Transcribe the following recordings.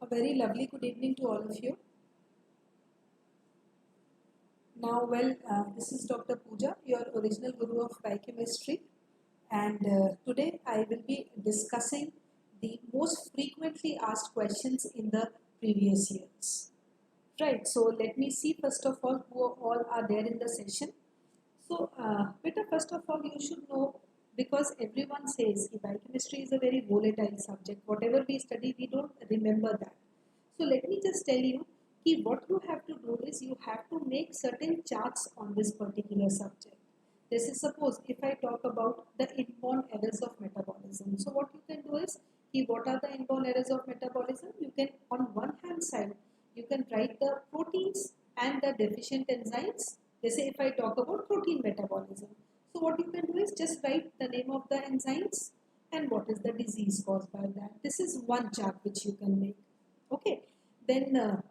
A very lovely good evening to all of you. Now, this is Dr. Pooja, your original guru of biochemistry, and today I will be discussing the most frequently asked questions in the previous years. Right, so let me see first of all who all are there in the session. So, Peter, first of all, you should know, because everyone says biochemistry is a very volatile subject. Whatever we study, we don't remember that. So let me just tell you what you have to do is you have to make certain charts on this particular subject. This is, suppose if I talk about the inborn errors of metabolism. So what you can do is, what are the inborn errors of metabolism? You can, on one hand side, you can write the proteins and the deficient enzymes. Let's say if I talk about protein metabolism. So what you can do is just write the name of the enzymes and what is the disease caused by that. This is one chart which you can make. Okay. Then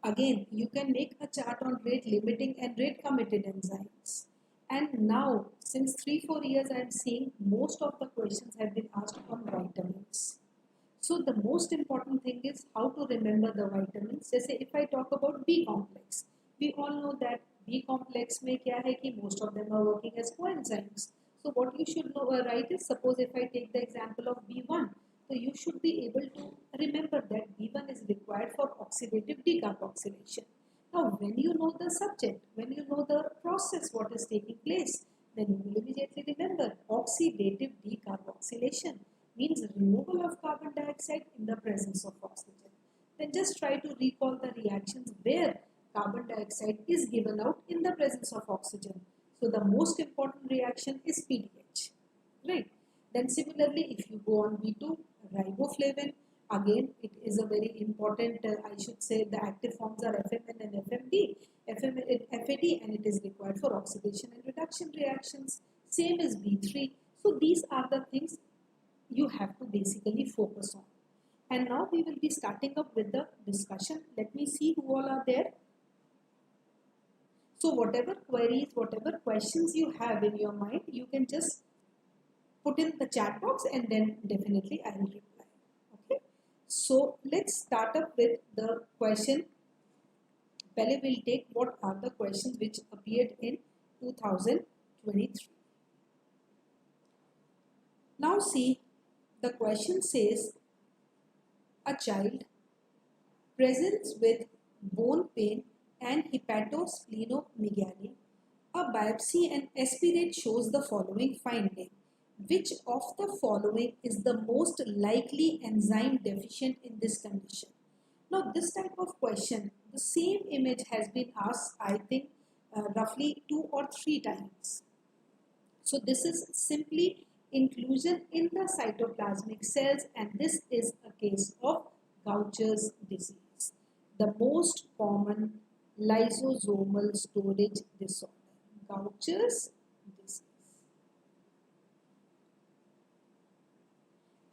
again, you can make a chart on rate limiting and rate committed enzymes. And now, since 3-4 years, I am seeing most of the questions have been asked on vitamins. So the most important thing is how to remember the vitamins. Say if I talk about B complex, we all know that B complex में क्या है कि most of them are working as coenzymes. So what you should know, write is, suppose if I take the example of B1, so you should be able to remember that B1 is required for oxidative decarboxylation. Now, when you know the subject, when you know the process, what is taking place, then you will immediately remember oxidative decarboxylation means removal of carbon dioxide in the presence of oxygen. Then just try to recall the reactions where carbon dioxide is given out in the presence of oxygen. So the most important reaction is PDH, right? Then similarly, if you go on B2, riboflavin, again it is a very important, I should say the active forms are FMN and FMD, FAD, and it is required for oxidation and reduction reactions. Same as B3. So these are the things you have to basically focus on. And now we will be starting up with the discussion. Let me see who all are there. So whatever queries, whatever questions you have in your mind, you can just put in the chat box and then definitely I will reply. Okay. So let's start up with the question. Pehले we'll take what are the questions which appeared in 2023. Now see, the question says, a child presents with bone pain and hepatosplenomegaly. A biopsy and aspirate shows the following finding. Which of the following is the most likely enzyme deficient in this condition? Now this type of question, the same image has been asked, I think roughly 2 or 3 times. So this is simply inclusion in the cytoplasmic cells, and this is a case of Gaucher's disease, the most common lysosomal storage disorder, Gaucher's disease.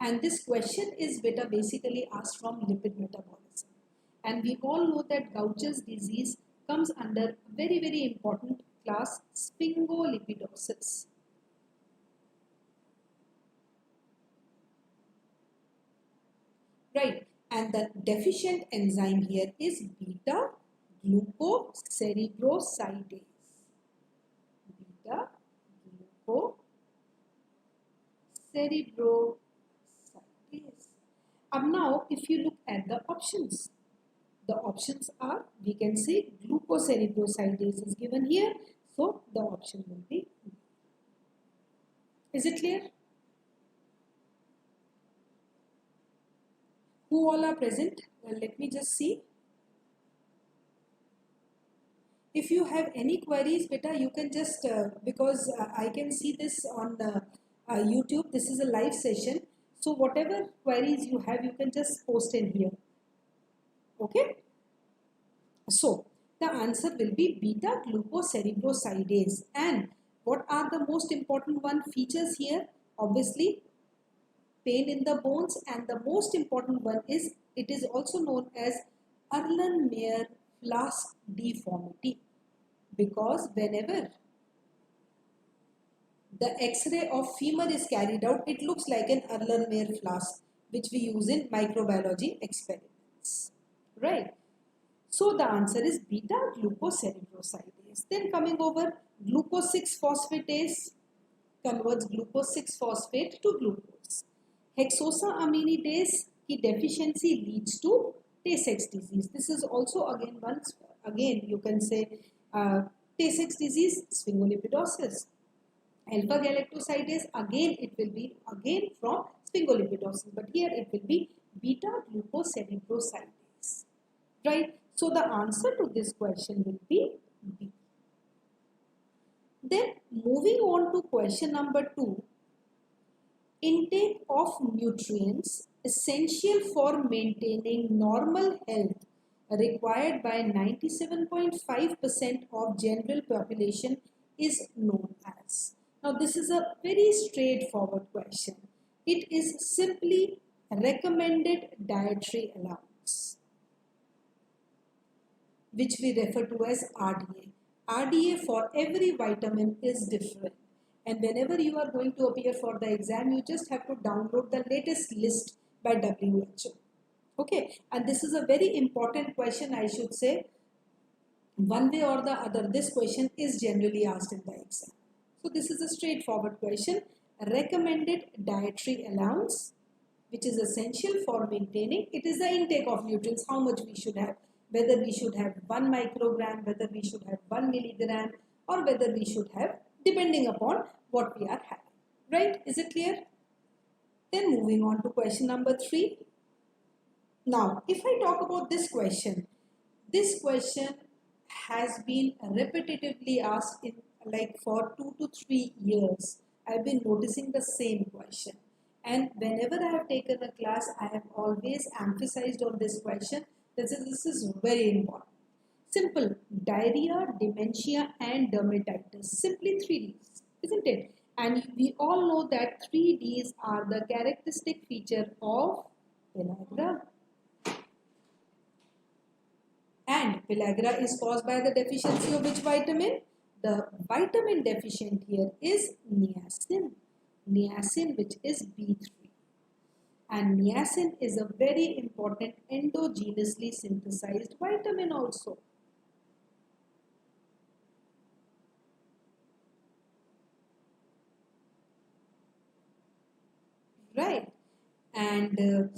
And this question is basically asked from lipid metabolism. And we all know that Gaucher's disease comes under very, very important class, sphingolipidosis. Right, and the deficient enzyme here is beta glucocerebrosidase. Beta glucocerebrosidase. Now, if you look at the options are, we can say glucocerebrosidase is given here, so the option will be B. Is it clear? Who all are present? Well, let me just see. If you have any queries, beta, you can just, because I can see this on YouTube, this is a live session. So whatever queries you have, you can just post in here. Okay. So the answer will be beta glucocerebrosidase. And what are the most important features here? Obviously, pain in the bones, and the most important one is, it is also known as Erlenmeyer flask deformity, because whenever the X-ray of femur is carried out, it looks like an Erlenmeyer flask, which we use in microbiology experiments. glucosides, right? So the answer is beta glucocerebrosidase. Then coming over, glucose 6-phosphatase converts glucose 6-phosphate to glucose. Hexosaminidase की deficiency leads to Tay-Sachs disease. This is also again you can say Tay-Sachs disease, sphingolipidosis. Alpha galactosidase, again it will be again from sphingolipidosis, but here it will be beta glucocerebrosidase, right? So the answer to this question will be B. Then moving on to question number 2, intake of nutrients essential for maintaining normal health required by 97.5% of general population is known as. Now this is a very straightforward question. It is simply recommended dietary allowance, which we refer to as RDA. RDA for every vitamin is different. And whenever you are going to appear for the exam, you just have to download the latest list by WHO. Okay, and this is a very important question, I should say. One way or the other, this question is generally asked in the exam. So this is a straightforward question. Recommended dietary allowance, which is essential for maintaining. It is the intake of nutrients, how much we should have. Whether we should have 1 microgram, whether we should have 1 milligram, or whether we should have, depending upon what we are having. Right? Is it clear? Then moving on to question number 3. Now, if I talk about this question has been repetitively asked in like for 2 to 3 years. I've been noticing the same question. And whenever I have taken a class, I have always emphasized on this question. This is very important. Simple. Diarrhea, dementia and dermatitis. Simply 3 Ds, isn't it? And we all know that 3 Ds are the characteristic feature of pellagra. And pellagra is caused by the deficiency of which vitamin? The vitamin deficient here is niacin. Niacin, which is B3. And niacin is a very important endogenously synthesized vitamin also. Right. And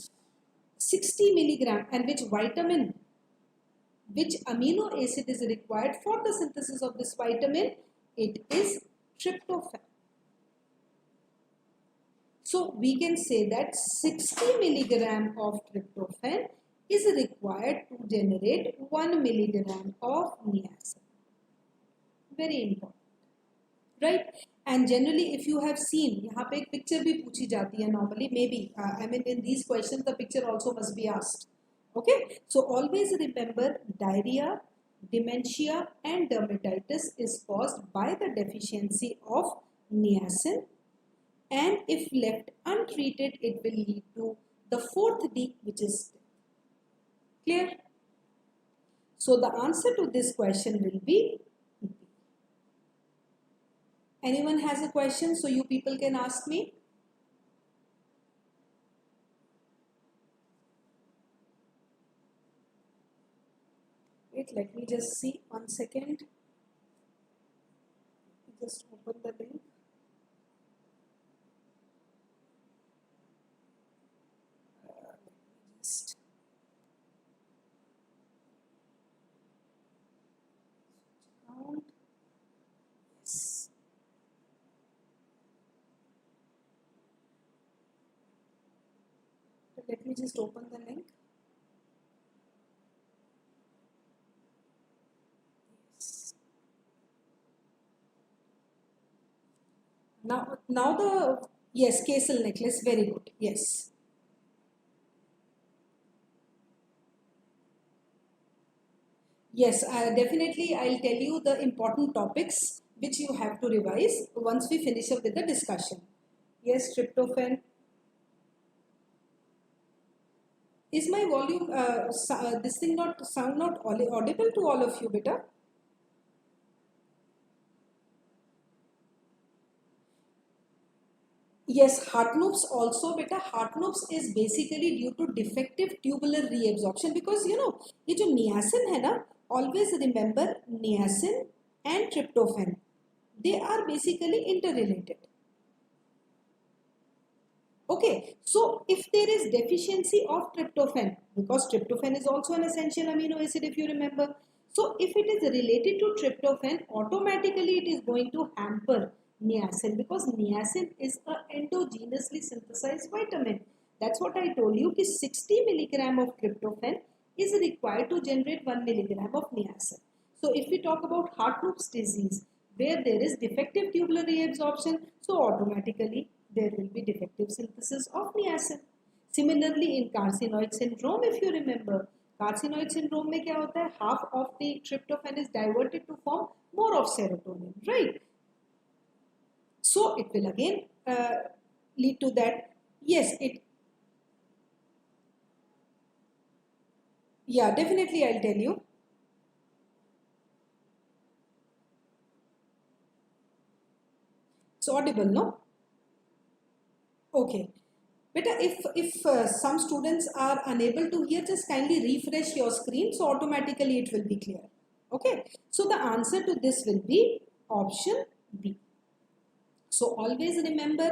60 milligram, and which vitamin, which amino acid is required for the synthesis of this vitamin? It is tryptophan. So we can say that 60 milligram of tryptophan is required to generate 1 milligram of niacin. Very important, right? And generally, if you have seen, यहाँ पे एक picture भी पूछी जाती है normally. Maybe I mean in these questions the picture also must be asked. Okay, so always remember diarrhea, dementia and dermatitis is caused by the deficiency of niacin, and if left untreated it will lead to the 4th D, which is death. Clear? So the answer to this question will be B. Anyone has a question, so you people can ask me? Wait, let me just see 1 second. Just open the link. Yes. Let me just open the link. Now the, yes, Kesel necklace, very good, yes. Yes, definitely I'll tell you the important topics which you have to revise once we finish up with the discussion. Yes, tryptophan. Is my volume, this thing not sound not audible to all of you, beta? Yes, heart loops also, beta. Heart loops is basically due to defective tubular reabsorption because ये जो niacin है ना, always remember niacin and tryptophan, they are basically interrelated. Okay, so if there is deficiency of tryptophan, because tryptophan is also an essential amino acid if you remember. So if it is related to tryptophan, automatically it is going to hamper niacin because niacin is an endogenously synthesized vitamin. That's what I told you, कि 60 milligram of tryptophan is required to generate 1 milligram of niacin. So if we talk about Hartnupp's disease, where there is defective tubular reabsorption, so automatically there will be defective synthesis of niacin. Similarly, in carcinoid syndrome, if you remember, carcinoid syndrome में क्या होता है? Half of the tryptophan is diverted to form more of serotonin, right? So it will again lead to that. Yes, yeah, definitely I'll tell you. It's audible, no? Okay. Beta, if some students are unable to hear, just kindly refresh your screen, so automatically it will be clear. Okay. So the answer to this will be option B. So always remember,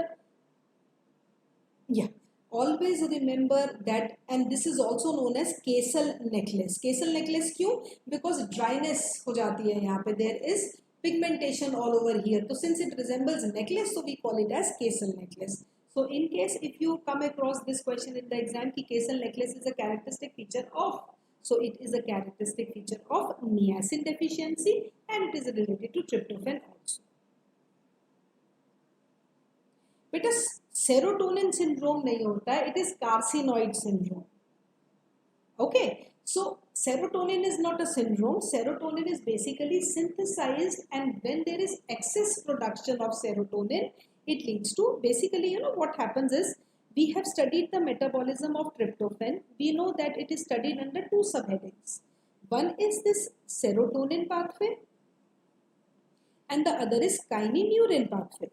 yeah, always remember that, and this is also known as Castle necklace. Castle necklace क्यों? Because dryness हो जाती है यहाँ पे. There is pigmentation all over here. So since it resembles a necklace, so we call it as Castle necklace. So in case if you come across this question in the exam, कि Castle necklace is a characteristic feature of, so it is a characteristic feature of niacin deficiency and it is related to tryptophan also. बेटा serotonin syndrome नहीं होता है, it is carcinoid syndrome. Okay, so serotonin is not a syndrome. Serotonin is basically synthesized, and when there is excess production of serotonin, it leads to basically, what happens is, we have studied the metabolism of tryptophan. We know that it is studied under two subheadings. One is this serotonin pathway and the other is kynurenine pathway.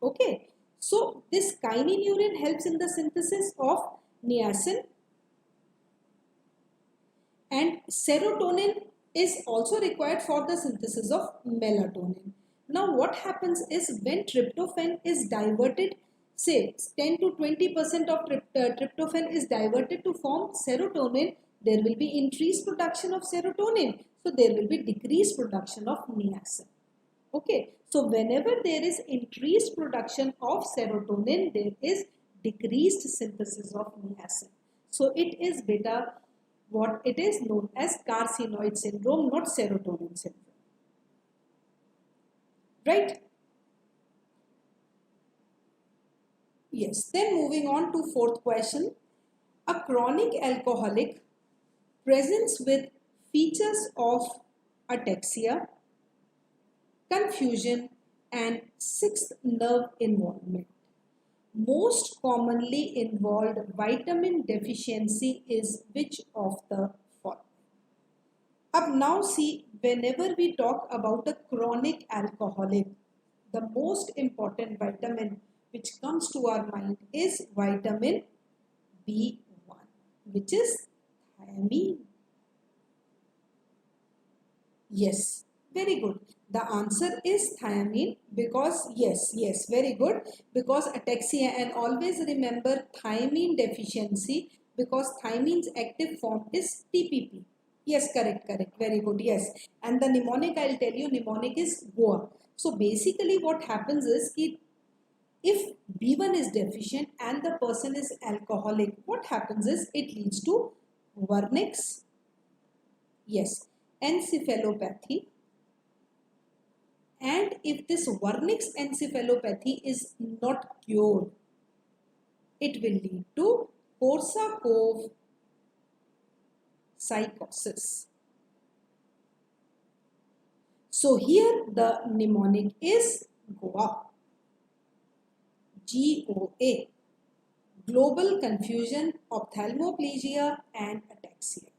Okay, so this kynurenine helps in the synthesis of niacin, and serotonin is also required for the synthesis of melatonin. Now what happens is, when tryptophan is diverted, say 10 to 20% of tryptophan is diverted to form serotonin, there will be increased production of serotonin. So there will be decreased production of niacin. Okay, so whenever there is increased production of serotonin, there is decreased synthesis of niacin. So it is beta, what it is known as carcinoid syndrome, not serotonin syndrome. Right? Yes. Then moving on to fourth question. A chronic alcoholic presents with features of ataxia, confusion and sixth nerve involvement. Most commonly involved vitamin deficiency is which of the following? Up now see, whenever we talk about a chronic alcoholic, the most important vitamin which comes to our mind is vitamin B1, which is thiamine. Yes, very good. The answer is thiamine because, yes, very good, because ataxia, and always remember thiamine deficiency because thiamine's active form is TPP. Yes, correct, very good, yes. And the mnemonic, I'll tell you, mnemonic is GOA. So basically what happens is, if B1 is deficient and the person is alcoholic, what happens is, it leads to vernix, yes, encephalopathy. And if this vernix encephalopathy is not cured, it will lead to Korsakoff psychosis. So here the mnemonic is GOA. GOA. Global confusion, ophthalmoplegia and ataxia.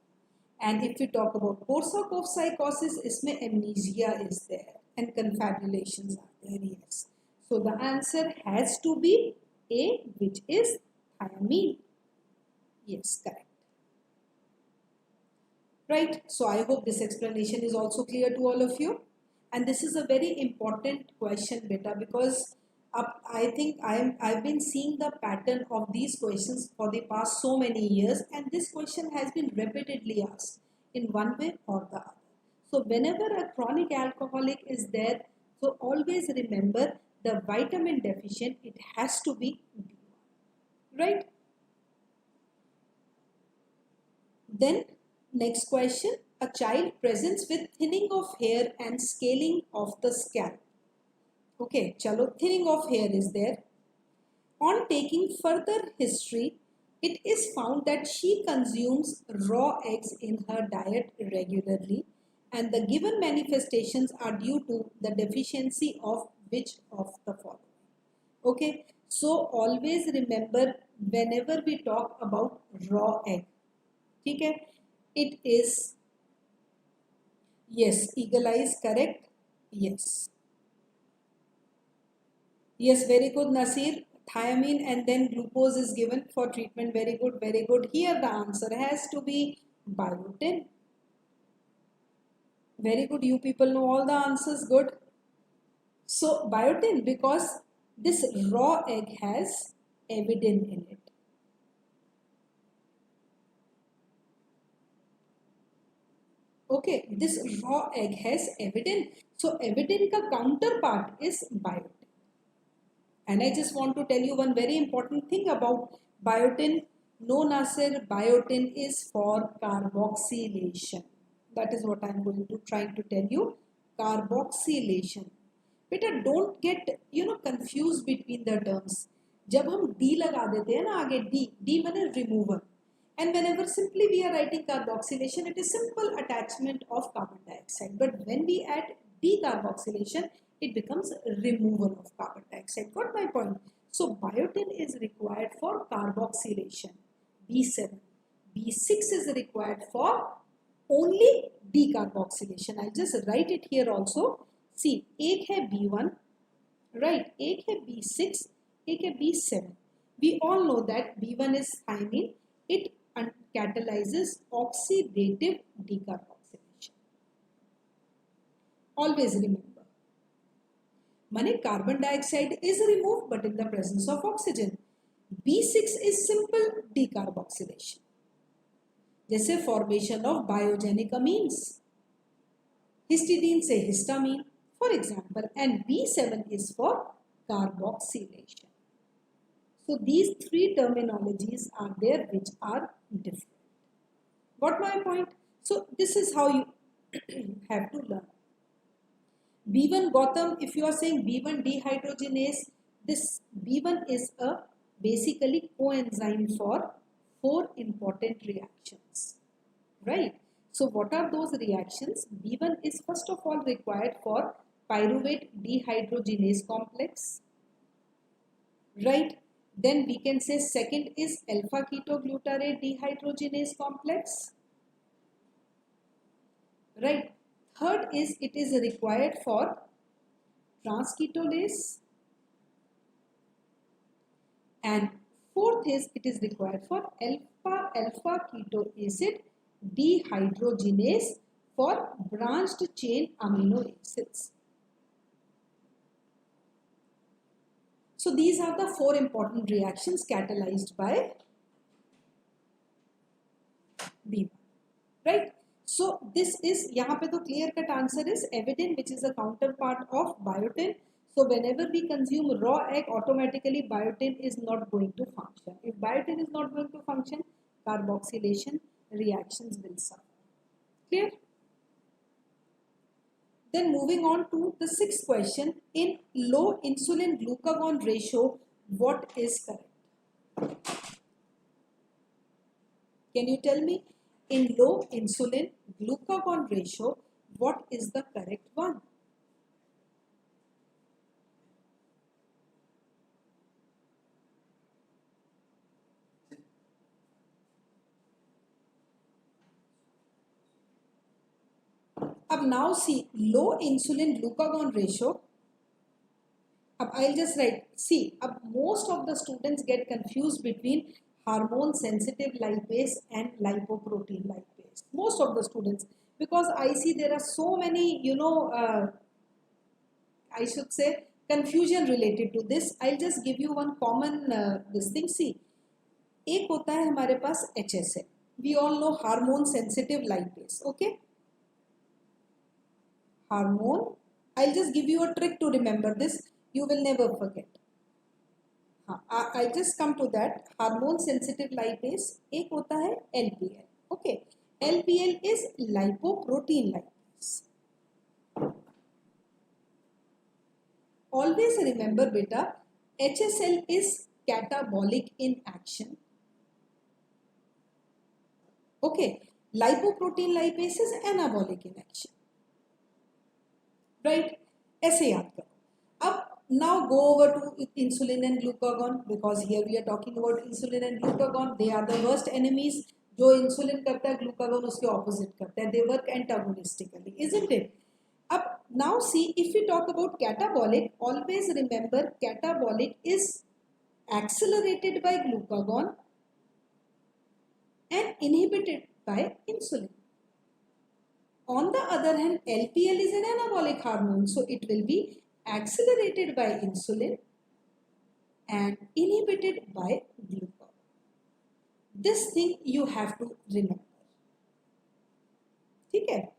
And if we talk about Korsakoff psychosis, इसमें amnesia is there and confabulations are there, yes. So the answer has to be A, which is thiamine. Yes, correct. Right. So I hope this explanation is also clear to all of you. And this is a very important question, beta, because I think I've been seeing the pattern of these questions for the past so many years, and this question has been repeatedly asked in one way or the other. So whenever a chronic alcoholic is there, so always remember the vitamin deficient, it has to be B1, right? Then next question, a child presents with thinning of hair and scaling of the scalp. Okay, chalo, thinning of hair is there. On taking further history, it is found that she consumes raw eggs in her diet regularly, and the given manifestations are due to the deficiency of which of the following. Okay, so always remember whenever we talk about raw egg, okay, it is, yes, eagle eyes, correct, yes. Yes, very good, Nasir. Thiamine and then glucose is given for treatment. Very good, very good. Here the answer has to be biotin. Very good. You people know all the answers. Good. So biotin, because this raw egg has avidin in it. Okay, this raw egg has avidin. So avidin ka counterpart is biotin. And I just want to tell you one very important thing about biotin. No, Nasir, biotin is for carboxylation. That is what I am going to try to tell you. Carboxylation. Beta, don't get confused between the terms. जब हम D लगा देते हैं ना आगे D माने remover. And whenever simply we are writing carboxylation, it is simple attachment of carbon dioxide. But when we add decarboxylation, it becomes removal of carbon dioxide. Got my point? So biotin is required for carboxylation, B7. B6 is required for only decarboxylation. I'll just write it here also. See, एक है B1, right? एक है B6, एक है B7. We all know that B1 is thymine. It catalyzes oxidative decarboxylation. Always remember. Mane carbon dioxide is removed but in the presence of oxygen. B6 is simple decarboxylation. जैसे formation of biogenic amines. Histidine से histamine, for example, and B7 is for carboxylation. So these three terminologies are there which are different. Got my point? So this is how you have to learn. B1 Gautam, if you are saying B1 dehydrogenase, this B1 is a basically coenzyme for 4 important reactions, right? So what are those reactions? B1 is first of all required for pyruvate dehydrogenase complex, right? Then we can say second is alpha ketoglutarate dehydrogenase complex, right? Third is it is required for transketolase, and fourth is it is required for alpha keto acid dehydrogenase for branched chain amino acids. So these are the 4 important reactions catalyzed by B1, right? So this is, यहाँ पे तो clear cut answer is avidin, which is a counterpart of biotin. So whenever we consume raw egg, automatically biotin is not going to function. If biotin is not going to function, carboxylation reactions will suffer. Clear? Then moving on to the 6th question, in low insulin glucagon ratio, what is correct? Can you tell me, in low insulin glucagon ratio, what is the correct one? अब now see, low insulin glucagon ratio, अब I'll just write, see, अब most of the students get confused between hormone sensitive lipase and lipoprotein lipase. Most of the students, because I see there are so many, I should say, confusion related to this. I'll just give you one common this thing. See, एक होता है हमारे पास HSL. We all know hormone sensitive lipase. Okay, hormone. I'll just give you a trick to remember this. You will never forget. I'll just come to that. Hormone sensitive lipase एक होता है LPL. Okay, LPL is lipoprotein lipase. Always remember beta, HSL is catabolic in action. Okay, lipoprotein lipase is anabolic in action. Right? ऐसे याद करो. अब now go over to insulin and glucagon, because here we are talking about insulin and glucagon. They are the worst enemies. जो insulin करता है glucagon उसके opposite करता है. They work antagonistically, isn't it? अब now see, if we talk about catabolic, always remember catabolic is accelerated by glucagon and inhibited by insulin. On the other hand, LPL is an anabolic hormone, so it will be accelerated by insulin and inhibited by glucagon. This thing you have to remember. Okay?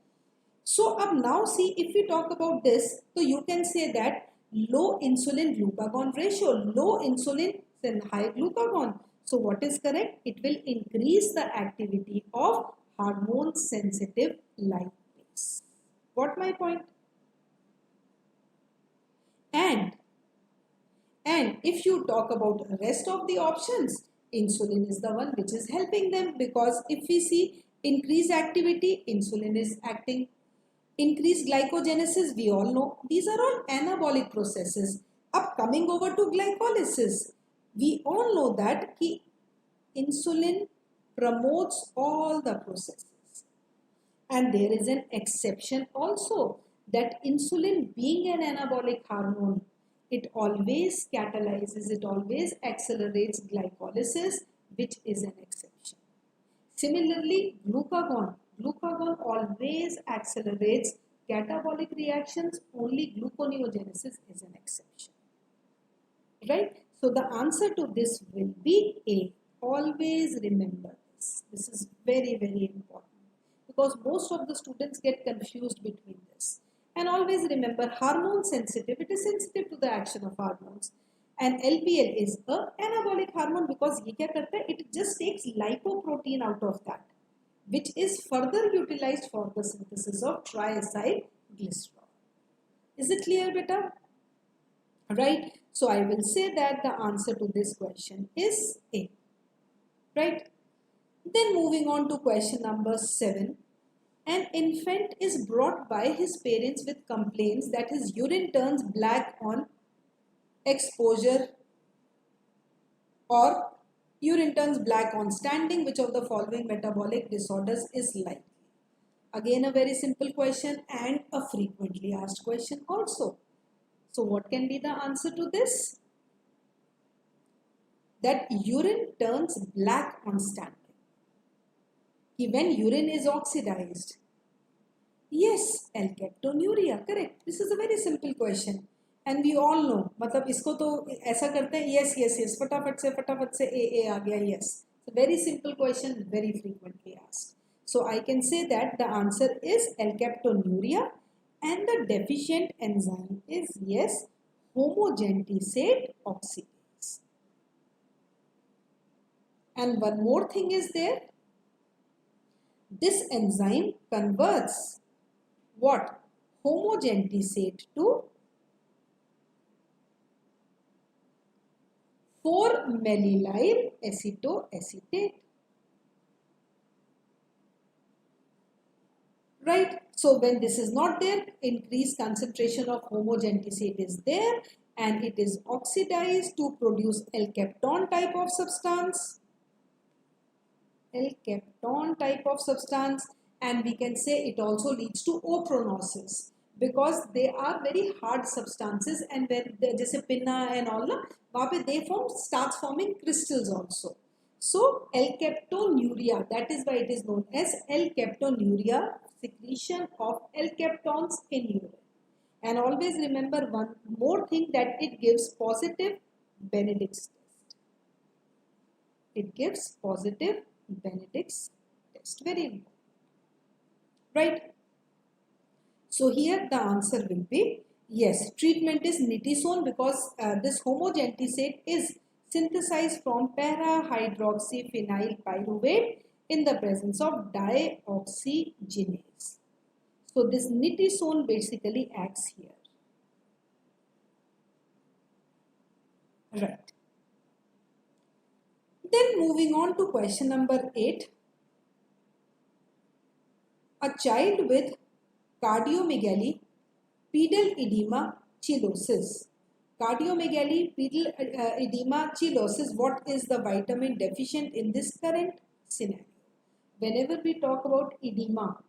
So now see, if we talk about this, so you can say that low insulin glucagon ratio, low insulin and high glucagon. So what is correct? It will increase the activity of hormone sensitive lipase. Got my point? And if you talk about the rest of the options, insulin is the one which is helping them, because if we see increased activity, insulin is acting. Increased glycogenesis, we all know, these are all anabolic processes. Up coming over to glycolysis, we all know that insulin promotes all the processes. And there is an exception also, that insulin being an anabolic hormone, it always catalyzes, it always accelerates glycolysis, which is an exception. Similarly, glucagon always accelerates catabolic reactions, only gluconeogenesis is an exception. Right? So the answer to this will be A. Always remember this. This is very, very important, because most of the students get confused between this. And always remember, hormone sensitive, it is sensitive to the action of hormones. And LPL is an anabolic hormone, because ये क्या करता है? It just takes lipoprotein out of that, which is further utilized for the synthesis of triacylglycerol. Is it clear, beta? Right? So I will say that the answer to this question is A. Right? Then moving on to question number 7. An infant is brought by his parents with complaints that his urine turns black on exposure, or urine turns black on standing. Which of the following metabolic disorders is likely? Again, a very simple question and a frequently asked question also. So what can be the answer to this? That urine turns black on standing. When urine is oxidized. Yes, alkaptonuria, correct. This is a very simple question. And we all know, मतलब इसको तो ऐसा करते हैं, yes, फटाफट से A आ गया, yes. It's a very simple question, very frequently asked. So I can say that the answer is alkaptonuria, and the deficient enzyme is, yes, homogentisate oxidase. And one more thing is there. This enzyme converts what? Homogentisate to 4-mallyl acetoacetate. Right? So when this is not there, increased concentration of homogentisate is there, and it is oxidized to produce L-capton type of substance. L-capton type of substance, and we can say it also leads to opronosis, because they are very hard substances, and when they, जैसे pinna and all ना, वहाँ पे they starts forming crystals also. So L-captonuria, that is why it is known as L-captonuria, secretion of L-captons in urine. And always remember one more thing, that it gives positive Benedict's test. It gives positive Benedict's test. Very important. Right? So here the answer will be yes. Treatment is nitisinone because this homogentisate is synthesized from para-hydroxyphenyl pyruvate in the presence of dioxygenase. So this nitisinone basically acts here. Right. Then moving on to question number 8. A child with cardiomegaly, pedal edema, cheilosis. Cardiomegaly, pedal edema, cheilosis. What is the vitamin deficient in this current scenario? Whenever we talk about edema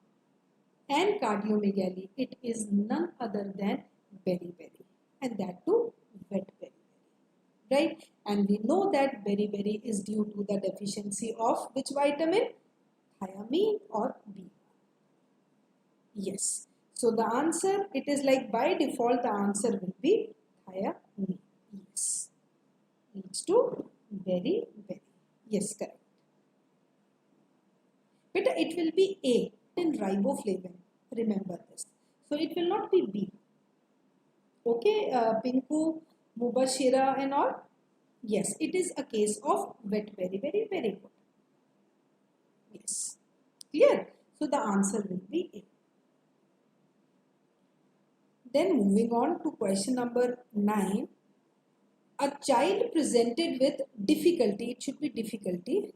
and cardiomegaly, it is none other than beriberi, and that too wet beriberi. Right? And we know that beriberi is due to the deficiency of which vitamin? Thiamine or B. Yes. So the answer, it is like by default the answer will be thiamine. Yes. Leads to beriberi. Yes, correct. But it will be A in riboflavin. Remember this. So it will not be B. Okay, Pinku, Mubashira and all. Yes, it is a case of wet beriberi. Very good. Yes. Clear? So the answer will be A. Then moving on to question number 9. A child presented with difficulty, it should be difficulty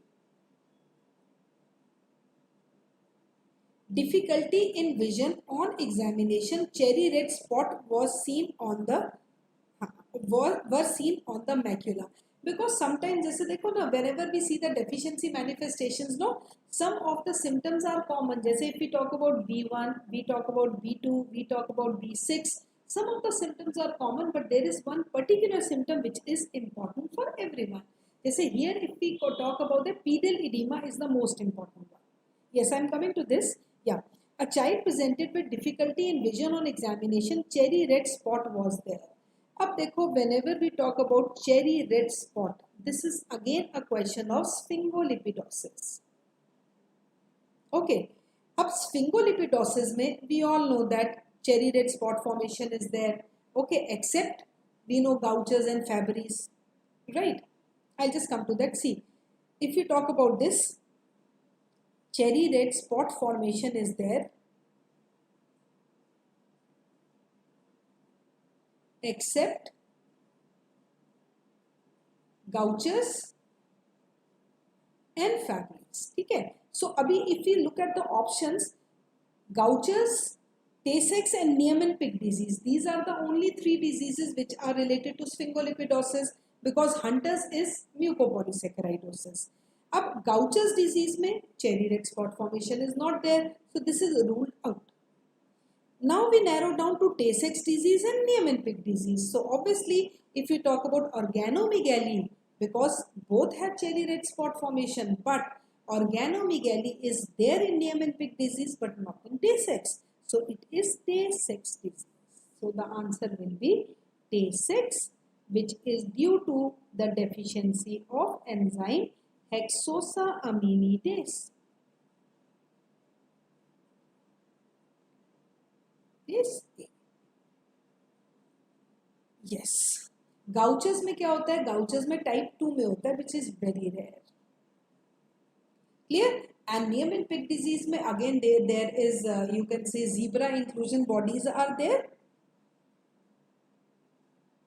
in vision on examination, cherry red spot was seen on the macula. Because sometimes, जैसे देखो ना, whenever we see the deficiency manifestations, no, some of the symptoms are common. जैसे if we talk about B1, we talk about B2, we talk about B6. Some of the symptoms are common, but there is one particular symptom which is important for everyone. जैसे here, if we talk about the pedal edema, is the most important one. Yes, I am coming to this. Yeah, a child presented with difficulty in vision on examination, cherry red spot was there. अब देखो, whenever we talk about cherry red spot, this is again a question of sphingolipidosis. Okay, अब sphingolipidosis में we all know that cherry red spot formation is there. Okay, except we know Gaucher's and Fabry's, right? I'll just come to that. See, if you talk about this, cherry red spot formation is there, except Gaucher's and Fabry's. Okay. So abhi if we look at the options, Gaucher's, Tay-Sachs and Niemann-Pick disease, these are the only 3 diseases which are related to sphingolipidosis, because Hunter's is mucopolysaccharidosis. Ab Gaucher's disease mein cherry red spot formation is not there, so this is ruled out. Now we narrow down to Tay-Sachs disease and Niemann-Pick disease. So obviously, if you talk about organomegaly, because both have cherry red spot formation, but organomegaly is there in Niemann-Pick disease but not in Tay-Sachs. So it is Tay-Sachs disease. So the answer will be Tay-Sachs, which is due to the deficiency of enzyme hexosaminidase. Yes. Gaucher's में क्या होता है? Gaucher's में type 2 में होता है, which is very rare. Clear? And Niemann-Pick disease में again there is you can say zebra inclusion bodies are there.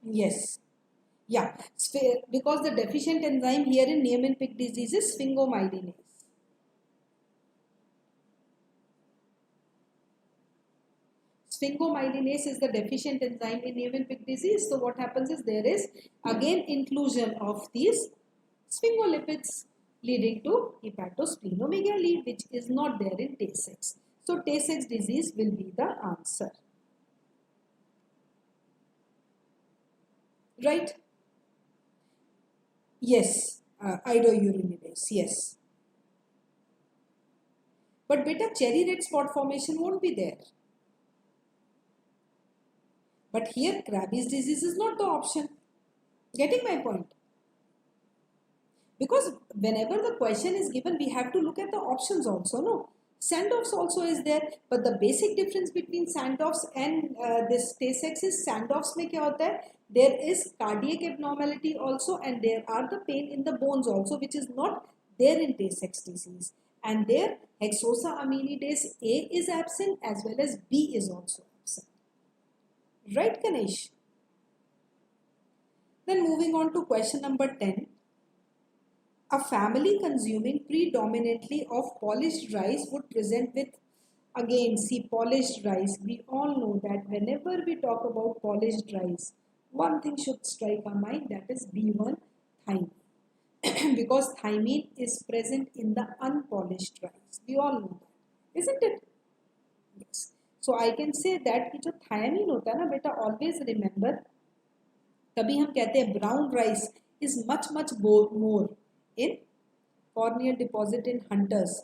Yes. Yeah. Because the deficient enzyme here in Niemann-Pick disease is sphingomyelin. Sphingomyelinase is the deficient enzyme in Niemann-Pick disease. So what happens is there is again inclusion of these sphingolipids leading to hepatosplenomegaly, which is not there in Tay-Sachs. So Tay-Sachs disease will be the answer. right? Yes, iodourinase, yes. But beta, cherry red spot formation won't be there. But here Krabbe's disease is not the option. Getting my point? Because whenever the question is given, we have to look at the options also, no? Sandoffs also is there, but the basic difference between Sandoffs and this Tay-Sachs is Sandoffs में क्या होता है? There is cardiac abnormality also, and there are the pain in the bones also, which is not there in Tay-Sachs disease. And there hexosaminidase A is absent as well as B is also absent. Right, Ganesh? Then moving on to question number 10. A family consuming predominantly of polished rice would present with, again, see, polished rice. We all know that whenever we talk about polished rice, one thing should strike our mind, that is B1 thymine. Because thymine is present in the unpolished rice. We all know that, isn't it? Yes. So I can say that कि जो thiamine होता है ना बेटा, always remember, तभी हम कहते हैं brown rice is much more in corneal deposit in hunters.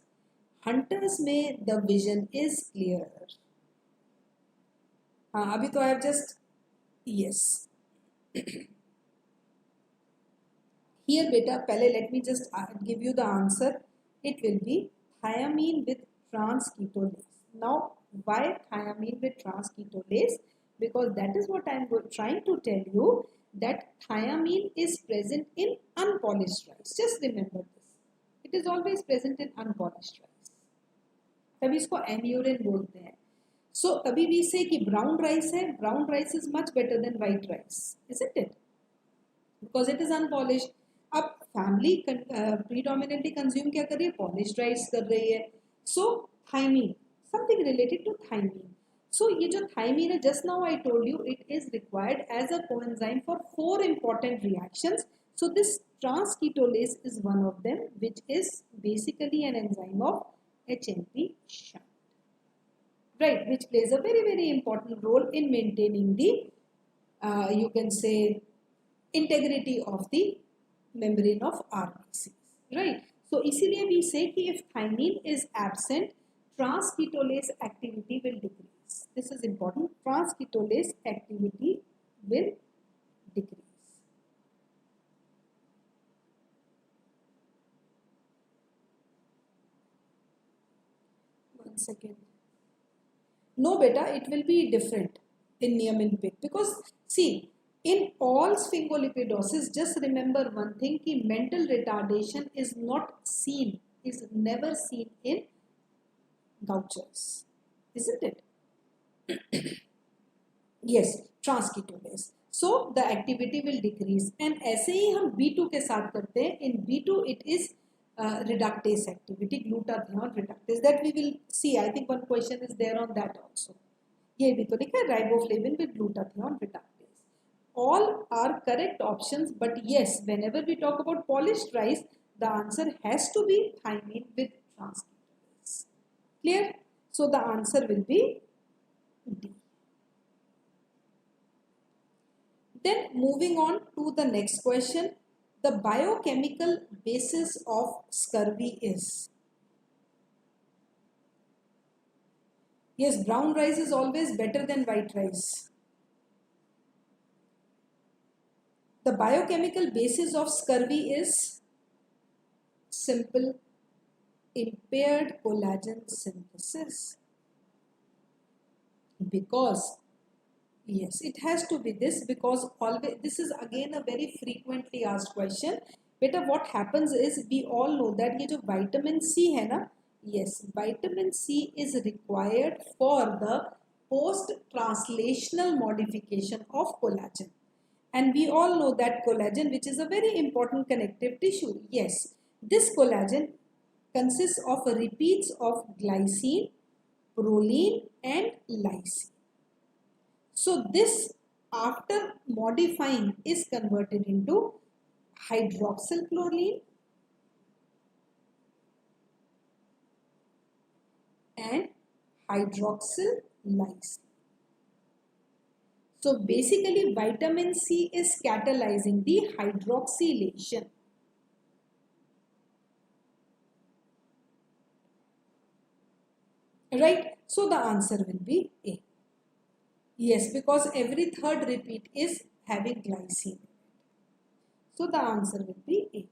Hunters में the vision is clear. हाँ अभी तो I have just, yes. Here beta, पहले let me just give you the answer. It will be thiamine with transketolase. Now why thiamine with transketolase? Because that is what I am trying to tell you, that thiamine is present in unpolished rice. Just remember this. It is always present in unpolished rice. तभी इसको anurine बोलते हैं. So तभी we say कि brown rice है. Brown rice is much better than white rice, isn't it? Because it is unpolished. अब family predominantly consume क्या कर रही है? Polished rice कर रही है. So thymine, something related to thymine. So ये जो thymine है, just now I told you, it is required as a coenzyme for 4 important reactions. So this transketolase is one of them, which is basically an enzyme of HMP shunt, right? Which plays a very important role in maintaining the, you can say, integrity of the membrane of RBCs, right? So इसीलिए we say कि if thymine is absent, transketolase activity will decrease. This is important. Transketolase activity will decrease. One second. No beta, it will be different in Niemann-Pick, because see, in all sphingolipidosis, just remember one thing, कि mental retardation is not seen, is never seen in Gauchers, isn't it? Yes, transketolase. So the activity will decrease, and ऐसे ही हम B2 के साथ करते हैं. In B2 it is reductase activity, glutathione reductase, that we will see. I think one question is there on that also. ये भी तो लिखा है riboflavin with glutathione reductase. All are correct options, but yes, whenever we talk about polished rice, the answer has to be thymine with transketolase. Clear? So the answer will be D. Then moving on to the next question, the biochemical basis of scurvy is? Yes, brown rice is always better than white rice. The biochemical basis of scurvy is simple: impaired collagen synthesis. Because yes, it has to be this, because always this is again a very frequently asked question. Beta, what happens is, we all know that ये जो vitamin C है ना, yes, vitamin C is required for the post-translational modification of collagen. And we all know that collagen, which is a very important connective tissue, yes, this collagen consists of repeats of glycine, proline and lysine. So this, after modifying, is converted into hydroxylchlorine and hydroxyl lysine. So basically vitamin C is catalyzing the hydroxylation. Right? So the answer will be A. Yes, because every third repeat is having glycine. So the answer will be A.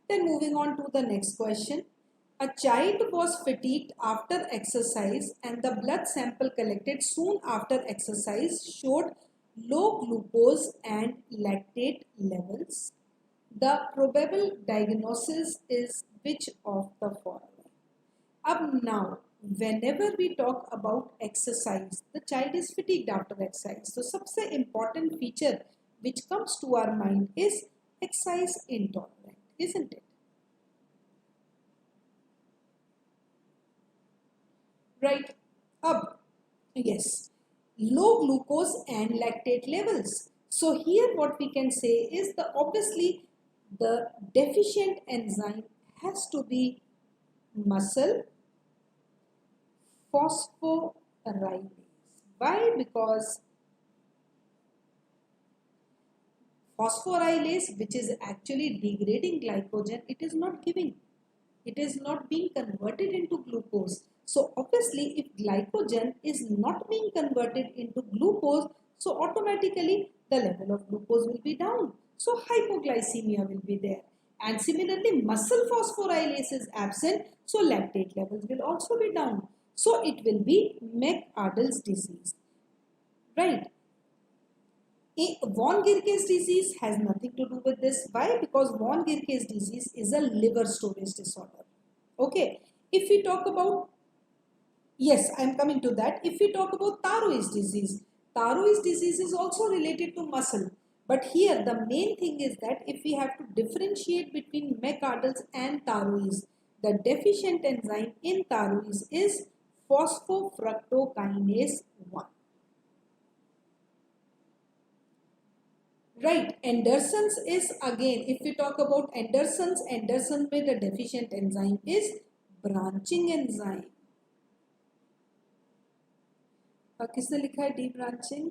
Then moving on to the next question. A child was fatigued after exercise and the blood sample collected soon after exercise showed low glucose and lactate levels. The probable diagnosis is which of the following? Up now, whenever we talk about exercise, the child is fatigued after exercise. So, सबसे important feature which comes to our mind is exercise intolerant, isn't it? Right? Up, yes, low glucose and lactate levels. So here what we can say is the obviously the deficient enzyme has to be muscle phosphorylase. Why? Because phosphorylase, which is actually degrading glycogen, it is not giving. It is not being converted into glucose. So obviously, if glycogen is not being converted into glucose, so automatically the level of glucose will be down. So hypoglycemia will be there. And similarly, muscle phosphorylase is absent, so lactate levels will also be down. So it will be McArdle's disease, right? Von Gierke's disease has nothing to do with this. Why? Because von Gierke's disease is a liver storage disorder. Okay. If we talk about, yes, I am coming to that. If we talk about Thyroid disease is also related to muscle. But here the main thing is that if we have to differentiate between McArdle's and Thyroid, the deficient enzyme in Thyroid is phosphofructokinase 1. Right, Anderson's is again, if we talk about Anderson's with a deficient enzyme is branching enzyme. किसने लिखा है D branching?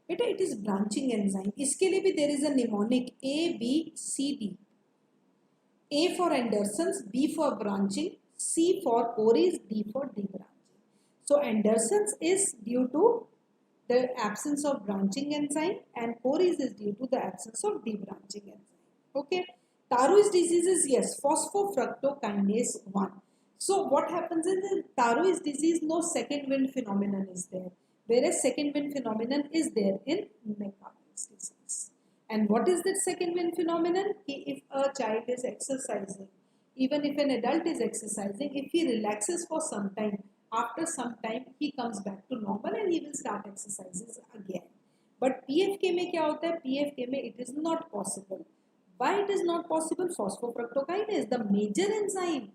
बेटा it is branching enzyme. इसके लिए भी there is a mnemonic A, B, C, D. A for Anderson's, B for branching, C for Cory's, D for debranching. So Anderson's is due to the absence of branching enzyme and Cory's is due to the absence of debranching enzyme. Okay. Thyroid disease is yes, phosphofructokinase 1. So what happens is in Thyroid disease, no second wind phenomenon is there. Whereas second wind phenomenon is there in McArdle's disease. And what is that second wind phenomenon? If a child is exercising, even if an adult is exercising, if he relaxes for some time, after some time he comes back to normal and he will start exercises again. But PFK में क्या होता है? PFK में it is not possible. Why it is not possible? Phosphofructokinase, the major enzyme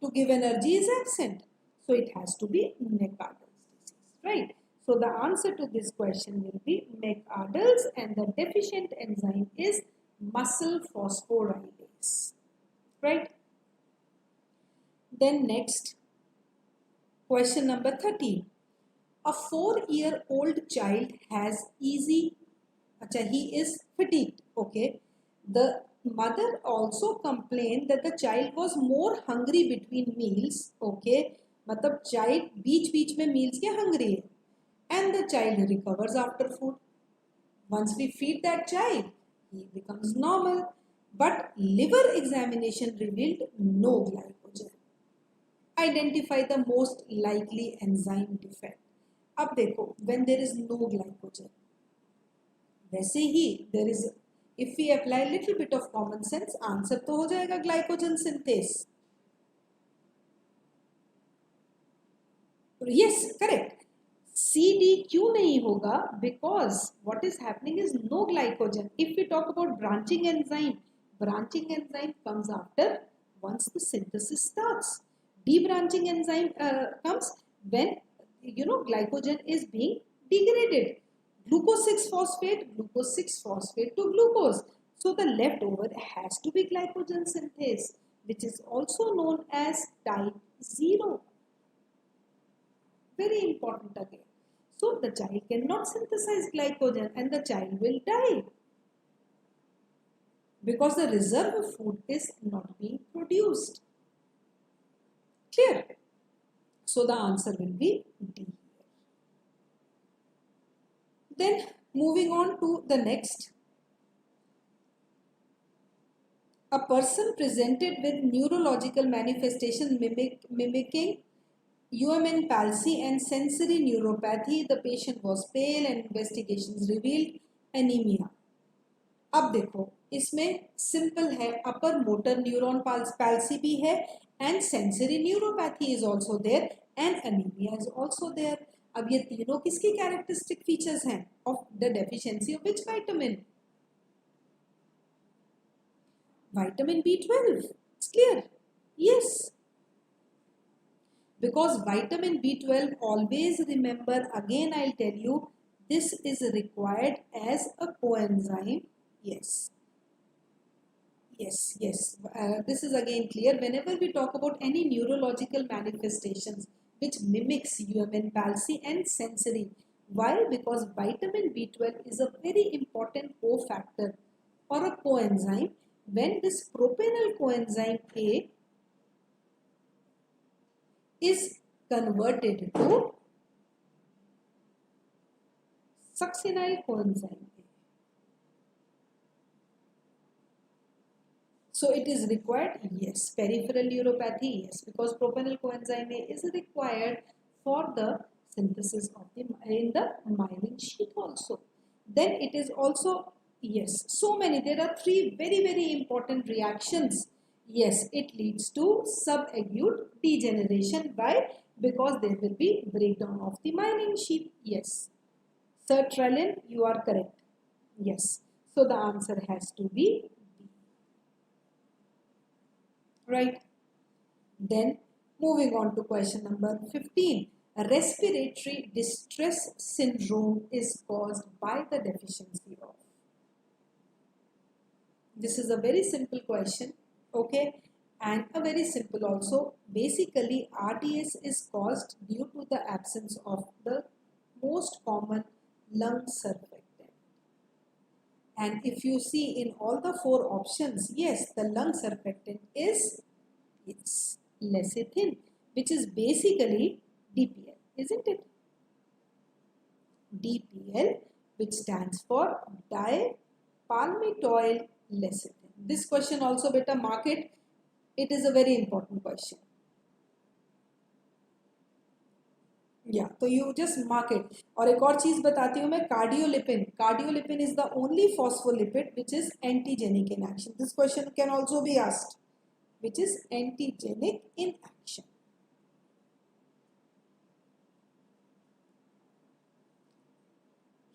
to give energy is absent. So it has to be McArdle's disease, right? So the answer to this question will be McArdle's and the deficient enzyme is muscle phosphorylase, right? Then next, question number 13. A 4-year-old child has he is fatigued, okay? The mother also complained that the child was more hungry between meals, okay? मतलब child बीच में meals के hungry है. And the child recovers after food. Once we feed that child, he becomes normal. But liver examination revealed no glycogen. Identify the most likely enzyme defect. अब देखो, when there is no glycogen, वैसे ही there is, if we apply little bit of common sense, answer तो हो जाएगा glycogen synthase. Yes, correct. CD क्यों नहीं होगा? Because what is happening is no glycogen. If we talk about branching enzyme comes after once the synthesis starts. Debranching enzyme comes when glycogen is being degraded. Glucose 6-phosphate to glucose. So the leftover has to be glycogen synthase, which is also known as type 0. Very important again. So the child cannot synthesize glycogen and the child will die because the reserve food is not being produced. Clear? So the answer will be D. Then moving on to the next. A person presented with neurological manifestation mimicking UMN palsy and sensory neuropathy. The patient was pale and investigations revealed anemia. अब देखो इसमें simple है, upper motor neuron palsy भी है and sensory neuropathy is also there and anemia is also there. अब ये तीनों किसकी characteristic features हैं of the deficiency of which vitamin? Vitamin B12. It's clear? Yes. Because vitamin B12, always remember, again I'll tell you, this is required as a coenzyme. Yes. Yes. This is again clear. Whenever we talk about any neurological manifestations which mimics UMN palsy and sensory. Why? Because vitamin B12 is a very important cofactor or a coenzyme. When this propanol coenzyme A is converted to succinyl coenzyme A. So it is required, yes. Peripheral neuropathy, yes, because propanol coenzyme A is required for the synthesis of the in the myelin sheath also. Then it is also, yes, so many. There are three very important reactions. Yes, it leads to subacute degeneration. Why? Because there will be breakdown of the myelin sheath. Yes. Sertraline, you are correct. Yes. So the answer has to be B. Right. Then moving on to question number 15. A respiratory distress syndrome is caused by the deficiency of. This is a very simple question. Okay, and a very simple also. Basically, RDS is caused due to the absence of the most common lung surfactant. And if you see in all the four options, yes, the lung surfactant is lecithin, which is basically DPL, isn't it? DPL, which stands for dipalmitoyl lecithin. This question also, beta, mark it. It is a very important question. Yeah, so you just mark it. और एक और चीज बताती हूँ मैं, cardiolipin. Cardiolipin is the only phospholipid which is antigenic in action. This question can also be asked, which is antigenic in action.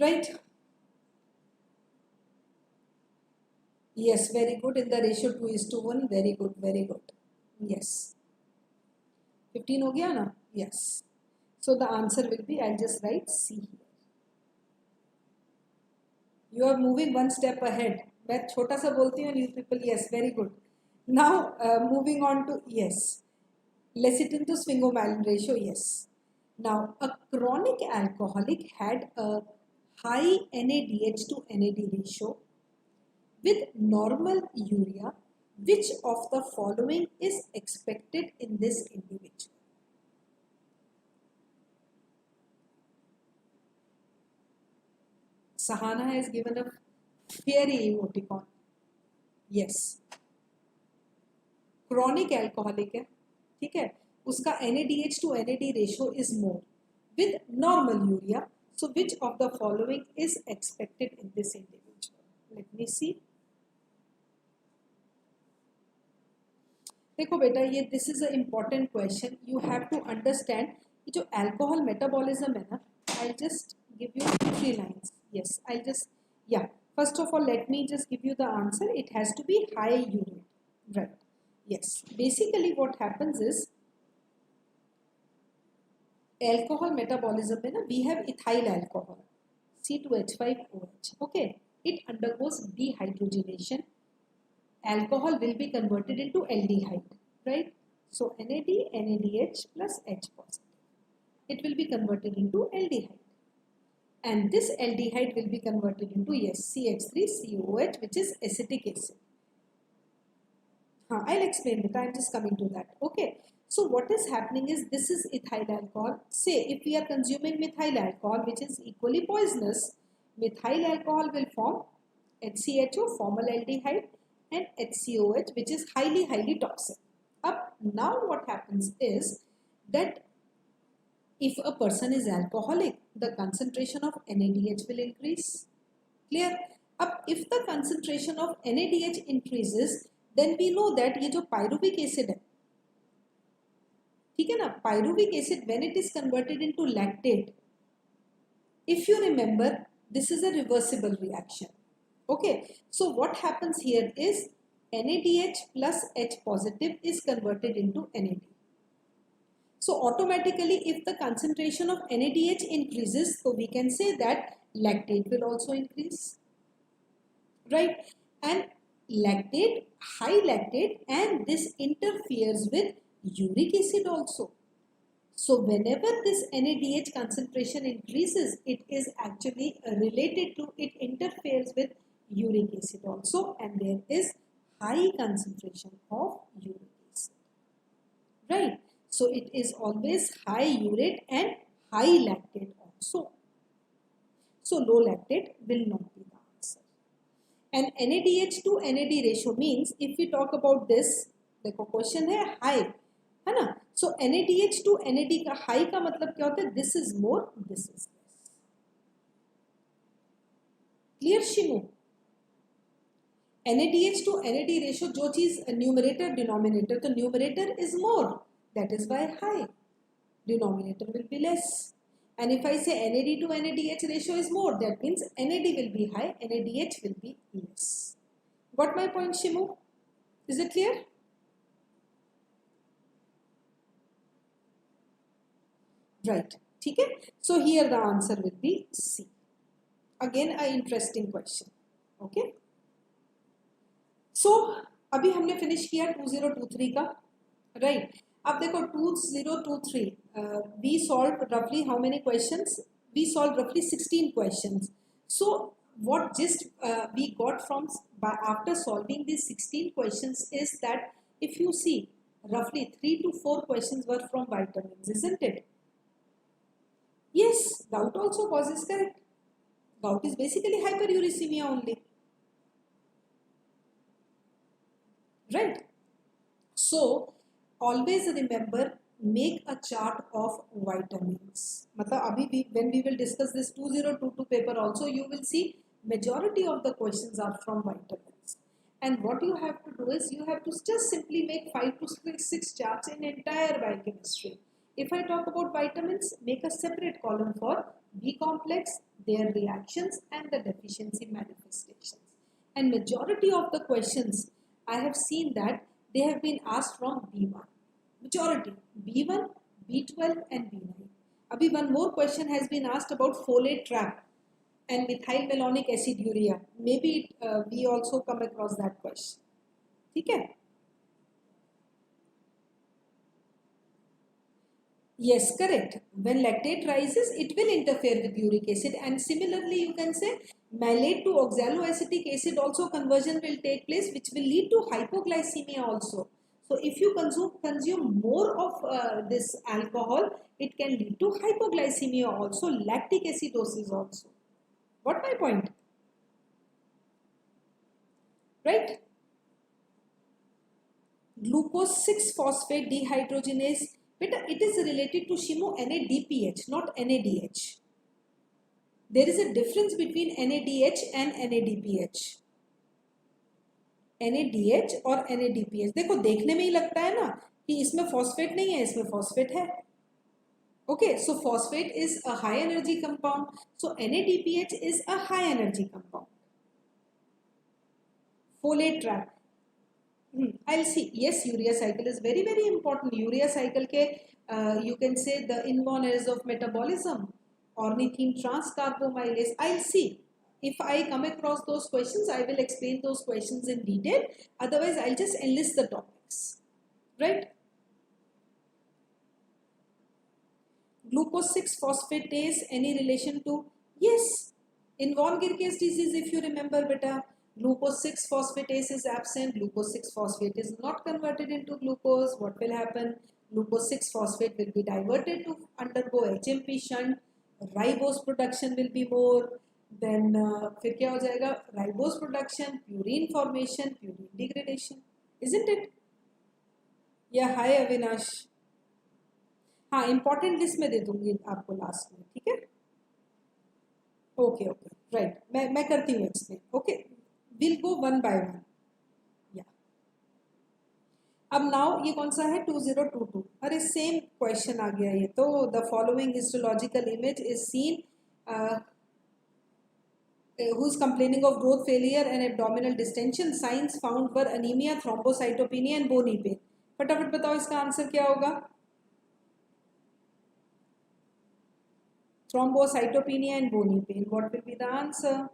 Right? Yes, very good. In the ratio 2:1, very good. Yes. 15 हो गया ना? Yes. So the answer will be, I'll just write C here. You are moving one step ahead. मैं छोटा सा बोलती हूँ, you people, yes, very good. Now moving on to, yes, lecithin to sphingomyelin ratio, yes. Now a chronic alcoholic had a high NADH to NAD ratio with normal urea. Which of the following is expected in this individual? Sahana has given a fiery emoticon. Yes. Chronic alcoholic है, ठीक है? उसका NADH to NAD ratio is more with normal urea. So which of the following is expected in this individual? Let me see. देखो बेटा, ये this is an important question. You have to understand कि जो alcohol metabolism है ना, I'll just give you 2-3 lines. Yes, I'll just, yeah. First of all, let me just give you the answer. It has to be high urate, right? Yes. Basically, what happens is alcohol metabolism में ना, we have ethyl alcohol, C2H5OH. Okay, it undergoes dehydrogenation. Alcohol will be converted into aldehyde, right? So NAD, NADH plus H positive. It will be converted into aldehyde. And this aldehyde will be converted into, yes, CH3COOH, which is acetic acid. I'll explain it. I'm just coming to that. Okay. So what is happening is, this is ethyl alcohol. Say if we are consuming methyl alcohol, which is equally poisonous, methyl alcohol will form HCHO, formaldehyde, and HCOH, which is highly toxic. Now what happens is that if a person is alcoholic, the concentration of NADH will increase. Clear? If the concentration of NADH increases, then we know that ये जो pyruvic acid है, ठीक है ना, pyruvic acid, when it is converted into lactate, if you remember, this is a reversible reaction. Okay, so what happens here is NADH plus H positive is converted into NAD. So automatically, if the concentration of NADH increases, so we can say that lactate will also increase, right? And lactate, high lactate, and this interferes with uric acid also. So whenever this NADH concentration increases, it is actually related to, it interferes with uric acid also, and there is high concentration of uric acid, right? So it is always high urate and high lactate also. So low lactate will not be the answer. And NADH to NAD ratio means, if we talk about this, देखो question है high, है ना? So NADH to NAD का high का मतलब क्या होता है? This is more, this is less. Clear, Shimu? NADH to NAD ratio, जो चीज numerator denominator, तो numerator is more, that is why high, denominator will be less. And if I say NAD to NADH ratio is more, that means NAD will be high, NADH will be less. Got my point, Shimu? Is it clear? Right. Okay. So here the answer will be C. Again, an interesting question. Okay. So अभी हमने finish किया 2023 का, right? अब देखो 2023 we solved roughly how many questions? We solved roughly 16 questions. So what just we got from after solving these 16 questions is that if you see, roughly 3 to 4 questions were from vitamins, isn't it? Yes, gout also causes, correct. Gout is basically hyperuricemia only, right? So always remember, make a chart of vitamins. मतलब अभी भी when we will discuss this 2022 paper also, you will see majority of the questions are from vitamins. And what you have to do is, you have to just simply make 5 to 6 charts in entire biochemistry. If I talk about vitamins, make a separate column for B complex, their reactions, and the deficiency manifestations. And majority of the questions, I have seen that they have been asked from B1. Majority, B1, B12 and B9. Abhi one more question has been asked about folate trap and methyl malonic aciduria. Maybe we also come across that question. Okay? Yes, correct. When lactate rises, it will interfere with uric acid, and similarly you can say malate to oxaloacetic acid also conversion will take place, which will lead to hypoglycemia also. So if you consume more of this alcohol, it can lead to hypoglycemia also, lactic acidosis also. Got my point? Right? Glucose 6-phosphate dehydrogenase. Beta, it is related to Shimu NADPH, not NADH. There is a difference between NADH and NADPH. NADH और NADPH. देखो देखने में ही लगता है ना कि इसमें phosphate नहीं है, इसमें फॉस्फेट है. Okay, so phosphate is a high energy compound. So NADPH is a high energy compound. Folate trap. I'll see. Yes, urea cycle is very, very important. Urea cycle ke, you can say the inborn errors of metabolism, ornithine transcarbamylase. I'll see. If I come across those questions, I will explain those questions in detail. Otherwise, I'll just enlist the topics. Right? Glucose 6-phosphatase, any relation to? Yes. In von Ginkel's disease, if you remember, beta, glucose 6-phosphatase is absent. Glucose 6-phosphate is not converted into glucose. What will happen? Glucose 6-phosphate will be diverted to undergo HMP shunt. Ribose production will be more. Then फिर क्या हो जाएगा? Ribose production, purine formation, purine degradation, isn't it? Yeah, hi Avinash. हाँ, important list में दे दूंगी आपको last में, ठीक है? ओके ओके, राइट, मैं करती हूँ explain. Okay, will go one by one. या अब नाउ ये कौन सा है? 2022. अरे सेम क्वेश्चन आ गया ये तो. The following histological image is seen who is complaining of growth failure and abdominal distension. Signs found were anemia, thrombocytopenia and bony pain. फटाफट बताओ इसका आंसर क्या होगा? Thrombocytopenia and bony pain. What will be the answer?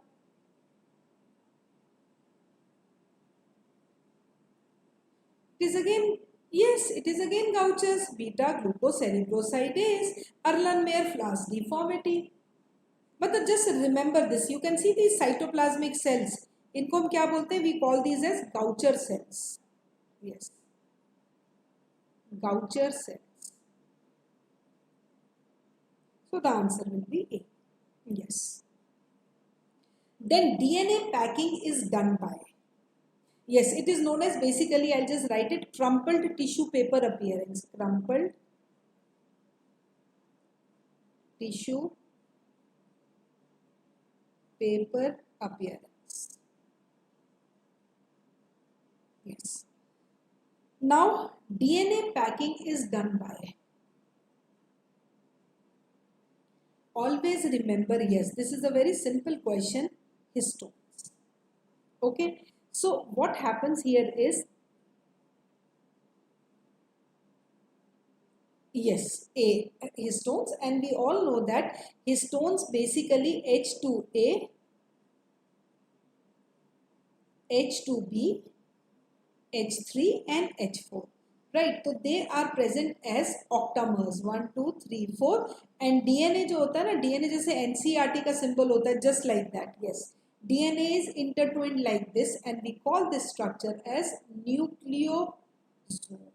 It is again, yes, it is again Gaucher's beta glucocerebrosidase, Erlenmeyer-Flass deformity. But just remember this, you can see these cytoplasmic cells. इनको हम क्या बोलते हैं? We call these as Gaucher cells. Yes, Gaucher cells. So the answer will be A. Yes. Then DNA packing is done by. Yes, it is known as, basically I'll just write it, crumpled tissue paper appearance. Crumpled tissue paper appearance. Yes. Now DNA packing is done by. Always remember, yes, this is a very simple question, histones. Okay, so what happens here is, yes, A, histones, and we all know that histones basically H2A, H2B, H3 and H4, right? So they are present as octamers, 1 2 3 4, and DNA जो होता है ना, DNA जैसे NCERT का symbol होता है, just like that. Yes, DNA is intertwined like this, and we call this structure as nucleosome.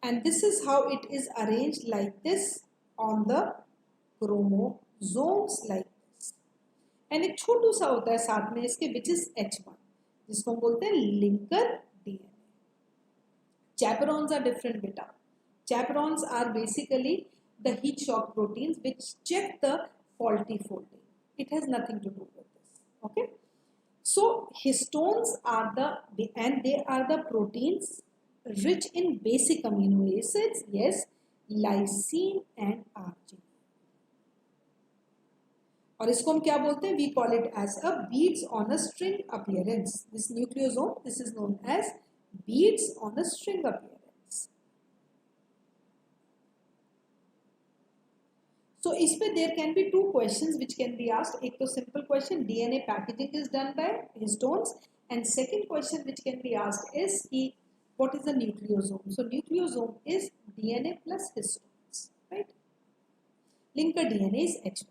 And this is how it is arranged like this on the chromosomes like this. And एक छोटू सा होता है साथ में इसके, which is H1, जिसको हम बोलते हैं linker DNA. Chaperones are different, beta. Chaperones are basically the heat shock proteins which check the faulty folding. It has nothing to do with this. Okay. So histones are and they are the proteins rich in basic amino acids. Yes, lysine and arginine. और इसको हम क्या बोलते हैं? We call it as a beads on a string appearance. This nucleosome, this is known as beads on a string appearance. So इस पे there can be two questions which can be asked. एक तो simple question, DNA packaging is done by histones, and second question which can be asked is कि what is a nucleosome? So nucleosome is DNA plus histones, right? Linker DNA is H1.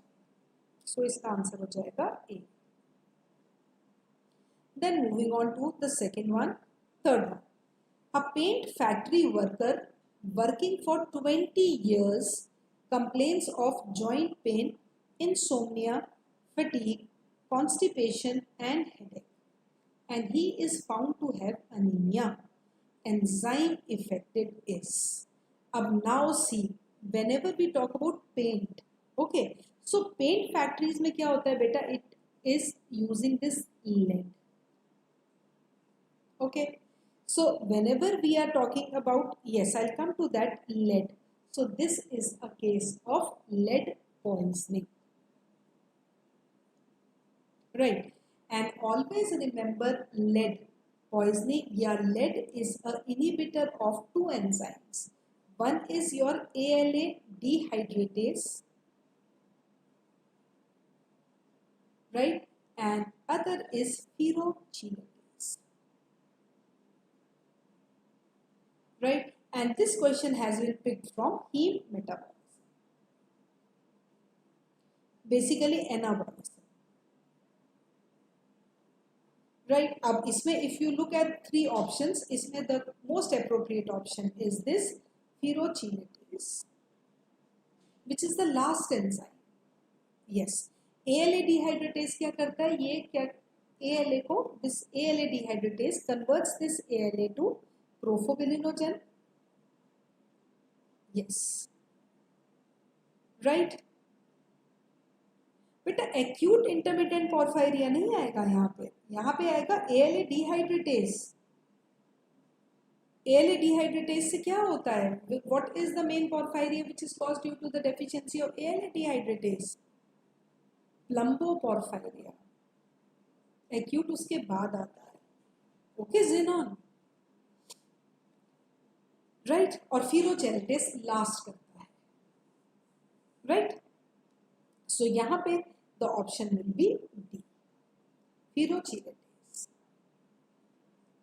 So इसका answer हो जाएगा A. Then moving on to the second one, third one. A paint factory worker working for 20 years complains of joint pain, insomnia, fatigue, constipation and headache. And he is found to have anemia. Enzyme affected is. Ab now see, whenever we talk about paint, okay, so paint factories में क्या होता है बेटा? It is using this lead. Okay, so whenever we are talking about, yes, I'll come to that, lead. So this is a case of lead poisoning, right? And always remember, lead poisoning, yeah, lead is an inhibitor of two enzymes. One is your ALA dehydratase, right? And other is ferrochelatase, right? and this question has been picked from heme metabolism, basically anabolism. Right, अब इसमें if you look at 3 options, इसमें the most appropriate option is this ferrochelatase, which is the last enzyme. Yes, ALA dehydratase क्या करता है, ये क्या ALA को, this ALA dehydratase converts this ALA to profobilinogen. Yes, right. बेटा acute intermittent पोर्फायरिया नहीं आएगा यहाँ पे आएगा एएलए डिहाइड्रेटेस. एएलए डिहाइड्रेटेस से क्या होता है, what is the main porphyria which is caused due to the deficiency of ALA dehydratase? Plumboporphyria. Acute उसके बाद आता है. Okay, xenon, right. और फेरोचेलेटेस लास्ट करता है, राइट. सो यहाँ पे the option will be D, ferrochelatase.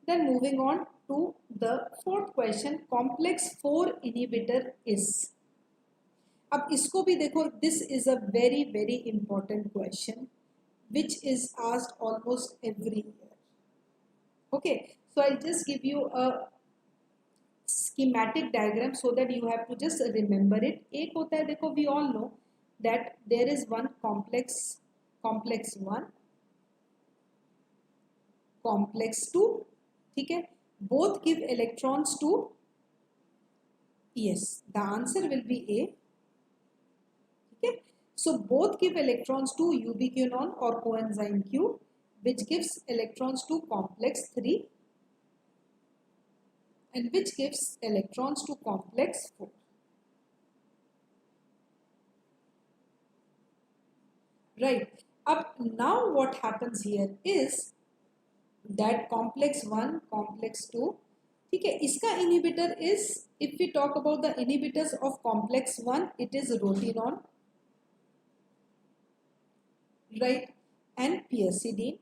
Then moving on to the 4th question, complex 4 inhibitor is. अब इसको भी देखो, this is a very very important question which is asked almost every year. Okay, so I'll just give you a schematic diagram so that you have to just remember it. एक होता है, देखो, we all know that there is one complex 1, complex 2, ठीक है, both give electrons to, yes, the answer will be A, ठीक है. So both give electrons to ubiquinone or coenzyme Q, which gives electrons to complex 3 and which gives electrons to complex 4. Right. Up now what happens here is that complex 1, complex 2, ठीक है, इसका inhibitor is, if we talk about the inhibitors of complex 1, it is rotenone, right, and pyazidine.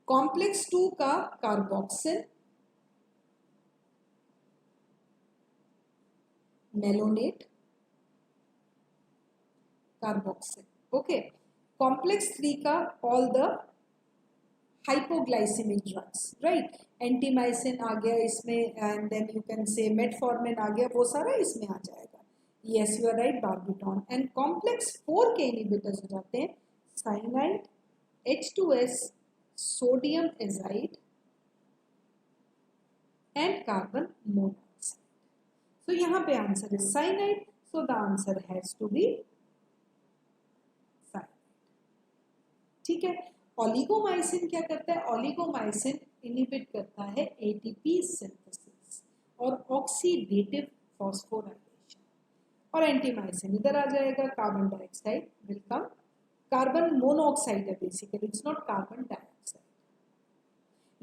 complex 2 का carboxyl, malonate, carboxyl. Okay, complex 3 का all the hypoglycemic drugs, right, antimycin आ गया इसमें, and then you can say metformin आ गया, वो सारा इसमें आ जाएगा. Yes, you are right, barbiton. And complex 4 के inhibitors हो जाते हैं cyanide, H2S, sodium azide and carbon monoxide. So यहाँ पे answer is cyanide, so the answer has to be ठीक है. ओलिगोमाइसिन क्या करता है, ओलिगोमाइसिन इनहिबिट करता है एटीपी सिंथेसिस और ऑक्सीडेटिव फॉस्फोराइलेशन. और एंटीमाइसिन इधर आ जाएगा, carbon dioxide will come, carbon monoxide है basically, it's not carbon dioxide.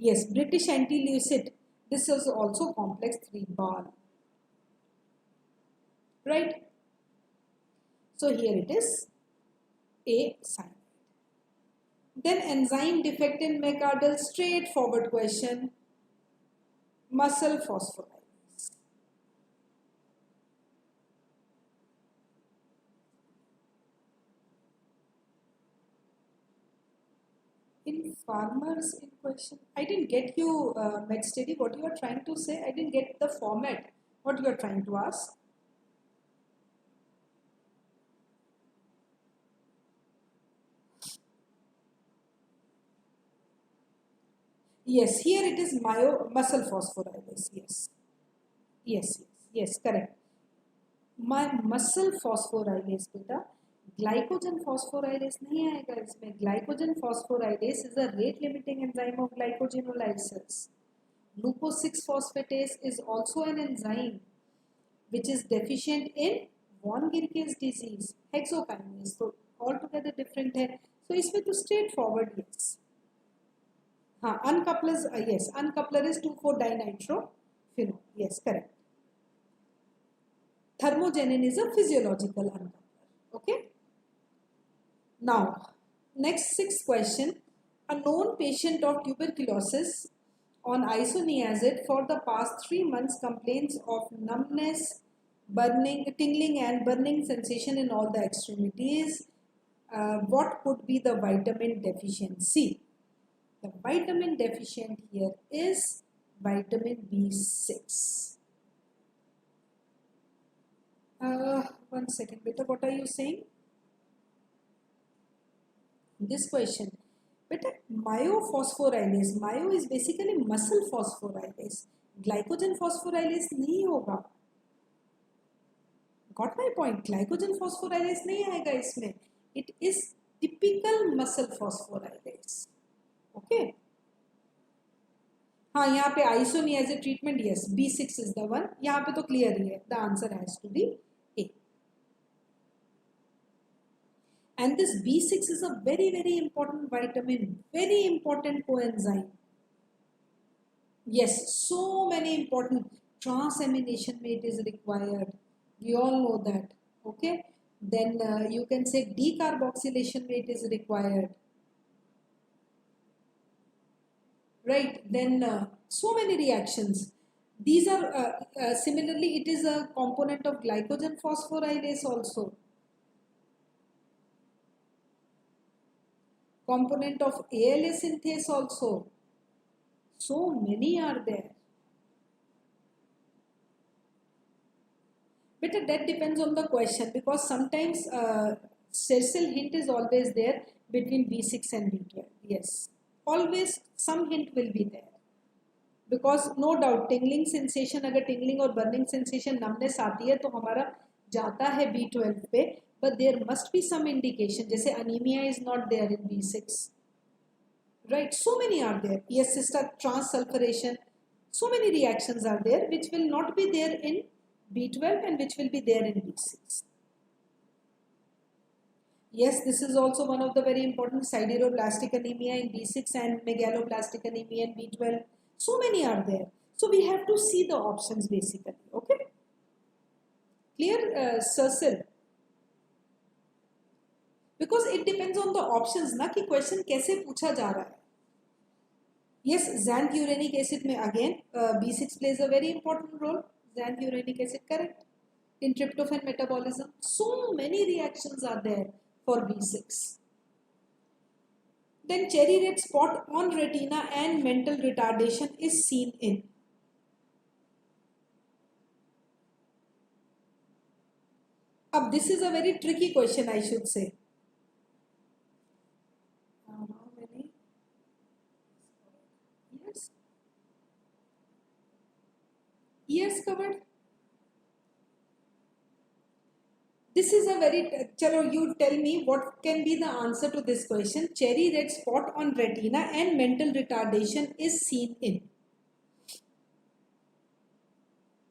Yes, British antilewisite, this is also complex 3 BAL, right. So here it is A sign. Then enzyme defect in myocardial, straightforward question, muscle phosphorylase. In farmers in question, I didn't get you, med study, what you are trying to say. I didn't get the format, what you are trying to ask. Yes, here it is muscle phosphorylase. Yes, correct. My muscle phosphorylase बेटा, glycogen phosphorylase नहीं आएगा इसमें. Glycogen phosphorylase is a rate limiting enzyme of glycogenolysis. Glucose 6 phosphatase is also an enzyme which is deficient in von Ginkel's disease, hexokinase. So altogether different है. So इसमें तो straightforward yes. हाँ, uncoupler, yes, uncoupler is 2,4-dinitrophenol. Yes, correct. Thermogenin is a physiological uncoupler. Okay. Now, next 6th question. A known patient of tuberculosis on isoniazid for the past 3 months complaints of numbness, burning, tingling and burning sensation in all the extremities. What could be the vitamin deficiency? The vitamin deficient here is vitamin B6. One second, beta, what are you saying? This question. Beta, myophosphorylase. Myo is basically muscle phosphorylase. Glycogen phosphorylase नहीं होगा. Got my point? Glycogen phosphorylase नहीं आएगा इसमें. It is typical muscle phosphorylase. Okay. हाँ, यहाँ पे isoniazid treatment, yes, B6 is the one. यहाँ पे तो clear ही है. The answer has to be A. And this B6 is a very, very important vitamin, very important coenzyme. Yes, so many important transamination rate is required. We all know that. Okay. Then you can say decarboxylation rate is required. Right. Then so many reactions. These are similarly, it is a component of glycogen phosphorylase also. Component of ALA synthase also. So many are there. But that depends on the question, because sometimes sessile hint is always there between B6 and B12. Yes, always some hint will be there. Because no doubt tingling sensation, अगर tingling और burning sensation numbness आती है तो हमारा जाता है B12 पे, but there must be some indication. जैसे anemia is not there in B6. Right, so many are there. Yes, sister, transsulfuration. So many reactions are there which will not be there in B12 and which will be there in B6. Yes, this is also one of the very important sideroblastic anemia in B6 and megaloblastic anemia in B12. So many are there. So we have to see the options basically. Okay. Clear, Cecil? Because it depends on the options ना कि question कैसे पूछा जा रहा है. Yes, xanthurenic acid में again B6 plays a very important role. Xanthurenic acid, correct. In tryptophan metabolism, so many reactions are there for B6. Then cherry red spot on retina and mental retardation is seen in. Now this is a very tricky question, I should say. How many years? Years covered? This is a very, chalo, you tell me what can be the answer to this question. Cherry red spot on retina and mental retardation is seen in.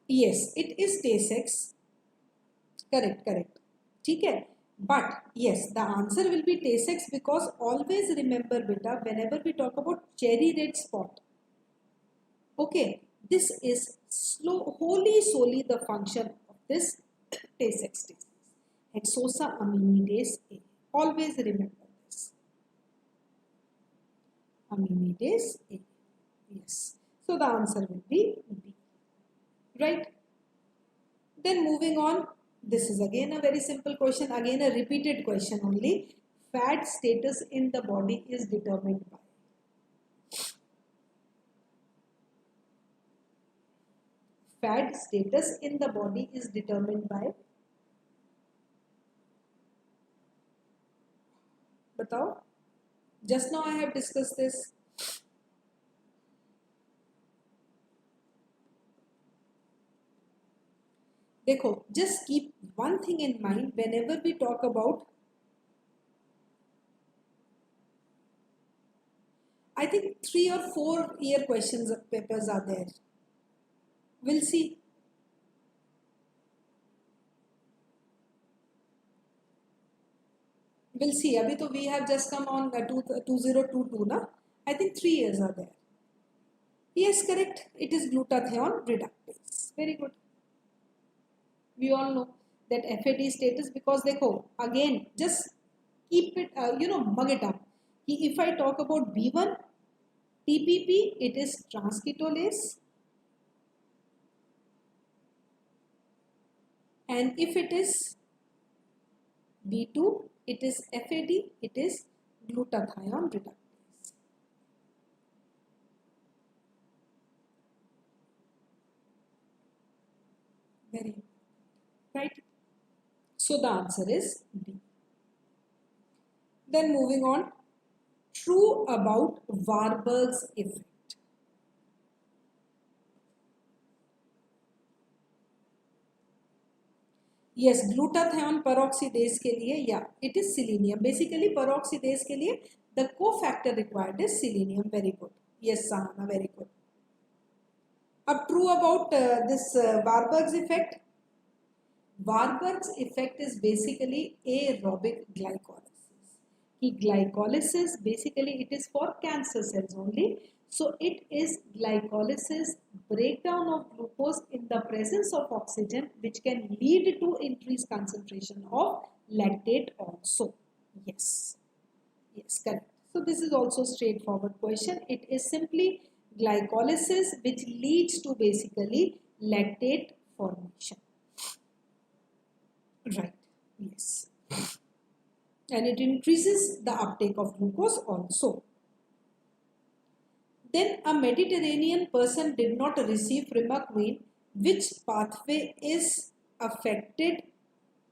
Yes, it is Tay-Sachs. Correct, correct. Okay. But yes, the answer will be Tay-Sachs, because always remember beta, whenever we talk about cherry red spot, okay, this is wholly solely the function of this Tay-Sachs disease. Hexosaminidase A. Always remember this. Aminidase A. Yes. So the answer will be B. Right? Then moving on. This is again a very simple question. Again a repeated question only. Fat status in the body is determined by. Fat status in the body is determined by. Batao. Just now I have discussed this. Dekho, just keep one thing in mind whenever we talk about, I think 3 or 4 year questions of papers are there. We'll see. We'll see. Abhi to we have just come on 2022 na. I think 3 years are there. Yes, correct. It is glutathione reductase. Very good. We all know that FAD status, because dekho, again, just keep it, mug it up. If I talk about B1, TPP, it is transketolase. And if it is B2, it is FAD, it is glutathione reductase. Very important, right? So the answer is B. Then moving on, true about Warburg's effect. Yes, glutathione peroxidase के लिए, yeah, it is selenium. Basically, peroxidase के लिए the cofactor required is selenium. Very good. Yes, Sahana, very good. Up true about this Warburg's effect. Warburg's effect is basically aerobic glycolysis. Glycolysis, basically it is for cancer cells only. So it is glycolysis, breakdown of glucose in the presence of oxygen, which can lead to increased concentration of lactate also. Yes. Yes, correct. So this is also straightforward question. It is simply glycolysis which leads to basically lactate formation. Right. Yes. And it increases the uptake of glucose also. Then a Mediterranean person did not receive Primaquine. Which pathway is affected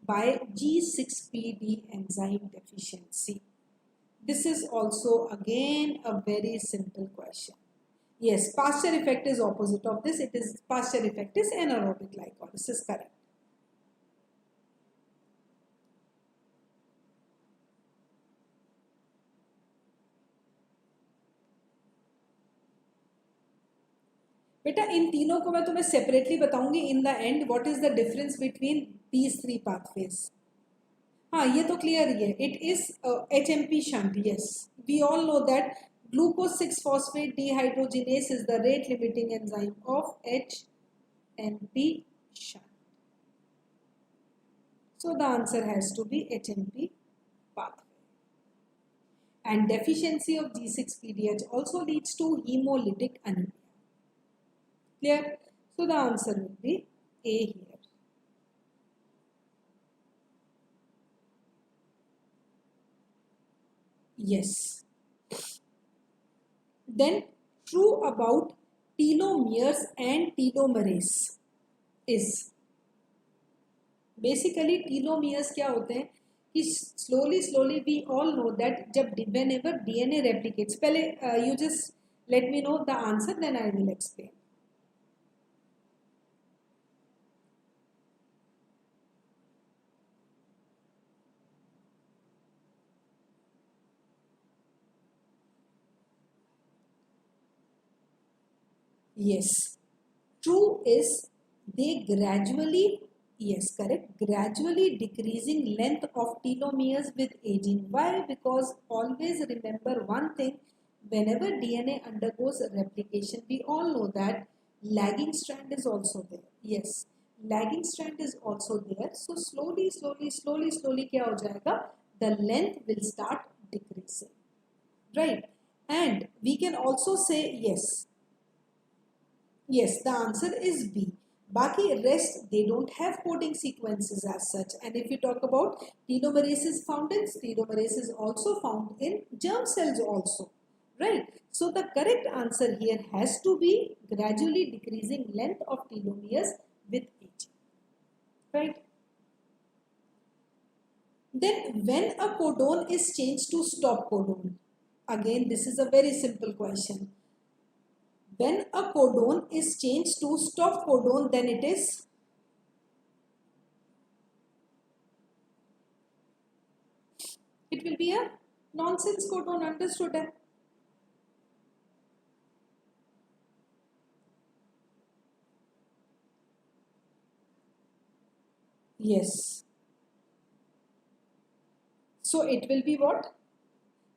by G6PD enzyme deficiency? This is also again a very simple question. Yes, Pasteur effect is opposite of this. It is Pasteur effect is anaerobic glycolysis, correct. बेटा इन तीनों को मैं तुम्हें separately बताऊंगी in the end what is the difference between these three pathways. हाँ, ये तो clear ही है. It is HMP shunt. Yes, we all know that glucose 6-phosphate dehydrogenase is the rate limiting enzyme of HMP shunt. So the answer has to be HMP pathway. And deficiency of G6PDH also leads to hemolytic anemia. Clear? So the answer will be A here. Yes. Then true about telomeres and telomerase is basically telomeres क्या होते हैं कि slowly we all know that जब whenever DNA replicates, पहले you just let me know the answer, then I will explain. Yes, true is they gradually, yes, correct, gradually decreasing length of telomeres with aging. Why? Because always remember one thing, whenever DNA undergoes replication, we all know that lagging strand is also there. Yes, lagging strand is also there. So slowly क्या हो जाएगा? The length will start decreasing. Right? And we can also say yes. Yes, the answer is B. Baki rest, they don't have coding sequences as such. And if you talk about telomerase is found in, telomerase is also found in germ cells also. Right? So the correct answer here has to be gradually decreasing length of telomeres with aging. Right? Then when a codon is changed to stop codon, again this is a very simple question. When a codon is changed to stop codon, then it is it will be a nonsense codon, understood? Yes. So it will be what?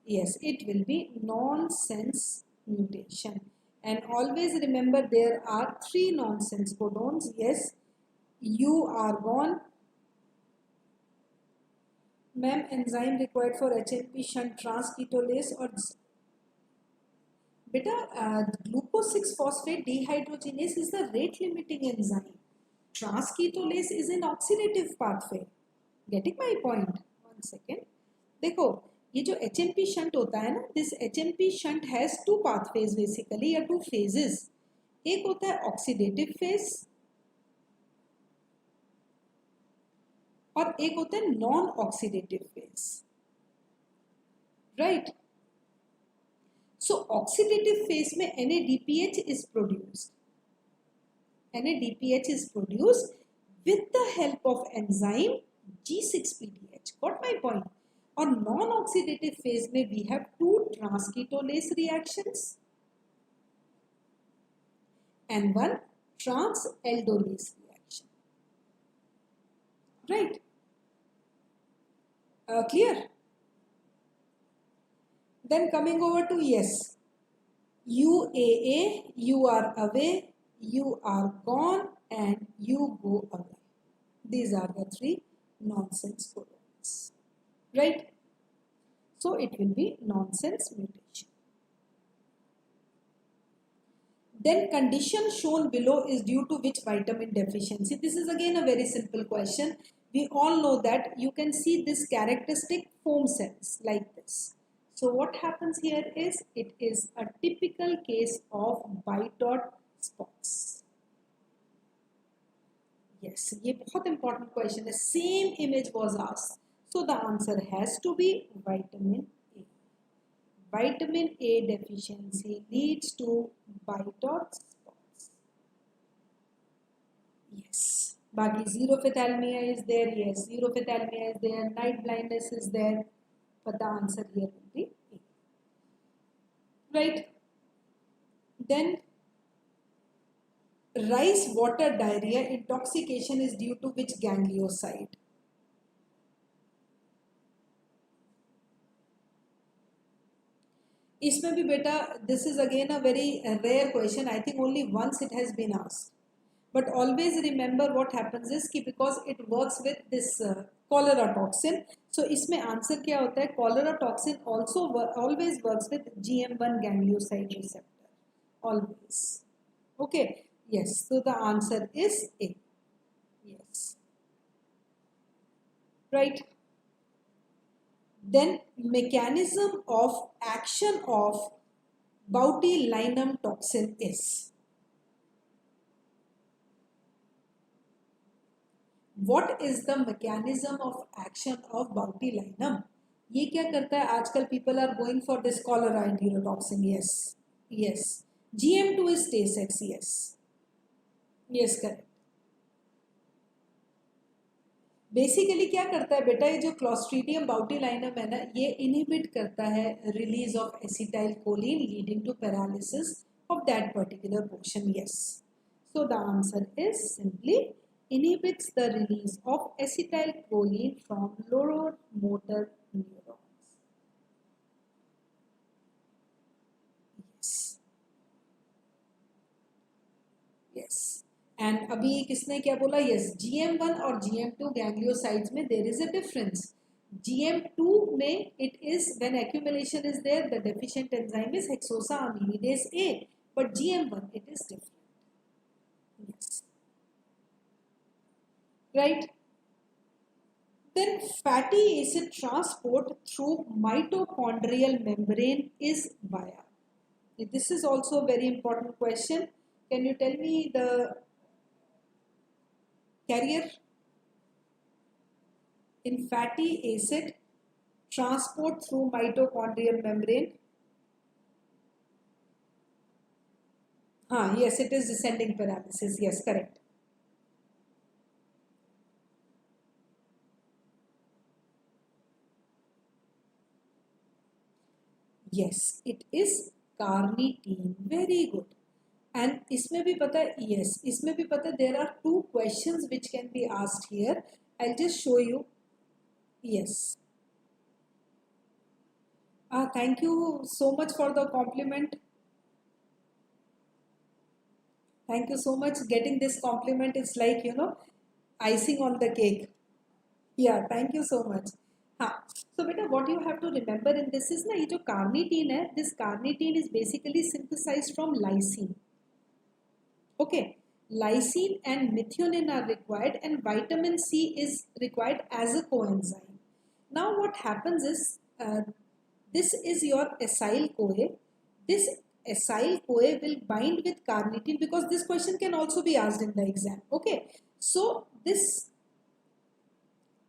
Yes, it will be nonsense mutation. And always remember there are three nonsense codons. Yes, U argon, MEM enzyme required for HMP shunt transketolase, or beta, glucose 6 phosphate dehydrogenase is the rate limiting enzyme. Transketolase is an oxidative pathway. Getting my point? One second. देखो ये जो HMP shunt होता है ना, this HMP shunt has two pathways basically या two phases. एक होता है oxidative phase और एक होता है non-oxidative phase. Right? So oxidative phase में NADPH is produced. NADPH is produced with the help of enzyme G6PDH. Got my point? और non-oxidative phase में we have two transketolase reactions and one trans-aldolase reaction. Right? Clear? Then coming over to yes. UAA, you are away, you are gone, and you go away. These are the three nonsense codons. Right? So it will be nonsense mutation. Then condition shown below is due to which vitamin deficiency? This is again a very simple question. We all know that you can see this characteristic foam cells like this. So what happens here is it is a typical case of Bitot spots. Yes, ये बहुत important question है. Same image was asked. So the answer has to be vitamin A. Vitamin A deficiency leads to Bitot spots. Yes. Bagi xerophthalmia is there. Yes, xerophthalmia is there. Night blindness is there. But the answer here will be A. Right? Then rice water diarrhea intoxication is due to which ganglioside? इसमें भी बेटा this is again a very rare question. I think only once it has been asked. But always remember what happens is कि because it works with this cholera toxin. So इसमें answer क्या होता है? Cholera toxin also always works with GM1 ganglioside receptor. Always. Okay. Yes. So the answer is A. Yes. Right. Then mechanism of action of botulinum toxin is. What is the mechanism of action of botulinum? ये क्या करता है? आजकल people are going for this cholera enterotoxin. Yes, yes. GM2 is Tay-Sachs. Yes, yes, correct. Basically क्या करता है बेटा? ये जो क्लॉस्ट्रीडियम बाउटिलाइनम है ना, ये इनहिबिट करता है release of acetylcholine leading to paralysis of that particular portion. Yes. So the answer is simply inhibits the release of acetylcholine from neuromotor neurons. Yes. Yes. And अभी किसने क्या बोला? Yes, GM1 और GM2 gangliosides में there is a difference. GM2 में it is when accumulation is there, the deficient enzyme is hexosaminidase A, but GM1 it is different. Yes. Right? Then fatty acid transport through mitochondrial membrane is via. This is also a very important question. Can you tell me the carrier? In fatty acid transport through mitochondrial membrane. Yes, it is descending paralysis. Yes, correct. Yes, it is carnitine. Very good. And इसमें भी पता है, yes, इसमें भी पता है, there are two questions which can be asked here. I'll just show you. Yes. Thank you so much for the compliment. Thank you so much. Getting this compliment is like, icing on the cake. Yeah, thank you so much. So beta, what you have to remember in this is na, ये जो carnitine है, this carnitine is basically synthesized from lysine. Okay, lysine and methionine are required, and vitamin C is required as a coenzyme. Now what happens is, this is your acyl CoA. This acyl CoA will bind with carnitine, because this question can also be asked in the exam. Okay, so this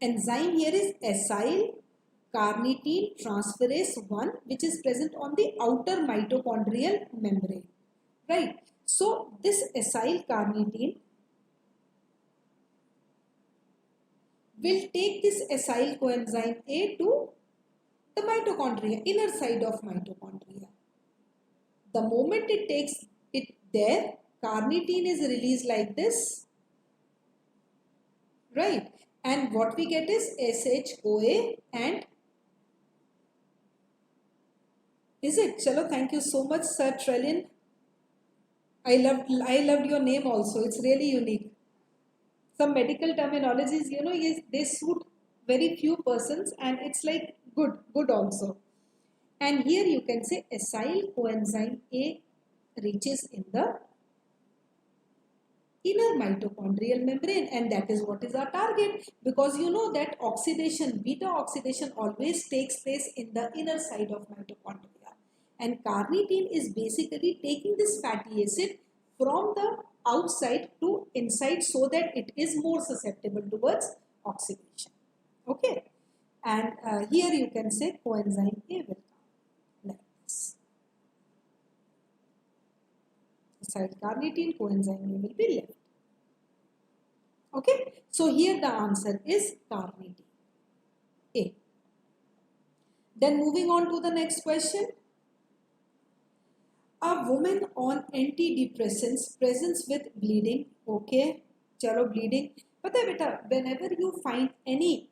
enzyme here is acyl carnitine transferase 1, which is present on the outer mitochondrial membrane, right? So this acyl carnitine will take this acyl coenzyme A to the mitochondria, inner side of mitochondria. The moment it takes it there, carnitine is released like this, right? And what we get is SH-OA and is it? Chalo, thank you so much, Sir Trellin. I loved your name also. It's really unique. Some medical terminologies, you know, yes, they suit very few persons, and it's like good also. And here you can say acyl coenzyme A reaches in the inner mitochondrial membrane, and that is what is our target, because you know that oxidation, beta oxidation always takes place in the inner side of mitochondria. And carnitine is basically taking this fatty acid from the outside to inside so that it is more susceptible towards oxidation. Okay. And here you can say coenzyme A will come like this. Acyl carnitine, coenzyme A will be left. Okay. So here the answer is carnitine A. Then moving on to the next question. A woman on antidepressants presents with bleeding. Okay, chalo bleeding. Pata hai beta, whenever you find any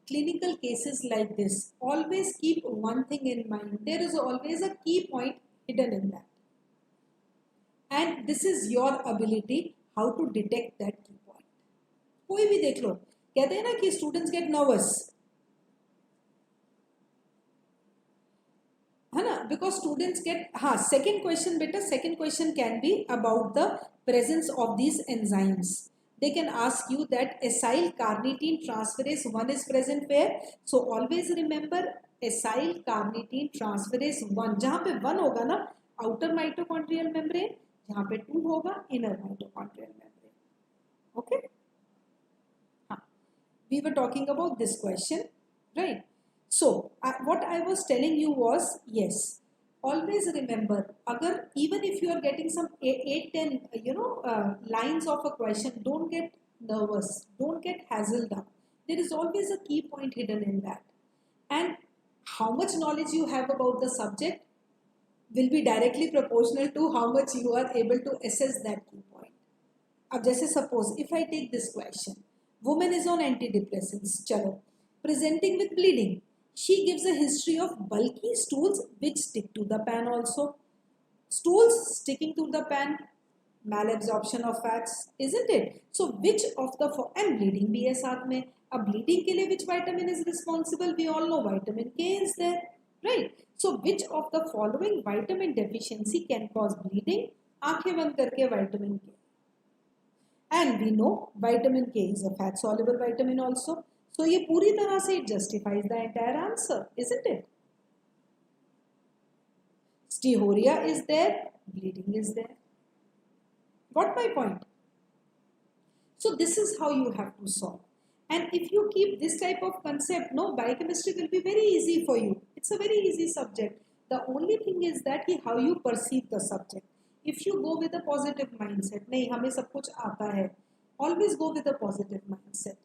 clinical cases like this, always keep one thing in mind. There is always a key point hidden in that. And this is your ability how to detect that key point. कोई भी देख लो, कहते हैं ना कि students get nervous. है ना, because students get, second question beta, second question can be about the presence of these enzymes. They can ask you that acyl carnitine transferase 1 is present where? So always remember acyl carnitine transferase 1, जहाँ पे 1 होगा ना outer mitochondrial membrane, जहाँ पे 2 होगा inner mitochondrial membrane. Okay? We were talking about this question, right? So, what I was telling you was, yes, always remember, even if you are getting some 8-10, lines of a question, don't get nervous, don't get hassled up. There is always a key point hidden in that. And how much knowledge you have about the subject will be directly proportional to how much you are able to assess that key point. Ab jaise suppose, if I take this question, woman is on antidepressants, chalo, presenting with bleeding. She gives a history of bulky stools which stick to the pan also. Stools sticking to the pan, malabsorption of fats, isn't it? So which of the, and bleeding bhi hai saath mein. Ab bleeding ke liye which vitamin is responsible? We all know vitamin K is there, right? So which of the following vitamin deficiency can cause bleeding? Aankhein band karke vitamin K. And we know vitamin K is a fat soluble vitamin also. So ये पूरी तरह से it justifies the entire answer, isn't it? Steatorrhea is there, bleeding is there. Got my point? So this is how you have to solve. And if you keep this type of concept, no, biochemistry will be very easy for you. It's a very easy subject. The only thing is that how you perceive the subject. If you go with a positive mindset, नहीं हमें सब कुछ आता है, always go with a positive mindset.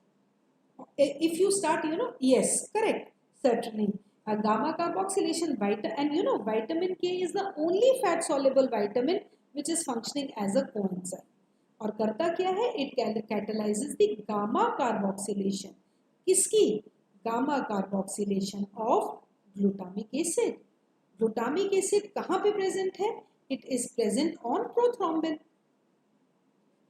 If you start, yes, correct, certainly. Gamma carboxylation, vitamin K is the only fat soluble vitamin which is functioning as a coenzyme. और करता क्या है? It catalyzes the gamma carboxylation. किसकी? Gamma carboxylation of glutamic acid. Glutamic acid कहाँ पे present है? It is present on prothrombin.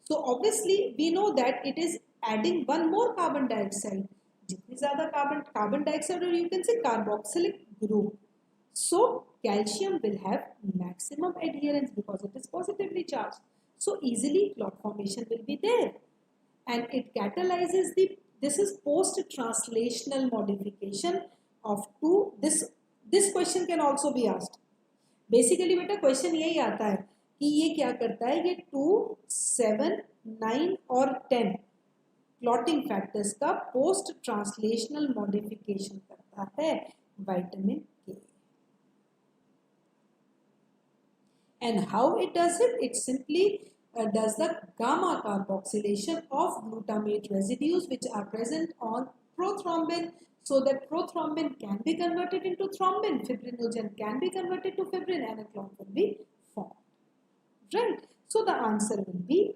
So obviously we know that it is adding one more carbon dioxide. जितनी ज़्यादा कार्बन डाइऑक्साइड और you can say carboxylic group, so calcium will have maximum adherence because it is positively charged. So easily clot formation will be there, and it catalyzes this is post translational modification of two. This question can also be asked. Basically बेटा question यही आता है कि ये क्या करता है, ये 2, 7, 9 और 10 क्लॉटिंग फैक्टर्स का पोस्ट ट्रांसलेशनल मॉडिफिकेशन करता है विटामिन के. And how it does it? It simply does the gamma carboxylation of glutamate residues which are present on prothrombin, so that prothrombin can be converted into thrombin, fibrinogen can be converted to fibrin, and a clot will be formed. Right? So the answer will be D.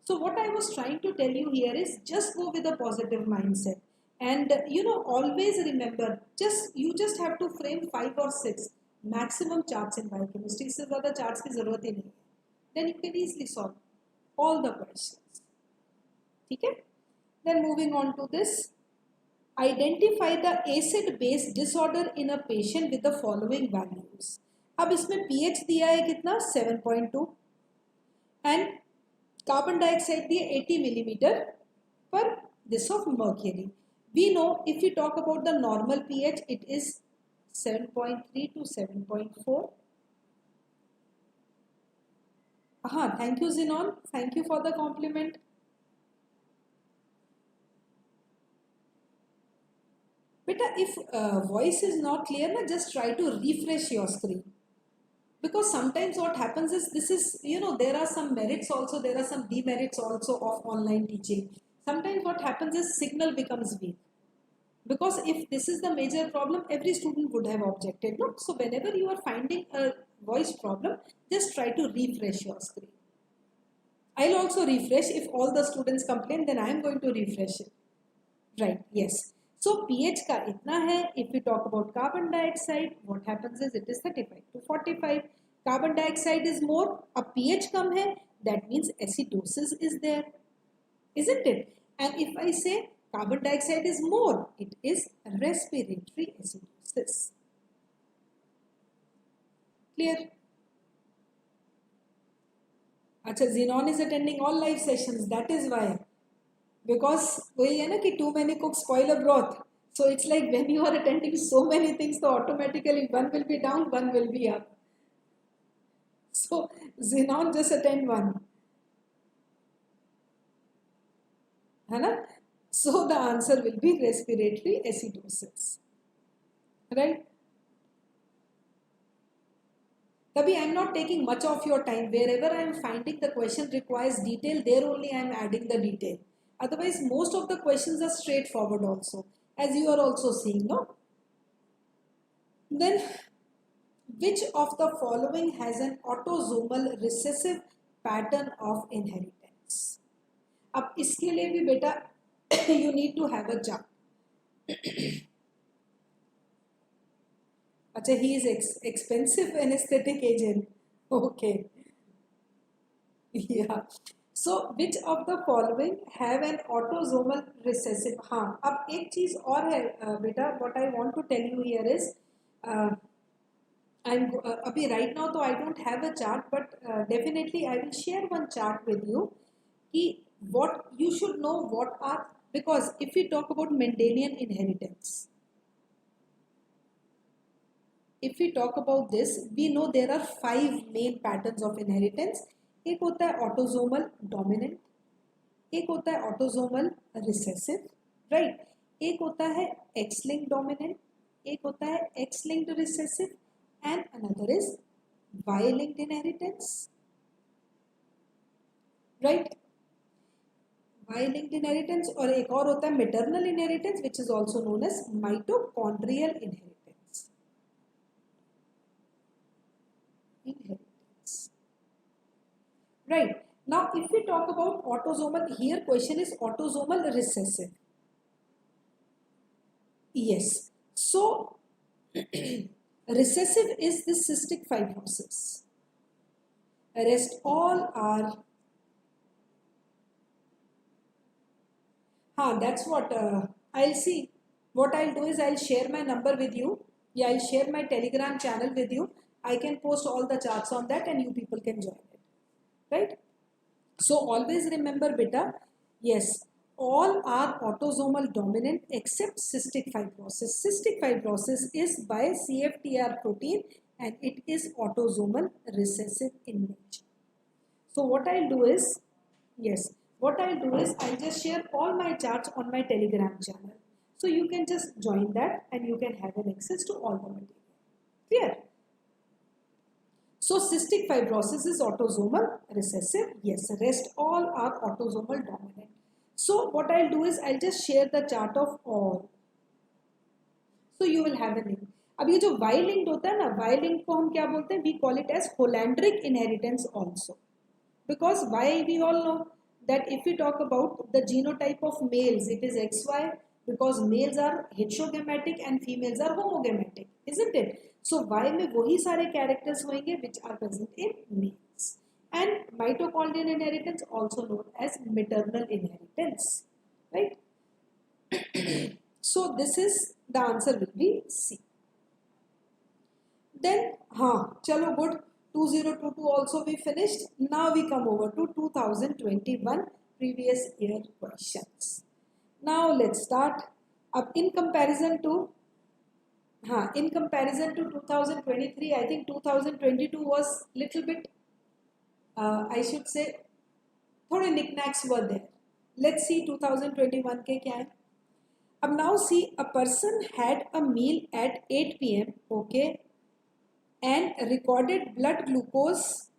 So what I was trying to tell you here is just go with a positive mindset, and always remember, you just have to frame 5 or 6 maximum charts in biochemistry. इससे ज़्यादा charts की ज़रूरत ही नहीं है. Then you can easily solve all the questions. ठीक है? Then moving on to this, identify the acid-base disorder in a patient with the following values. अब इसमें pH दिया है कितना? 7.2 and carbon dioxide दिया 80 millimeter per this of mercury. We know if we talk about the normal pH, it is 7.3 to 7.4. Thank you Zenon, thank you for the compliment. Beta, if voice is not clear, just try to refresh your screen, because sometimes what happens is, this is, there are some merits also, there are some demerits also of online teaching. Sometimes what happens is signal becomes weak. Because if this is the major problem, every student would have objected, no? So whenever you are finding a voice problem, just try to refresh your screen. I'll also refresh. If all the students complain, then I am going to refresh it. Right, yes. So pH ka itna hai. If we talk about carbon dioxide, what happens is it is 35 to 45. Carbon dioxide is more, a pH kam hai, that means acidosis is there, isn't it? And if I say carbon dioxide is more, it is respiratory acidosis. Clear? Acha, Xenon is attending all live sessions, that is why. Because वही है ना कि too many cooks spoil a broth. So it's like when you are attending so many things, so automatically one will be down, one will be up. So Xenon, just attend one. है ना? So the answer will be respiratory acidosis. Right? Tabhi I am not taking much of your time. Wherever I am finding the question requires detail, there only I am adding the detail. Otherwise, most of the questions are straightforward also, as you are also seeing, no? Then, which of the following has an autosomal recessive pattern of inheritance? अब इसके लिए भी बेटा you need to have a chart. Acha, he is expensive anesthetic agent. Okay. Yeah. So, which of the following have an autosomal recessive? हाँ, अब एक चीज और है बेटा. What I want to tell you here is, अभी right now तो I don't have a chart, but definitely I will share one chart with you. कि what you should know what are, because if we talk about Mendelian inheritance, if we talk about this, we know there are 5 main patterns of inheritance. एक होता है autosomal dominant, एक होता है autosomal recessive, right? एक होता है X-linked dominant, एक होता है X-linked recessive, and another is Y-linked inheritance, right? Y-linked inheritance, और एक और होता है maternal inheritance, which is also known as mitochondrial inheritance. Right. Now, if we talk about autosomal, here question is autosomal recessive. Yes. So, recessive is the cystic fibrosis. Rest all are That's what I'll see. What I'll do is I'll share my number with you. Yeah, I'll share my Telegram channel with you. I can post all the charts on that and you people can join it. Right? So always remember, beta, yes, all are autosomal dominant except cystic fibrosis. Cystic fibrosis is by CFTR protein and it is autosomal recessive in nature. So what I'll do is, yes, what I'll do is I'll just share all my charts on my Telegram channel. So you can just join that and you can have an access to all the material. Clear? So cystic fibrosis is autosomal recessive. Yes, rest all are autosomal dominant. So what I'll do is I'll just share the chart of all. So you will have a link. अब ये जो Y linked होता है ना, Y linked को हम क्या बोलते हैं? We call it as holandric inheritance also. Because why we all know that if we talk about the genotype of males, it is XY because males are heterogametic and females are homogametic, isn't it? So Y में वही सारे characters होंगे which are present in males. And mitochondrial inheritance also known as maternal inheritance, right? So this is the answer will be C. Then, chalo good. 2022 also we finished. Now we come over to 2021 previous year questions. Now let's start. In comparison to 2023, I think 2022 was little bit, I should say, थोड़े knickknacks were there. Let's see 2021 के क्या है. अब now see, a person had a meal at 8 p.m. Okay. And recorded blood glucose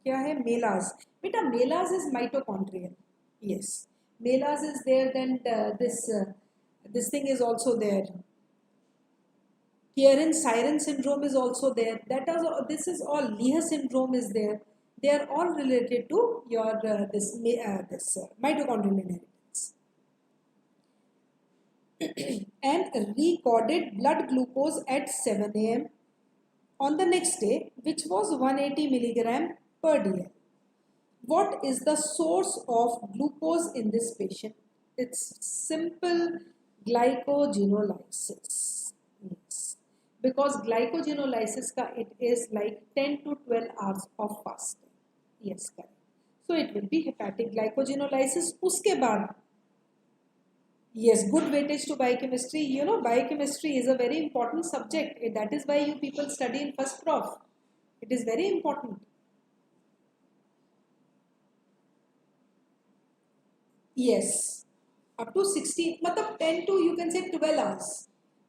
क्या है? Melase. Beta, melase is mitochondrial. Yes, melase is there. Then this thing is also there. Siren syndrome is also there. This is all. Leher syndrome is there. They are all related to your mitochondrial inheritance. And recorded blood glucose at 7 a.m. on the next day, which was 180 milligram per dl. What is the source of glucose in this patient? It's simple glycogenolysis. Yes. Because glycogenolysis it is like 10 to 12 hours of fasting. Yes, correct. So it will be hepatic glycogenolysis. Uske baad, yes, good weightage to biochemistry. You know, biochemistry is a very important subject. That is why you people study in first prof. It is very important. Yes, up to 16, matlab 10 to you can say 12 hours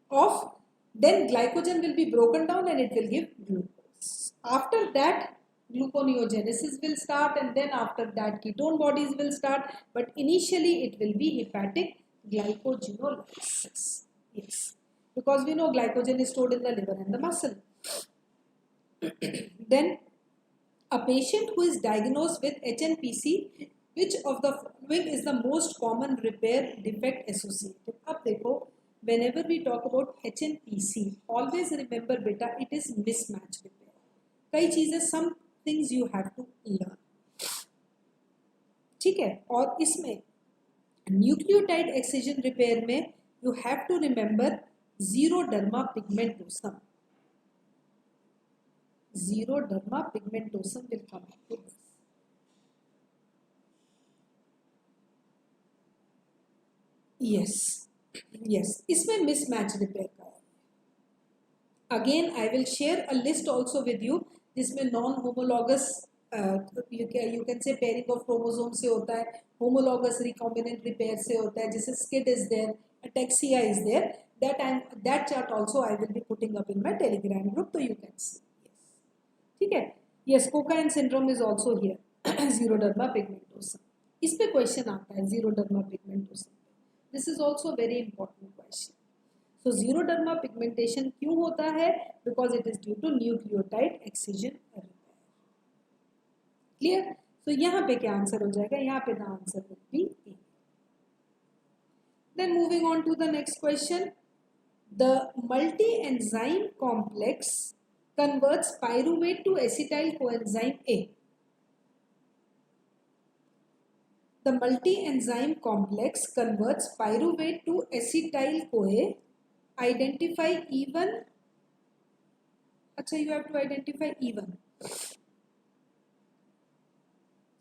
of, then glycogen will be broken down and it will give glucose. After that, gluconeogenesis will start and then after that ketone bodies will start. But initially it will be hepatic glycogenolysis. Yes, because we know glycogen is stored in the liver and the muscle. Then a patient who is diagnosed with HNPC, which of the following is the most common repair defect associated? Ab dekho, whenever we talk about HNPC, always remember beta, it is mismatch repair. Kai cheezeं, some things you have to learn. ठीक है? और इसमें nucleotide excision repair में you have to remember xeroderma pigmentosum. Xeroderma pigmentosum will come to this. Yes, yes. इसमें mismatch repair का है. Again, I will share a list also with you. जिसमें non-homologous you can say pairing of chromosomes से होता है, homologous recombinant repair से होता है, जैसे SCID is there, ataxia is there. That chart also I will be putting up in my Telegram group, so you can see. Yes, ठीक है. Yes, Cocaine syndrome is also here. Xeroderma pigmentosum. इस पे question आता है xeroderma pigmentosum. This is also very important question. So xeroderma pigmentation क्यों होता है? Because it is due to nucleotide excision repair. Clear? So यहाँ पे क्या आंसर हो जाएगा? यहाँ पे the answer will be A. Then moving on to the next question. The multi-enzyme complex converts pyruvate to acetyl coenzyme A. The multi-enzyme complex converts pyruvate to acetyl-CoA. Identify E1. Achha, you have to identify E1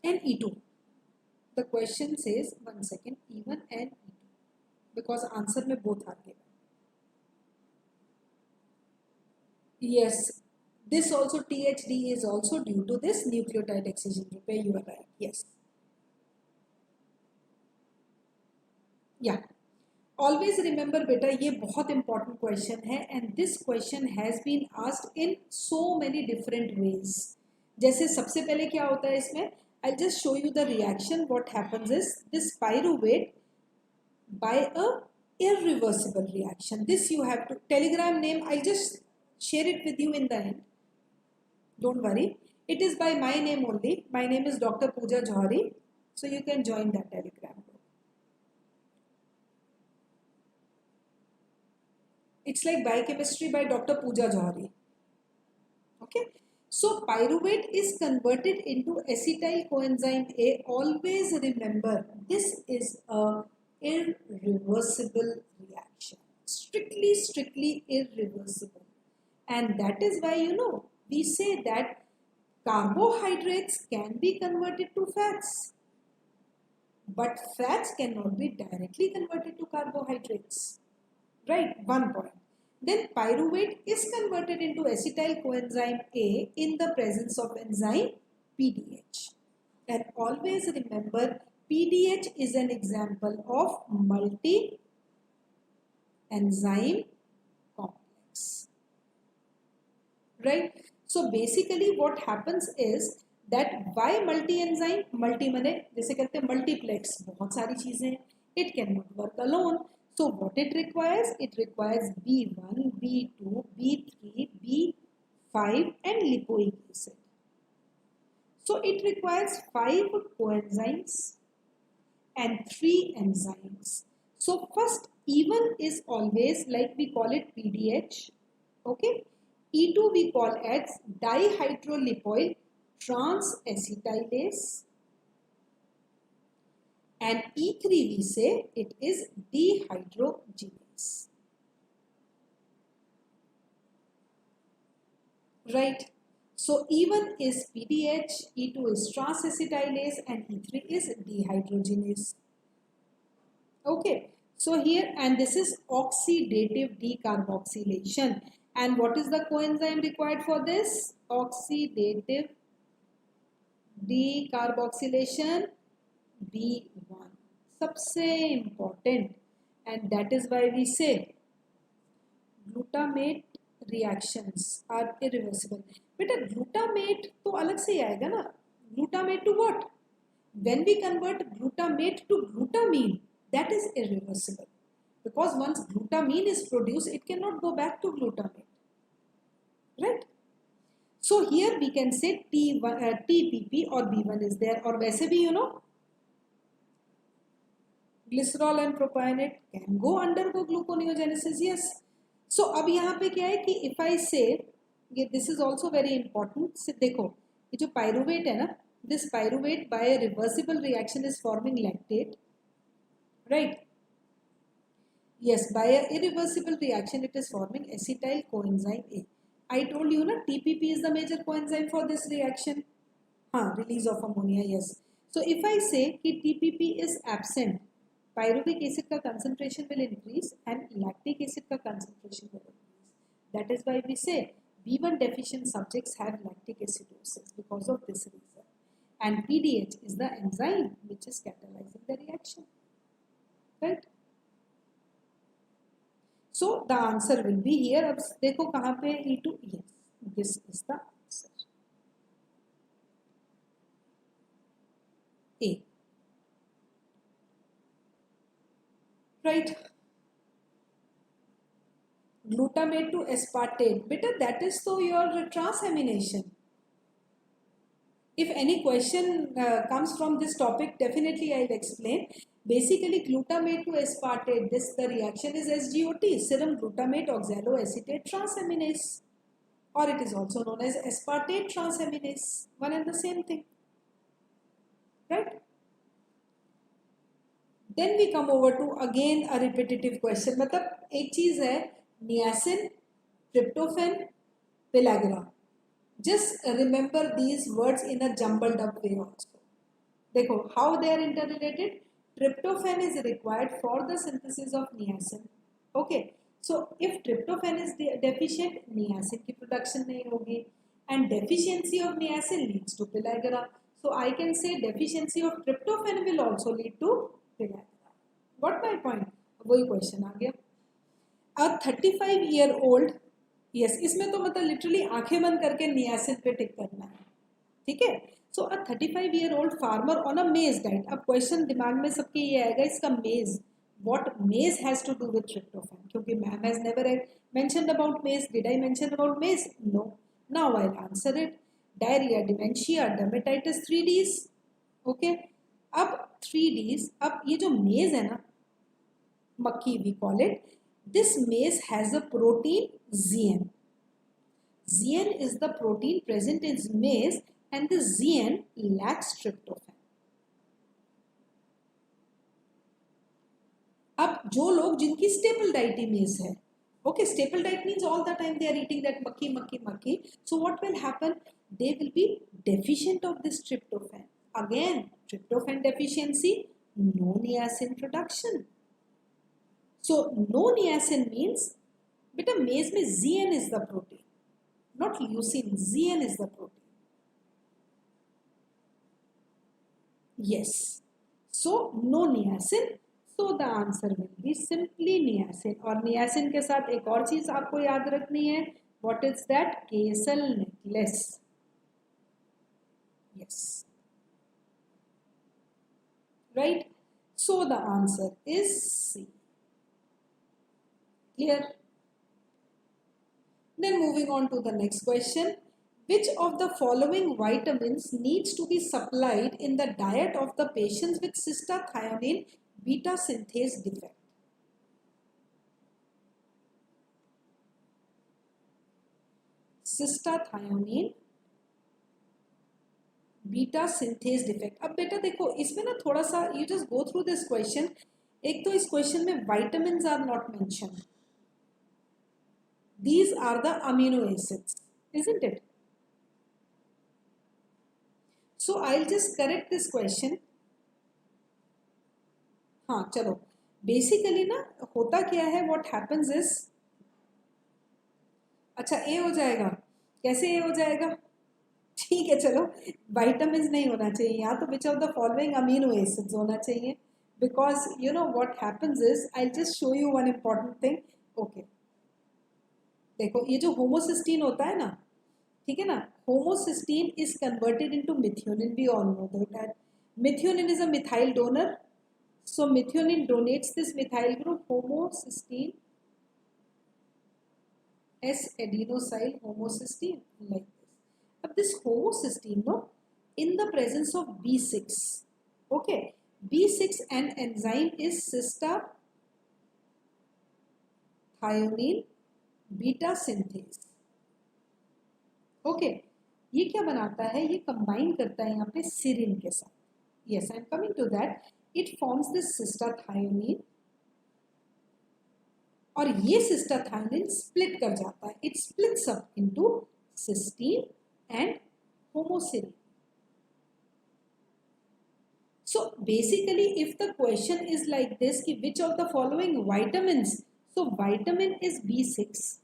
and E2. The question says, one second, E1 and E2, because answer में both are given. Yes, this also THD is also due to this nucleotide excision repair. You are right. Yes. Yeah. Always remember बेटा ये बहुत important question है and this question has been asked in so many different ways. जैसे सबसे पहले क्या होता है इसमें, I'll just show you the reaction. What happens is this pyruvate by a irreversible reaction. This you have to, telegram name I'll just share it with you in the end. Don't worry. It is by my name only. My name is Dr. Pooja Johri. So you can join that telegram group. It's like Biochemistry by Dr. Pooja Johri. Okay. So pyruvate is converted into acetyl coenzyme A. Always remember this is a irreversible reaction. Strictly irreversible. And that is why we say that carbohydrates can be converted to fats. But fats cannot be directly converted to carbohydrates. Right, one point. Then pyruvate is converted into acetyl coenzyme A in the presence of enzyme PDH. And always remember PDH is an example of multi-enzyme complex. Right? So basically what happens is that why multi-enzyme? Multi माने जैसे कहते हैं multiplex, बहुत सारी चीजें हैं. It cannot work alone. So what it requires? It requires B1, B2, B3, B5 and lipoic acid. So it requires 5 coenzymes and 3 enzymes. So first E1 is always like we call it PDH. Okay. E2 we call as dihydrolipoyl transacetylase. And E3 we say it is dehydrogenase. Right. So E1 is PDH, E2 is transacetylase and E3 is dehydrogenase. Okay. So here, and this is oxidative decarboxylation. And what is the coenzyme required for this? Oxidative decarboxylation B1. सबसे important, and that is why we say glutamate reactions are irreversible. बेटा glutamate तो अलग से ही आएगा ना. Glutamate to what? When we convert glutamate to glutamine, that is irreversible. Because once glutamine is produced, it cannot go back to glutamate. Right? So here we can say TPP or B1 is there. और वैसे भी glycerol and propionate can go undergo gluconeogenesis. Yes. So अब यहाँ पे क्या है कि if I say, this is also very important. So देखो ये जो pyruvate है ना, this pyruvate by a reversible reaction is forming lactate, right? Yes, by a irreversible reaction it is forming acetyl coenzyme A. I told you na TPP is the major coenzyme for this reaction. Release of ammonia. Yes. So if I say कि TPP is absent, pyruvic acid का concentration will increase and lactic acid का concentration will increase. That is why we say B1 deficient subjects have lactic acidosis because of this reason. And PDH is the enzyme which is catalyzing the reaction. Right? So the answer will be here. अब देखो कहाँ पे E2? Yes, this is the answer. A. Right. Glutamate to aspartate. Beta, that is so your transamination. If any question comes from this topic, definitely I'll explain. Basically, glutamate to aspartate, the reaction is SGOT, serum glutamate oxaloacetate transaminase, or it is also known as aspartate transaminase, one and the same thing, right? Then we come over to again a repetitive question. मतलब एक चीज है niacin, tryptophan, pellagra. Just remember these words in a jumbled up way also. देखो how they are interrelated. Tryptophan is required for the synthesis of niacin. Okay. So if tryptophan is deficient, niacin की production नहीं होगी, and deficiency of niacin leads to pellagra. So I can say deficiency of tryptophan will also lead to pellagra. What my point? वही question आ गया. A 35-year-old, yes, इसमें तो मतलब literally आंखें बंद करके नियासिन पे टिक करना है, ठीक है. सो अ 35-year-old फार्मर ऑन अ मेज डाइट. अब क्वेश्चन दिमाग में सबके ये आएगा इसका मेज, what maize has to do with tryptophan, क्योंकि ma'am has never mentioned about maize. Did I mention about maize? No. Now I'll answer it. Diarrhea, dementia, dermatitis, 3Ds. Okay. अब 3Ds, अब ये जो मेज है ना, मक्की we call it, this maize has a protein zein. Zein is the protein present in maize and the zein lacks tryptophan. अब जो लोग जिनकी staple diet ही maize है, okay, staple diet means all the time they are eating that makki. So what will happen? They will be deficient of this tryptophan. Again, tryptophan deficiency, no niacin production. So no niacin means, beta maize में zein is the protein, not leucine. Zein is the protein. Yes. So no niacin. So the answer will be simply niacin. और niacin के साथ एक और चीज आपको याद रखनी है. What is that? Kesal necklace. Yes. Right. So the answer is C. Clear? Then moving on to the next question. Which of the following vitamins needs to be supplied in the diet of the patients with cystathionine beta synthase defect? Cystathionine beta synthase defect. अब बेटा देखो इसमें ना थोड़ा सा you just go through this question. एक तो इस क्वेश्चन में vitamins are not mentioned. These are the amino acids, isn't it? So I'll just correct this question. हाँ चलो, बेसिकली ना होता क्या है, what happens is, अच्छा ए हो जाएगा, कैसे ए हो जाएगा, ठीक है चलो, vitamins नहीं होना चाहिए यहाँ तो, which of the following amino acids होना चाहिए, because you know what happens is, I'll just show you one important thing. Okay, देखो ये जो होमोसिस्टीन होता है ना, ठीक है ना, homocysteine is converted into methionine. We all know that methionine is a methyl donor. So methionine donates this methyl group, homocysteine, S-adenosyl homocysteine, like this. But this homocysteine, no, in the presence of B6, okay, B6 and enzyme is cystathionine beta synthase. Okay, ये क्या बनाता है, ये combine करता है यहाँ पे serine के साथ. Yes, I am coming to that. It forms this cystathionine और ये cystathionine split कर जाता है. It splits up into cysteine and homoserine. So basically, if the question is like this, कि which of the following vitamins? So vitamin is B6.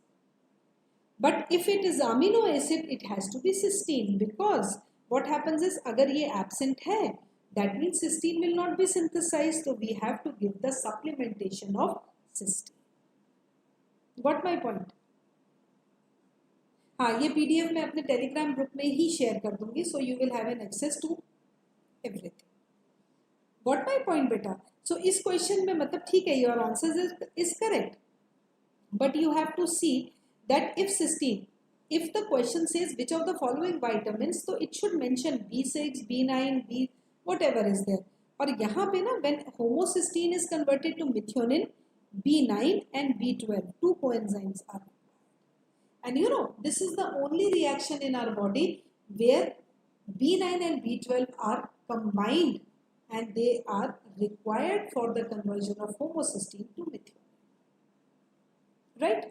But if it is amino acid, it has to be cysteine, because what happens is अगर ये absent है, that means cysteine will not be synthesized, so we have to give the supplementation of cysteine. Got my point? हाँ, ये PDF मैं अपने Telegram group में ही share कर दूँगी, so you will have an access to everything. Got my point बेटा? So इस question में मतलब ठीक है, your answer is correct, but you have to see that if cysteine, if the question says which of the following vitamins, so it should mention B6, B9, B whatever is there. और यहाँ पे ना when homocysteine is converted to methionine, B9 and B12, two coenzymes are required. And you know, this is the only reaction in our body where B9 and B12 are combined and they are required for the conversion of homocysteine to methionine. Right?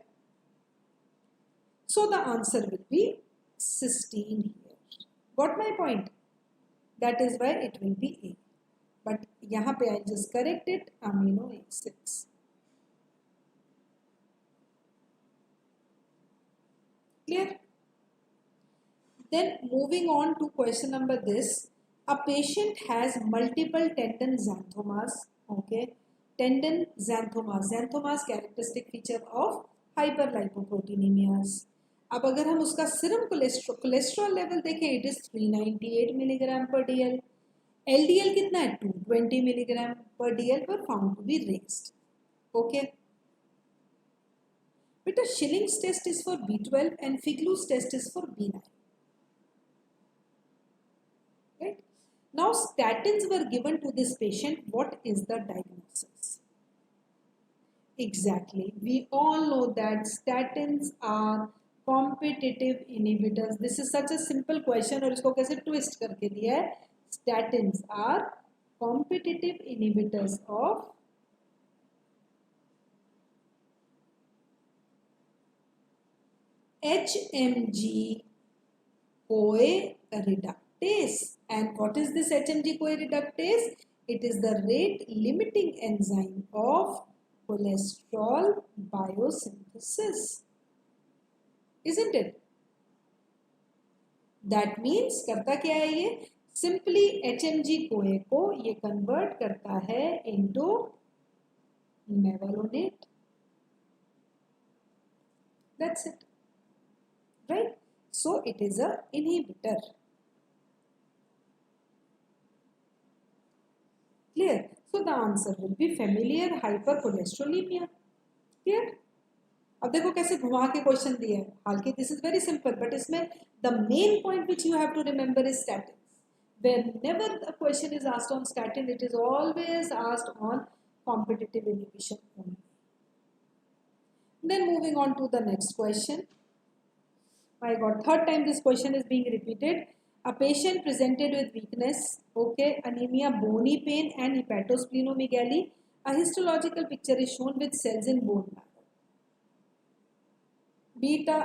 So the answer will be cysteine here. Got my point? That is why it will be A. But यहाँ पे I just correct it, amino acids. Clear? Then moving on to question number this. A patient has multiple tendon xanthomas. Okay, tendon xanthomas. Xanthomas characteristic feature of hyperlipoproteinemias. अब अगर हम उसका serum cholesterol level देखें, it is 398 milligram per DL. LDL कितना है? 220 milligram per DL पर found to be raised. Okay बेटा, Schilling's test is for B12 and FIGLU's test is for B9. Right? Now statins were given to this patient. What is the diagnosis? Exactly. We all know that statins are competitive inhibitors. This is such a simple question और इसको कैसे twist करके दिया है? Statins are competitive inhibitors of HMG-CoA reductase. And what is this HMG-CoA reductase? It is the rate limiting enzyme of cholesterol biosynthesis. Isn't it? That means करता क्या है ये? Simply HMG-CoA को ये convert करता है into mevalonate. That's it. Right? So it is a inhibitor. Clear? So the answer will be familiar hypercholesterolemia. Clear? अब देखो कैसे घुमा के क्वेश्चन दिया है. हालांकि this is very simple, but इसमें the main point which you have to remember is statin. Whenever the question is asked on statin, it is always asked on competitive inhibition only. Then moving on to the next question. My God, third time this question is being repeated. A patient presented with weakness, okay, anemia, bony pain and hepatosplenomegaly. A histological picture is shown with cells in bone marrow. Beta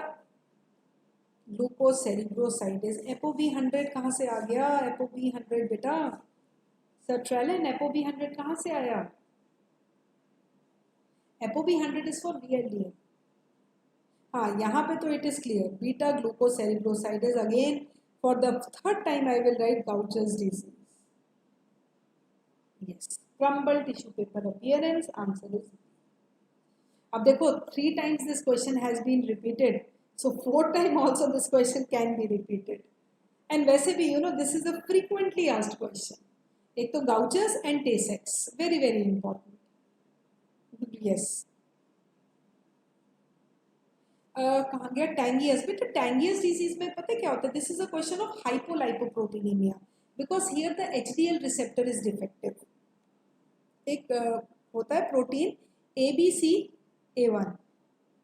glucocerebrosidase. ApoB100 कहाँ से आ गया? ApoB100 बेटा, sertraline. ApoB100 कहाँ से आया? ApoB100 is for VLDL. हाँ, यहाँ पे तो it is clear. Beta glucocerebrosidase. Again, for the third time, I will write Gaucher's disease. Yes. Crumble tissue paper appearance. Answer is. अब देखो, 3 times this question has been repeated. So 4th time also this question can be repeated. And वैसे भी, you know, this is a frequently asked question. एक तो Gaucher's and Tay-Sachs. Very, very important. Yes. कहाँ गया? टैंगियस. बेटा टैंगियस disease में पता क्या होता है? This is a question of hypolipoproteinemia because here the HDL receptor is defective. एक होता है protein ABCA1,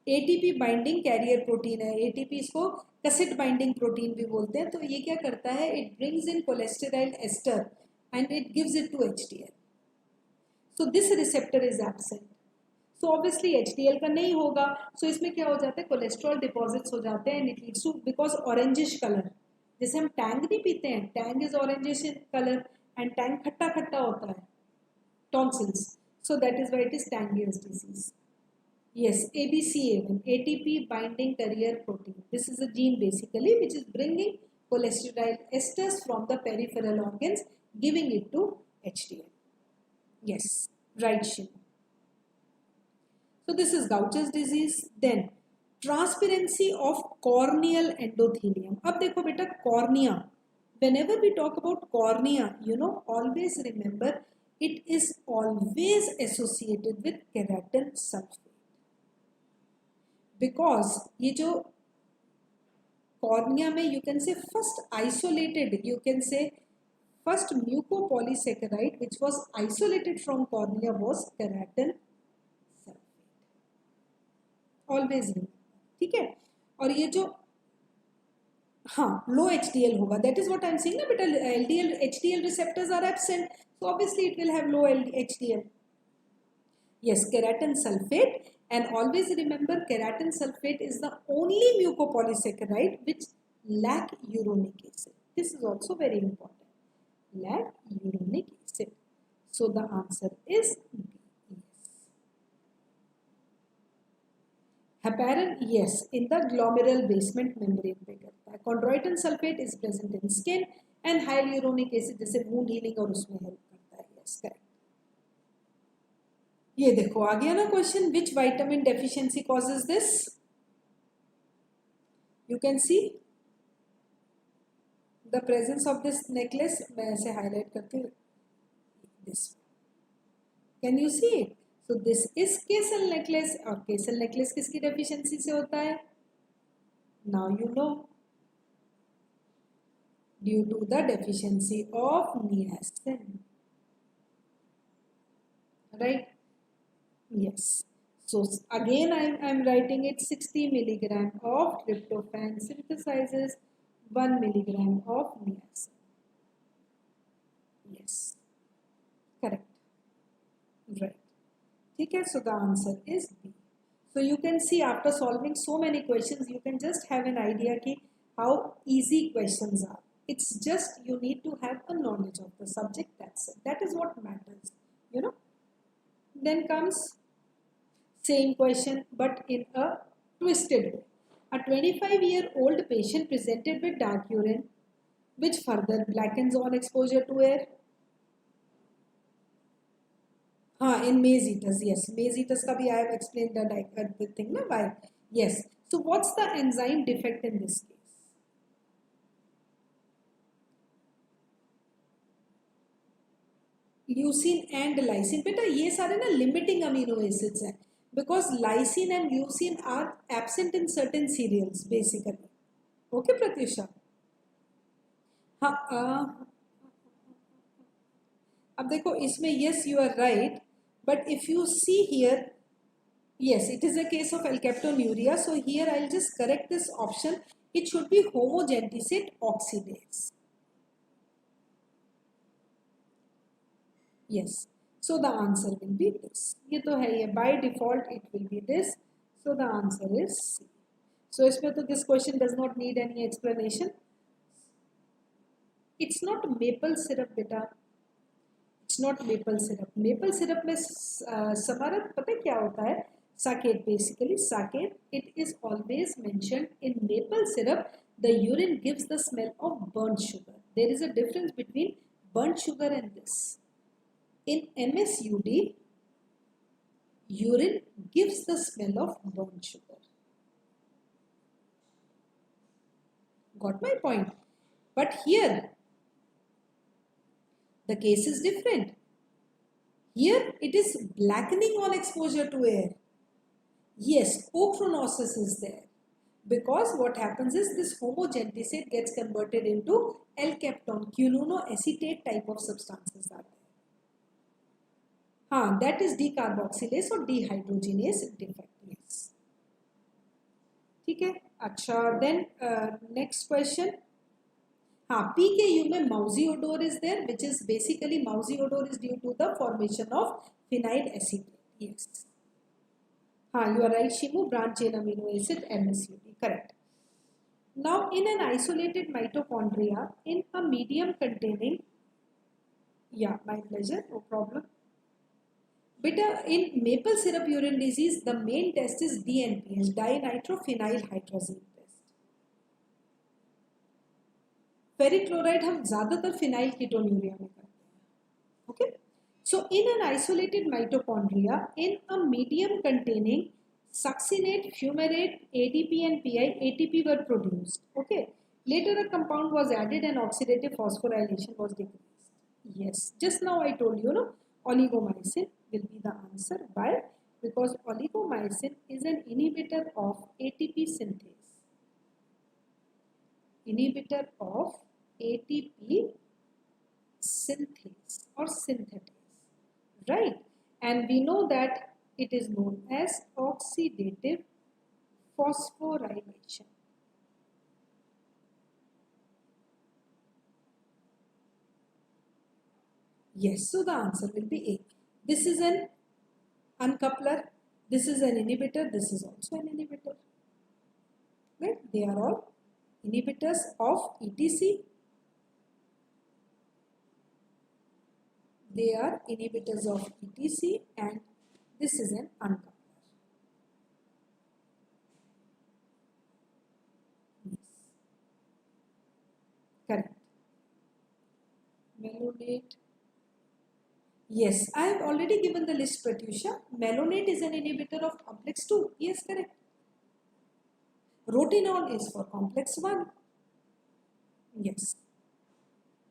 ATP binding carrier protein है. ATP इसको कैसेट बाइंडिंग प्रोटीन भी बोलते हैं. तो ये क्या करता है? It brings in cholesteryl ester and it gives it to HDL. So this receptor is absent. So obviously HDL का नहीं होगा. सो इसमें क्या हो जाता है? कोलेस्ट्रॉल डिपॉजिट्स हो जाते हैं and it leads to, because orangish colour, जैसे हम टैंग नहीं पीते हैं, Tang is orangish in colour and Tang खट्टा खट्टा होता है, tonsils. So that is why it is Tangier's disease. Yes, ABCA1, ATP binding carrier protein. This is a gene basically which is bringing cholesterol esters from the peripheral organs, giving it to HDL. Yes, right, Shiva. So this is Gaucher's disease. Then transparency of corneal endothelium. अब देखो बेटा, cornea. Whenever we talk about cornea, you know, always remember it is always associated with keratin sulfate. Because ये जो cornea में you can say first isolated, you can say first mucopolysaccharide which was isolated from cornea was keratin sulphate. Always remember, ठीक है. और ये जो हाँ, low HDL होगा. That is what I am saying ना बेटा, LDL HDL receptors are absent, so obviously it will have low HDL. Yes, keratin sulfate, and always remember keratin sulfate is the only mucopolysaccharide which lack uronic acid. This is also very important. Lack uronic acid. So the answer is B. Heparin, yes, in the glomerular basement membrane पे करता है. Chondroitin sulfate is present in skin and hyaluronic acid जैसे wound healing और उसमें help करता है. Yes, correct. ये देखो आ गया ना question. Which vitamin deficiency causes this? You can see the presence of this necklace. मैं ऐसे highlight करती हूँ. This. Can you see it? So this is Kesel necklace, और Kesel necklace किसकी deficiency से होता है? Now you know. Due to the deficiency of niacin. Right? Yes. So again I am writing it. 60 milligram of tryptophan synthesizes 1 milligram of niacin. Yes. Correct. Right. Okay, so the answer is B. So you can see after solving so many questions, you can just have an idea ki how easy questions are. It's just you need to have a knowledge of the subject. That's it. That is what matters. You know. Then comes same question but in a twisted way. A 25-year-old patient presented with dark urine, which further blackens on exposure to air. In maize eaters, yes. Maize eaters ka bhi I have explained the thing, na, why? Yes. So what's the enzyme defect in this case? Leucine and lysine. Beta, ये सारे ना limiting amino acids हैं. Because lysine and leucine are absent in certain cereals, basically. Okay, Pratyusha? हाँ, अब देखो इसमें yes you are right, but if you see here, yes, it is a case of alkaptonuria. So here I'll just correct this option. It should be homogentisate oxidase. Yes. So the answer will be this. ये तो है ये, by default it will be this. So the answer is C. So इसमें तो this question does not need any explanation. It's not maple syrup बेटा. It's not maple syrup. Maple syrup में समारत पता क्या होता है? Saccharate, basically saccharate. It is always mentioned in maple syrup. The urine gives the smell of burnt sugar. There is a difference between burnt sugar and this. In MSUD, urine gives the smell of burnt sugar. Got my point? But here, the case is different. Here, it is blackening on exposure to air. Yes, ochronosis is there. Because what happens is this homogentisate gets converted into L-captone, quinonoacetate type of substances are there. That is decarboxylase or dehydrogenase defect. Yes. Okay. Acha. Then next question. PKU में mousy odor is there, which is basically mousy odor is due to the formation of phenyl acetate. Yes. You are right, Shimu. Branch chain amino acid MSUD. Correct. Now, in an isolated mitochondria, in a medium containing, my pleasure, no problem. Beta, in maple syrup urine disease, the main test is DNPH, dinitrophenylhydrazine test. Ferric chloride हम ज़्यादातर phenyl ketonuria में करते हैं. Okay. So, in an isolated mitochondria, in a medium containing succinate, fumarate, ADP and PI, ATP were produced. Okay. Later, a compound was added and oxidative phosphorylation was decreased. Yes. Just now I told you, oligomycin will be the answer. Why? Because oligomycin is an inhibitor of ATP synthase. Inhibitor of ATP synthase or synthetase. Right? And we know that it is known as oxidative phosphorylation. Yes, so the answer will be A. This is an uncoupler, this is an inhibitor, this is also an inhibitor. Right? They are all inhibitors of ETC. They are inhibitors of ETC and this is an uncoupler. Yes. Correct. Malonate. Yes, I have already given the list, Pratyusha. Malonate is an inhibitor of complex 2. Yes, correct. Rotenone is for complex 1. Yes.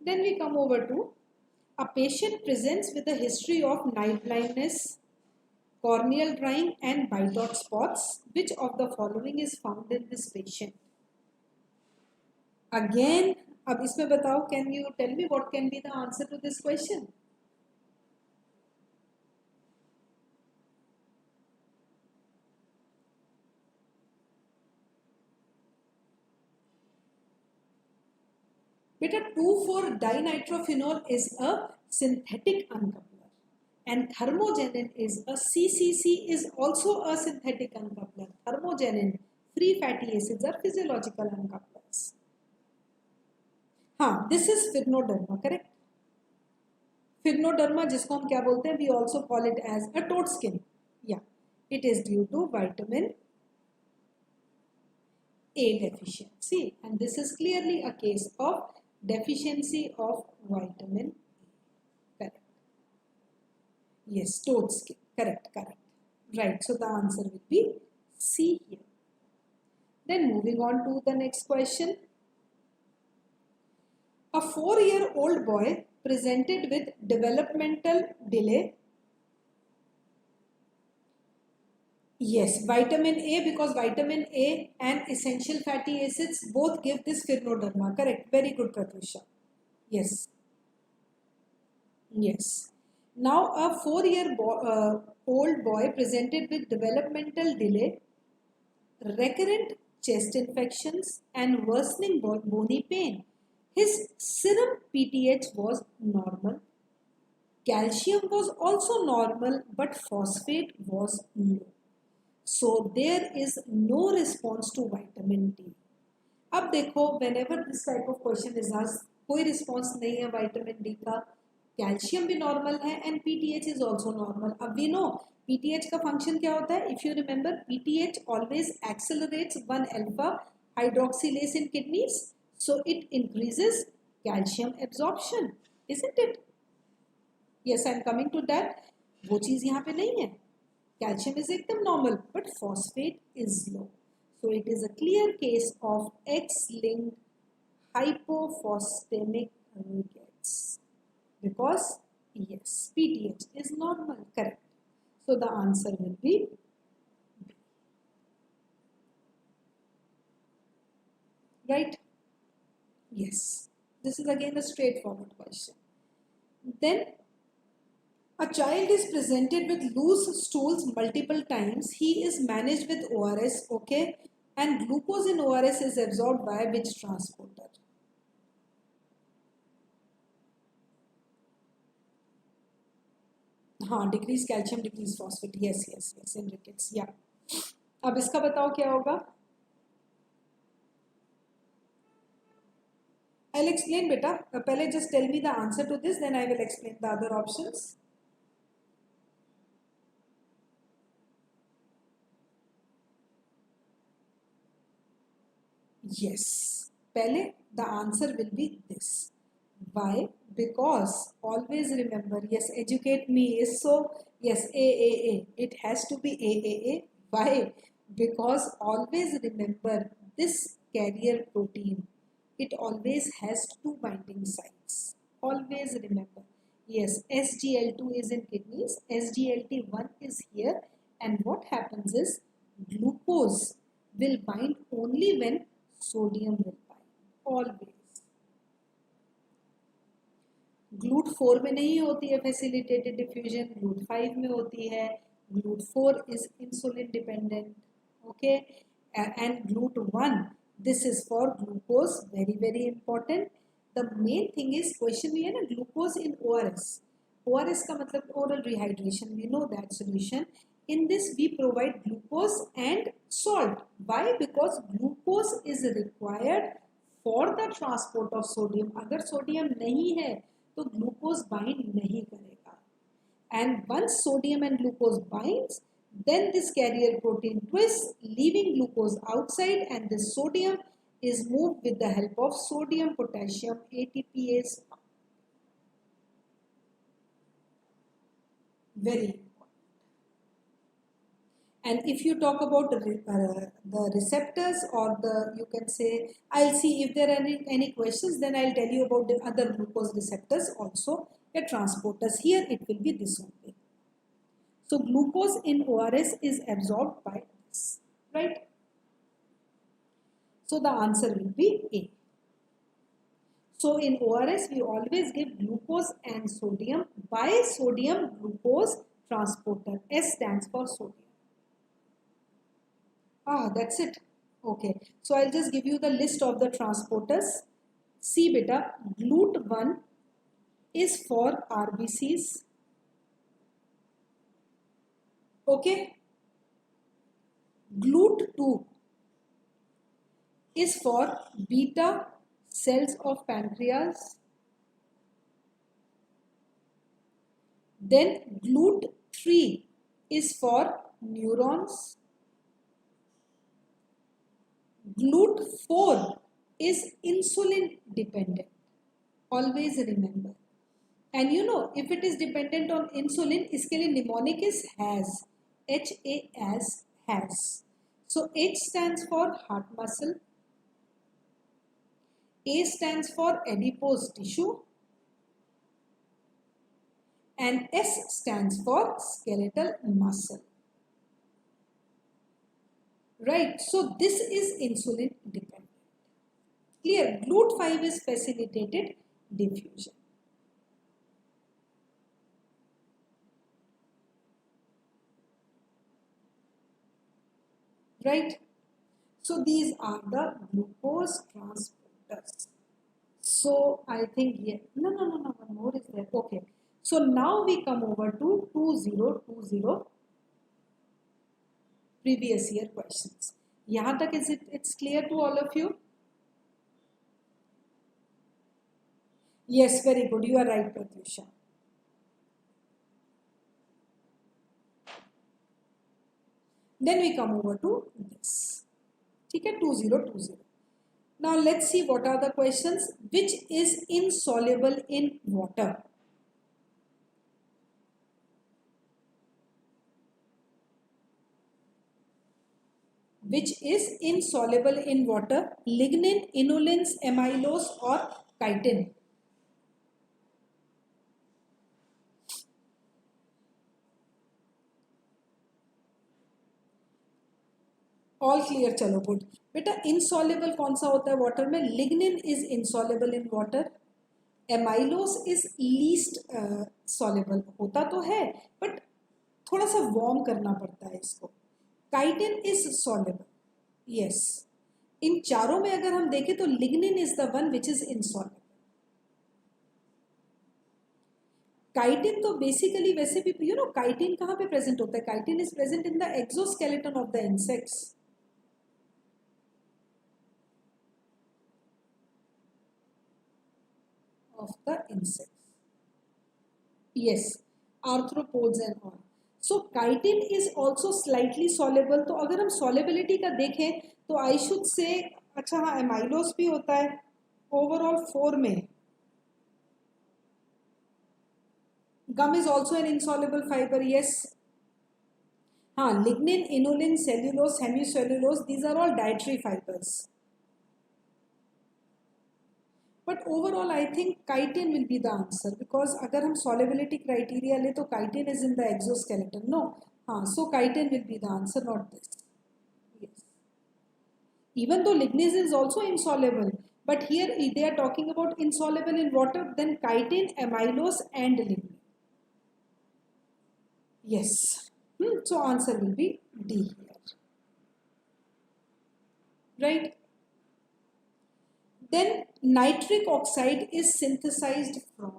Then we come over to a patient presents with a history of night blindness, corneal drying and white dot spots. Which of the following is found in this patient? Again, अब इसमें बताओ, can you tell me what can be the answer to this question? Beta 2,4-dinitrophenol is a synthetic uncoupler and thermogenin is a CCC is also a synthetic uncoupler. Thermogenin, free fatty acids are physiological uncouplers. हाँ, this is Phyrnoderma, correct? Phyrnoderma जिसको हम क्या बोलते हैं? We also call it as a toad skin. Yeah, it is due to vitamin A deficiency and this is clearly a case of deficiency of vitamin A. Correct. Yes, toad skin. Correct. Right. So the answer will be C here. Then moving on to the next question. A 4-year-old boy presented with developmental delay. Yes, vitamin A, because vitamin A and essential fatty acids both give this Phyrnoderma. Correct. Very good, Pratyusha. Yes. Yes. Now a 4-year-old boy presented with developmental delay, recurrent chest infections and worsening bony pain. His serum PTH was normal. Calcium was also normal, but phosphate was low. So there is no response to vitamin D. अब देखो, whenever this type of question is asked, कोई response नहीं है vitamin D का, calcium भी normal है and PTH is also normal. अब we know PTH का function क्या होता है? If you remember, PTH always accelerates 1-alpha hydroxylase in kidneys, so it increases calcium absorption, isn't it? Yes, I am coming to that. वो चीज़ यहाँ पे नहीं है. Calcium is एकदम normal, but phosphate is low. So it is a clear case of X-linked hypophosphatemic rickets. Because yes, PTH is normal, correct. So the answer will be B. Right? Yes. This is again a straightforward question. Then a child is presented with loose stools multiple times. He is managed with ORS, okay? And glucose in ORS is absorbed by which transporter? हाँ, decrease calcium, decrease phosphate. Yes, in rickets. Yeah. अब इसका बताओ क्या होगा? I'll explain, beta. पहले just tell me the answer to this, then I will explain the other options. Yes. Pele, the answer will be this. Why? Because always remember, yes, educate me is so, yes, AAA. It has to be AAA. Why? Because always remember this carrier protein. It always has 2 binding sites. Always remember. Yes, SGL2 is in kidneys, SGLT1 is here, and what happens is glucose will bind only when sodium will bind. Always. GLUT4 में नहीं होती है facilitated diffusion, GLUT5 में होती है. GLUT4 is insulin dependent, okay, and GLUT1, this is for glucose, very important. The main thing is question में है ना glucose in ORS. ORS का मतलब oral rehydration, we know that solution. In this we provide glucose and salt. Why? Because glucose is required for the transport of sodium. अगर sodium नहीं है तो glucose bind नहीं करेगा. And once sodium and glucose binds, then this carrier protein twists, leaving glucose outside, and the sodium is moved with the help of sodium potassium ATPase. Very important. And if you talk about the receptors, or you can say, I'll see if there are any questions, then I'll tell you about the other glucose receptors also, the transporters. Here it will be this only. So glucose in ORS is absorbed by this, right? So the answer will be A. So in ORS we always give glucose and sodium by sodium glucose transporter. S stands for sodium. That's it. Okay. So I'll just give you the list of the transporters. See beta, GLUT1 is for RBCs. Okay. GLUT2 is for beta cells of pancreas. Then GLUT3 is for neurons. GLUT4 is insulin dependent. Always remember. And you know, if it is dependent on insulin, iske liye mnemonic is HAS. HAS, HAS. So H stands for heart muscle. A stands for adipose tissue. And S stands for skeletal muscle. Right, so this is insulin dependent. Clear, GLUT5 is facilitated diffusion. Right, so these are the glucose transporters. So I think, yeah, no, one more is there. Okay, so now we come over to 2020 previous year questions. यहाँ तक it's clear to all of you? Yes, very good. You are right, Pratyusha. Then we come over to this. Okay, 2020. Now let's see what are the questions. Which is insoluble in water? Which is insoluble in water? Lignin, inulins, amylose or chitin? All clear, चलो good. बेटा insoluble कौन सा होता है water में? Lignin is insoluble in water. Amylose is least soluble. होता तो है but थोड़ा सा warm करना पड़ता है इसको. Chitin is soluble. Yes. इन चारों में अगर हम देखें तो lignin is the one which is insoluble. Chitin तो basically वैसे भी you know chitin कहाँ पे present होता है? Chitin is present in the exoskeleton of the insects. Of the insects. Yes, arthropods and all. So chitin is also slightly soluble. तो अगर हम solubility का देखें तो I should say अच्छा हाँ amylose भी होता है overall 4 में. Gum is also an insoluble fiber. Yes. हाँ lignin, inulin, cellulose, hemicellulose, these are all dietary fibers. But overall, I think chitin will be the answer because अगर हम solubility criteria ले तो chitin is in the exoskeleton. No, so chitin will be the answer, not this. Yes. Even though lignin is also insoluble, but here they are talking about insoluble in water. Then chitin, amylose, and lignin. Yes. So answer will be D here. Right. Then nitric oxide is synthesized from.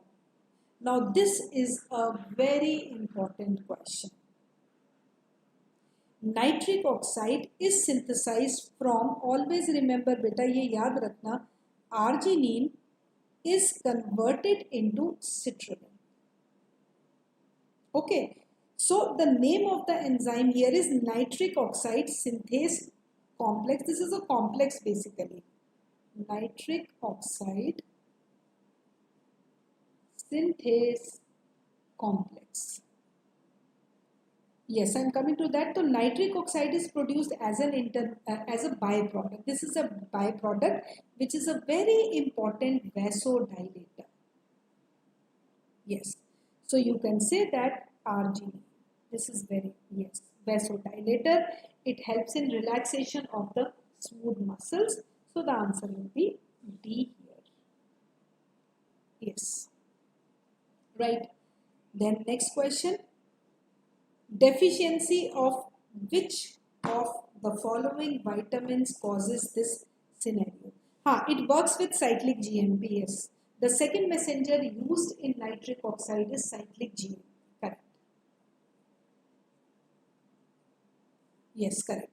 Now this is a very important question. Nitric oxide is synthesized from, always remember beta ye yaad rakhna, arginine is converted into citrulline. Okay, so the name of the enzyme here is nitric oxide synthase complex. This is a complex basically. Nitric oxide synthase complex. Yes, I'm coming to that. So nitric oxide is produced as as a byproduct. This is a byproduct which is a very important vasodilator. Yes, so you can say that arginine. This is very, yes, vasodilator. It helps in relaxation of the smooth muscles. So the answer will be D here. Yes, right. Then next question. Deficiency of which of the following vitamins causes this scenario? It works with cyclic GMP. Yes, the second messenger used in nitric oxide is cyclic GMP. Correct. Yes, correct.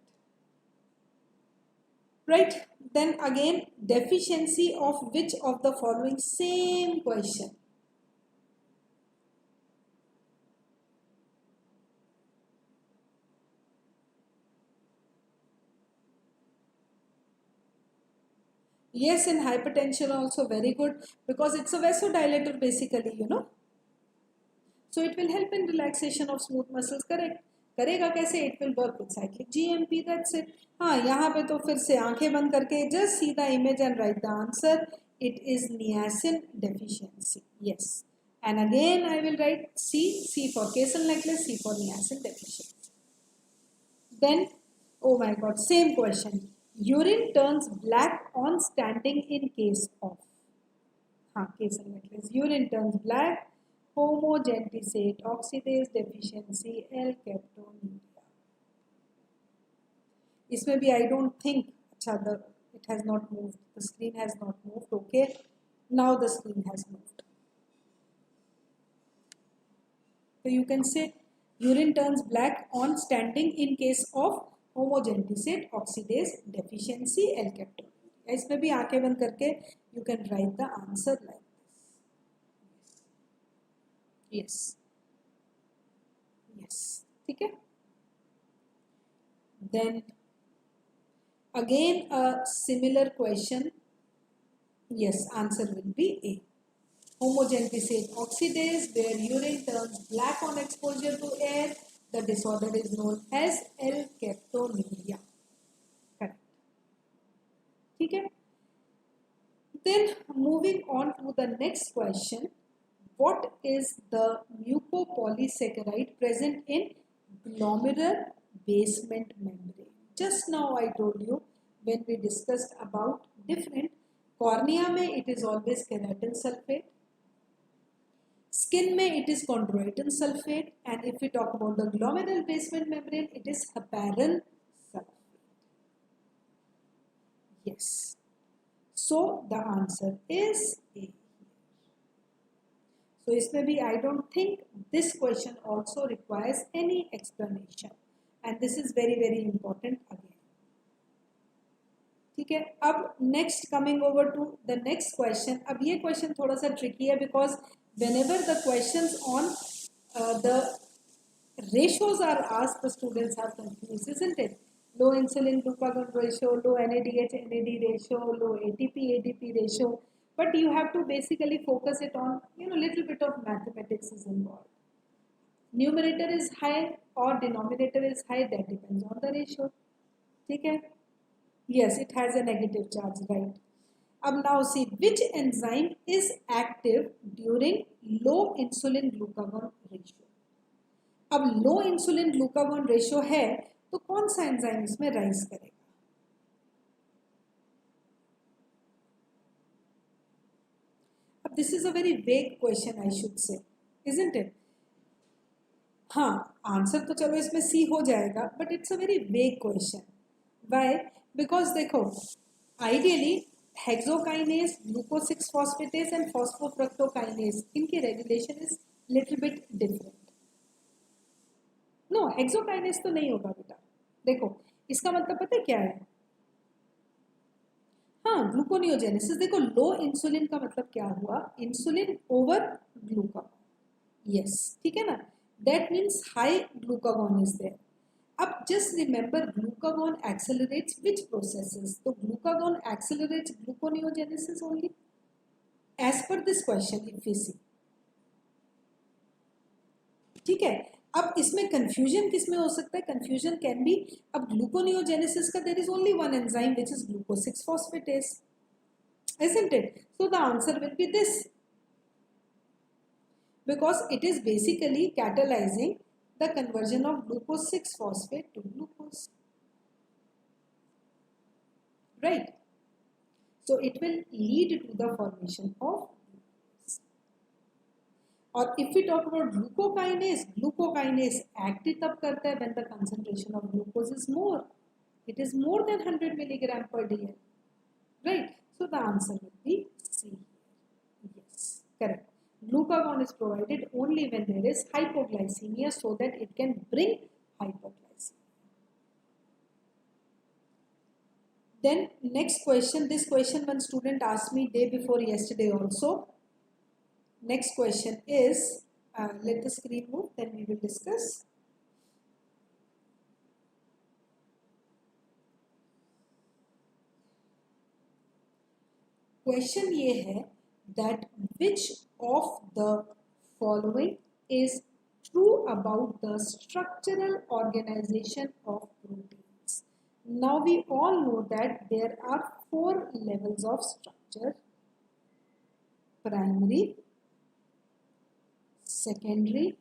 Right. Then again, deficiency of which of the following, same question. Yes, in hypertension also very good, because it's a vasodilator basically, you know. So it will help in relaxation of smooth muscles. Correct. करेगा कैसे? It will work with cyclic GMP. That's it. यहाँ पे तो फिर से आंखें बंद करके just see the image and write the answer. It is niacin deficiency. Yes. And again I will write C. C for Cason necklace. C for niacin deficiency. Then, oh my God, same question. Urine turns black on standing in case of. Cason necklace. Urine turns black. Homogentisate oxidase deficiency L-captonuria. इसमें भी I don't think, अच्छा, it has not moved. The screen has not moved. Okay, now the screen has moved. So you can say urine turns black on standing in case of homogentisate oxidase deficiency L-captonuria. इसमें भी आंखें बंद करके you can write the answer like this. Yes. Yes. ठीक है. Then again a similar question. Yes, answer will be A. Homogentisate oxidase, where urine turns black on exposure to air. The disorder is known as L-captonuria. Correct. ठीक है. Then moving on to the next question. What is the mucopolysaccharide present in glomerular basement membrane? Just now I told you when we discussed about different. Cornea में it is always keratin sulfate. Skin में it is chondroitin sulfate, and if we talk about the glomerular basement membrane, it is heparin sulfate. Yes. So the answer is A. So इसमें भी I don't think this question also requires any explanation, and this is very very important again. ठीक है. अब next coming over to the next question. अब ये question थोड़ा सा tricky है, because whenever the questions on the ratios are asked, the students are confused, isn't it? Low insulin glucagon ratio, low NADH NAD ratio, low ATP ADP ratio. But you have to basically focus it on, little bit of mathematics is involved. Numerator is high or denominator is high, that depends on the ratio. ठीक है? Yes, it has a negative charge, right? Now see, which enzyme is active during low insulin glucagon ratio? low insulin glucagon ratio है, तो कौन सा enzyme इसमें rise करेगा? This is a very vague question, I should say, isn't it? Answer तो चलो इसमें C हो जाएगा, but it's a very vague question. Why? Because देखो, ideally hexokinase, glucose 6 phosphatase and phosphofructokinase, इनकी regulation is little bit different. No, hexokinase तो नहीं होगा बेटा. देखो इसका मतलब पता है क्या है? हाँ, ग्लूकोनियोजेनेसिस. देखो लो इंसुलिन का मतलब क्या हुआ? Insulin over glucagon. यस, ठीक है ना. That means high glucagon is there. अब just remember glucagon accelerates which processes? तो glucagon accelerates gluconeogenesis only as per this question if we see. ठीक है. अब इसमें कंफ्यूजन किस में हो सकता है? कंफ्यूजन कैन बी, अब ग्लूकोनियोजेनेसिस का there is only one enzyme which is glucose 6 phosphatase, isn't it? So the answer will be this, because it is basically catalyzing the conversion of glucose 6 phosphate to glucose, right? So it will lead to the formation of glucose. और if we talk about glucokinase, glucokinase act तब करता है when the concentration of glucose is more. It is more than 100 milligram per dl, right? So the answer will be C. Yes, correct. Glucagon is provided only when there is hypoglycemia so that it can bring hypoglycemia. Then next question, this question one student asked me day before yesterday also. Next question is, let the screen move, then we will discuss. Question ये है that which of the following is true about the structural organization of proteins? Now we all know that there are 4 levels of structure: primary, secondary,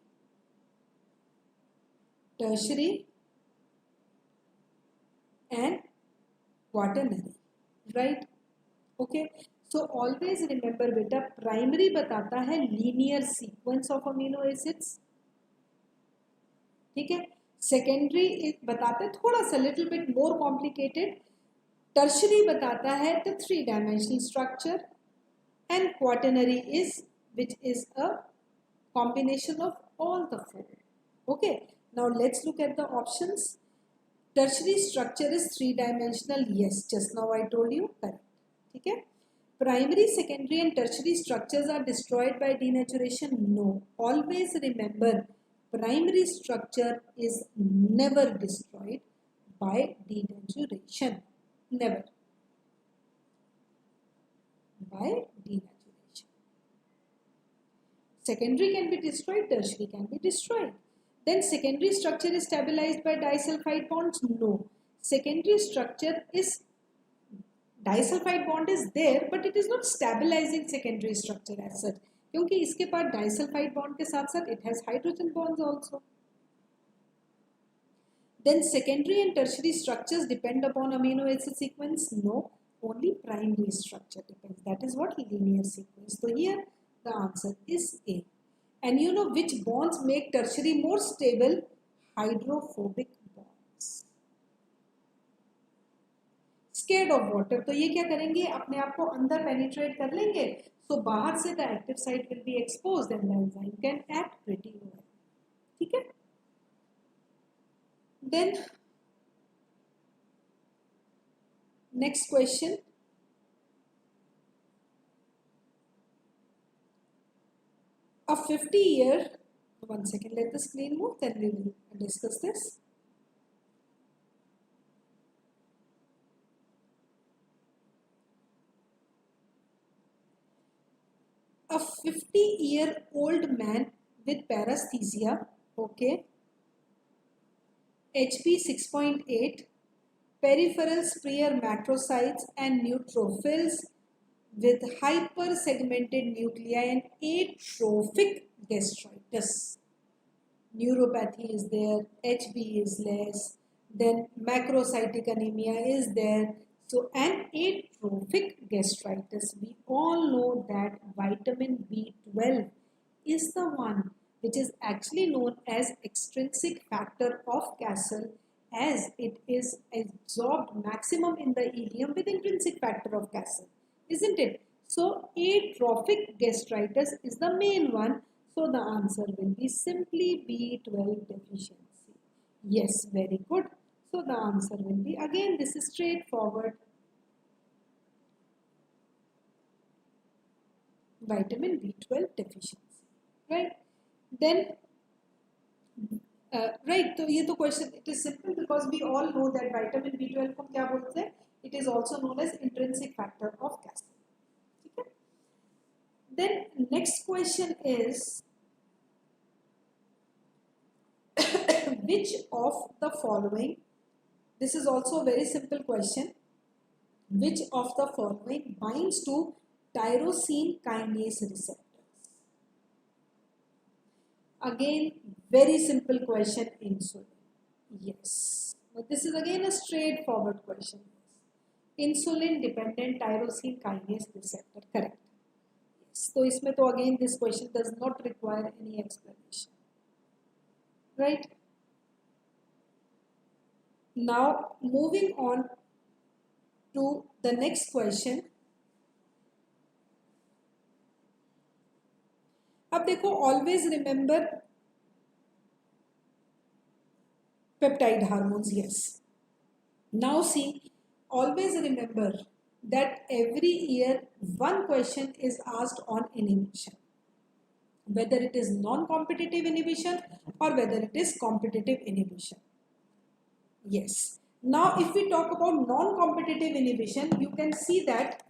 tertiary and quaternary, right? Okay, so always remember beta, primary बताता है linear sequence of amino acids, ठीक है. secondary बताता है थोड़ा सा little bit more complicated. tertiary बताता है the 3-dimensional structure and quaternary is which is a combination of all the 4. Okay, now let's look at the options. tertiary structure is 3-dimensional. Yes, just now I told you, correct. ठीक है. Primary, secondary and tertiary structures are destroyed by denaturation. No, always remember primary structure is never destroyed by denaturation. Never by denaturation. Secondary can be destroyed, tertiary can be destroyed. Then secondary structure is stabilized by disulfide bonds. No, secondary structure is, disulfide bond is there but it is not stabilizing secondary structure as such, क्योंकि इसके पास disulfide bond के साथ साथ it has hydrogen bonds also. Then secondary and tertiary structures depend upon amino acid sequence. No, only primary structure depends. That is what linear sequence. So here the answer is A. And you know which bonds make tertiary more stable? Hydrophobic bonds. Scared of water, तो ये क्या करेंगे? अपने आप को अंदर penetrate कर लेंगे, so बाहर से the active site will be exposed and the enzyme can act pretty well. ठीक है. Then next question, a 50-year, one second, let the screen move, then we will discuss this. A 50-year-old man with paresthesia, okay, HP 6.8, peripheral sprayer macrocytes and neutrophils with hypersegmented nuclei and atrophic gastritis. Neuropathy is there, HB is less, then macrocytic anemia is there. So, and atrophic gastritis, we all know that vitamin B12 is the one which is actually known as extrinsic factor of Castle, as it is absorbed maximum in the ileum with intrinsic factor of Castle. isn't it? So atrophic gastritis is the main one. So the answer will be simply B12 deficiency. Yes, very good. So the answer will be, again, this is straightforward. Vitamin B12 deficiency, right? Then, right, so ये तो question, it is simple because we all know that vitamin B12 को क्या बोलते हैं? It is also known as intrinsic factor of calcium. ठीक है? Then next question is which of the following, this is also a very simple question, which of the following binds to tyrosine kinase receptors? Again, very simple question, insulin. Yes, but this is again a straightforward question. Insulin dependent tyrosine kinase receptor, correct. Yes. So इसमें तो again this question does not require any explanation, right? Now moving on to the next question. अब देखो, always remember peptide hormones. Yes. Now see, always remember that every year one question is asked on inhibition, whether it is non-competitive inhibition or whether it is competitive inhibition. Yes. Now if we talk about non-competitive inhibition, you can see that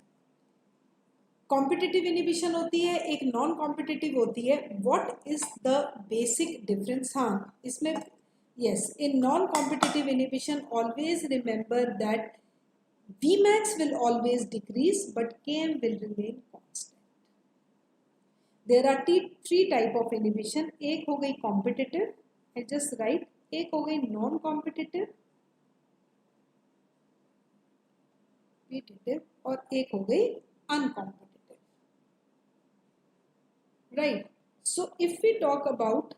competitive inhibition होती है, एक non-competitive होती है. What is the basic difference? हाँ, इसमें yes, in non-competitive inhibition, always remember that Vmax will always decrease, but Km will remain constant. There are three type of inhibition. एक हो गई competitive, I just write. एक हो गई non-competitive, competitive, और एक हो गई uncompetitive. Right. So if we talk about,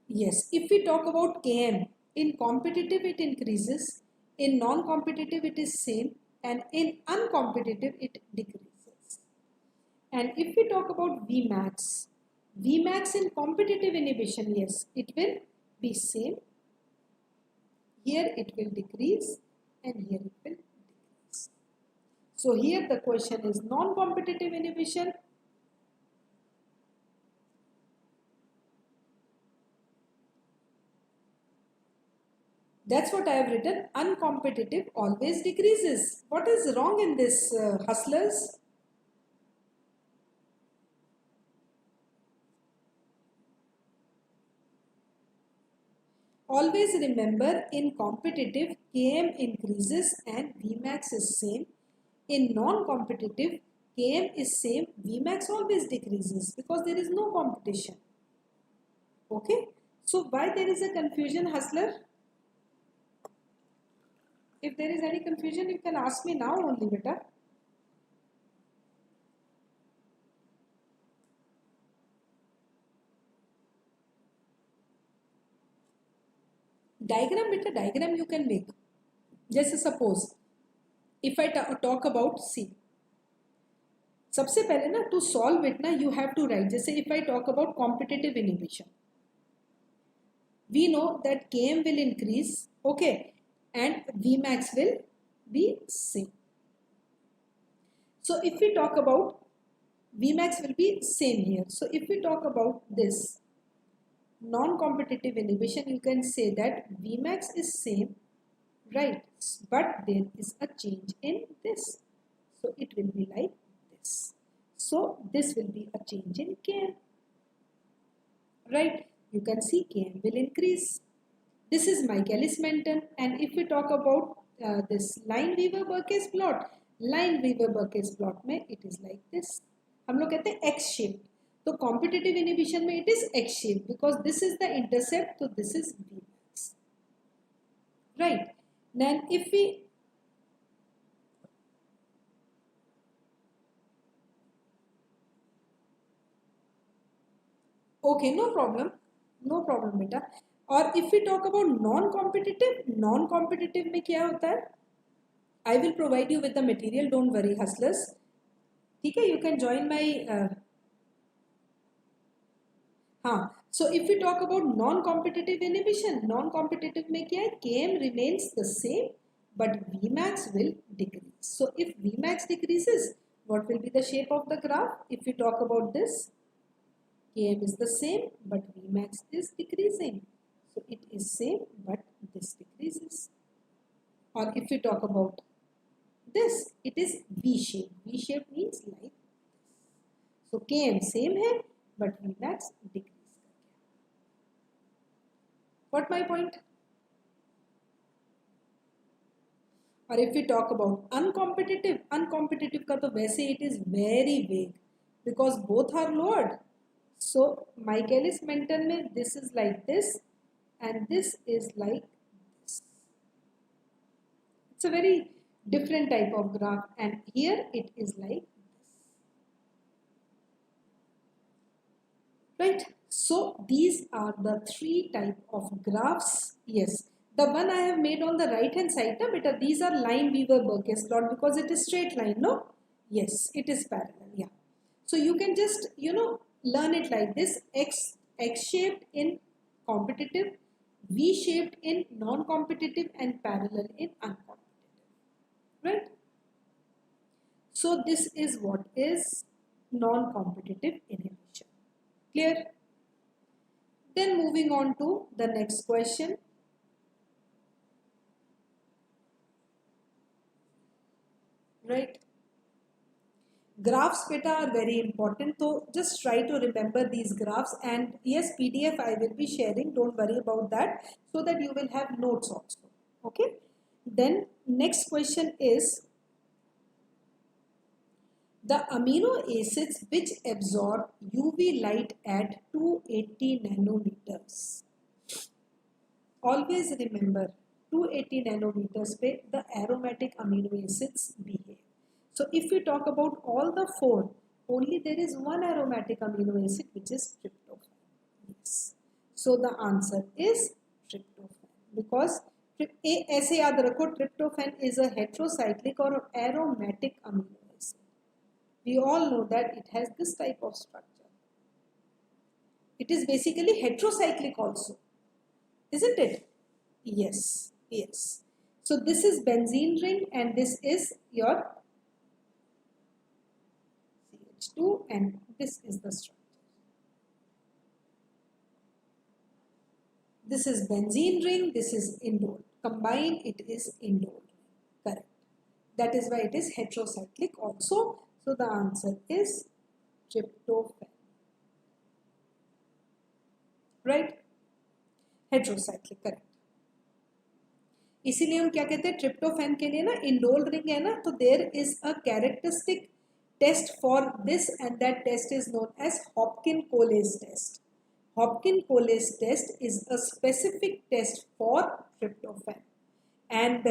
yes, if we talk about Km, in competitive it increases, in non-competitive it is same, and in uncompetitive it decreases. And if we talk about Vmax, Vmax in competitive inhibition, yes, it will be same. Here it will decrease and here it will decrease. So here the question is non-competitive inhibition. That's what I have written. Uncompetitive always decreases. What is wrong in this, hustlers? Always remember, in competitive Km increases and Vmax is same. In non-competitive Km is same, Vmax always decreases because there is no competition. Okay. So why there is a confusion, hustler? If there is any confusion, you can ask me now only, beta. Diagram, beta, diagram you can make. Just suppose, if I talk about C, सबसे पहले ना, to solve it ना, you have to write. जैसे if I talk about competitive inhibition, we know that Km will increase, okay, and Vmax will be same. So if we talk about Vmax will be same here. So if we talk about this non-competitive inhibition, you can say that Vmax is same, right? But there is a change in this. So it will be like this. So this will be a change in Km, right? You can see Km will increase. This is Michaelis-Menten, and if we talk about this Line-Weaver-Burkes plot, Line-Weaver-Burkes plot में it is like this. हम लोग कहते हैं X shape. तो competitive inhibition में it is X shape because this is the intercept, so this is Vmax. Right. Then if we okay, no problem बेटा. और if we talk about non-competitive में क्या होता है? I will provide you with the material, don't worry hustlers. Okay, you can join my so if we talk about non-competitive inhibition, non-competitive में क्या है, Km remains the same but Vmax will decrease. So if Vmax decreases, what will be the shape of the graph? If we talk about this, Km is the same but Vmax is decreasing. So it is same but this decreases. Or if we talk about this, it is V shape. V shape means like this. So Km same है but Vmax decrease. What my point? Or if we talk about uncompetitive, uncompetitive का तो वैसे it is very vague because both are lowered. So Michaelis-Menten में this is like this and this is like this. It's a very different type of graph and here it is like this. Right? So these are the three type of graphs. Yes. The one I have made on the right hand side, na, beta, these are line Weaver-Burkes plot because it is straight line, no? Yes, it is parallel, yeah. So you can just, learn it like this, X shaped in competitive, V shaped in non-competitive and parallel in uncompetitive, right? So this is what is non-competitive inhibition. Clear? Then moving on to the next question. Right? Graphs beta are very important, so just try to remember these graphs, and yes, PDF I will be sharing, don't worry about that, so that you will have notes also. Okay? Then next question is the amino acids which absorb UV light at 280 nanometers. Always remember 280 nanometers pe the aromatic amino acids behave. So if we talk about all the four, only there is one aromatic amino acid which is tryptophan. Yes. So the answer is tryptophan because ऐसे याद रखो tryptophan is a heterocyclic or aromatic amino acid. We all know that it has this type of structure. It is basically heterocyclic also, isn't it? Yes, yes. So this is benzene ring and this is your CH2 and this is the structure. This is benzene ring, this is indole. Combined it is indole. Correct. That is why it is heterocyclic also. So the answer is tryptophan. Right? Heterocyclic, correct. इसीलिए हम क्या कहते हैं tryptophan के लिए ना indole ring है ना, तो there is a characteristic test for this and that test is known as Hopkins Coles test. Hopkins-Coles test is a specific test for tryptophan. And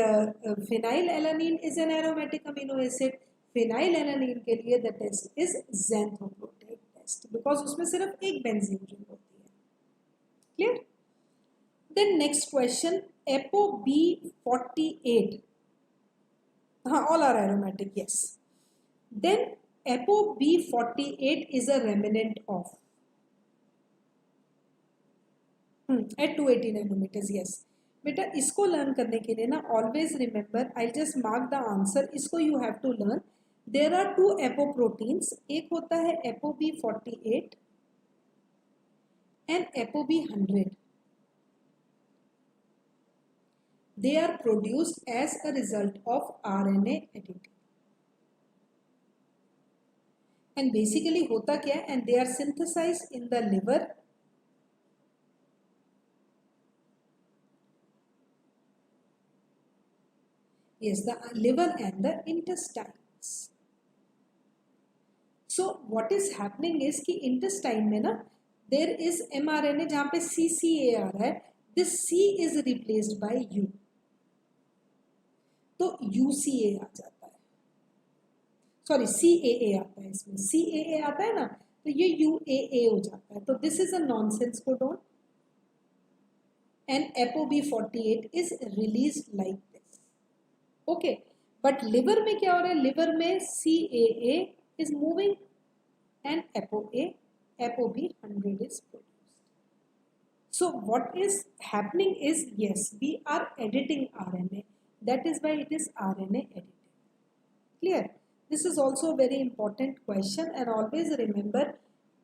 phenylalanine is an aromatic amino acid. Phenylalanine के लिए the test is xanthoproteic test because उसमें सिर्फ एक benzene ring होती है. Clear? Then next question, ApoB48. All are aromatic, yes. Then ApoB48 is a remnant of at 280 nanometers, yes. बेटा इसको learn करने के लिए ना always remember, I'll just mark the answer. इसको you have to learn. There are two apoproteins. एक होता है ApoB48 and ApoB100. They are produced as a result of RNA editing. And basically होता क्या है, and they are synthesized in the liver. Yes, the liver and the intestines. So what is happening is कि intestine में ना there is mRNA जहाँ पे CCA आ रहा है, this C is replaced by U. तो UCA आ जाता है, सॉरी CAA आता है, इसमें CAA आता है ना, तो ये UAA हो जाता है. तो this is a nonsense codon and ApoB48 is released like this. Okay, but liver में क्या हो रहा है, लिवर में CAA is moving and ApoB 100 is produced. So what is happening is, yes, we are editing RNA. That is why it is RNA editing. Clear? This is also a very important question, and always remember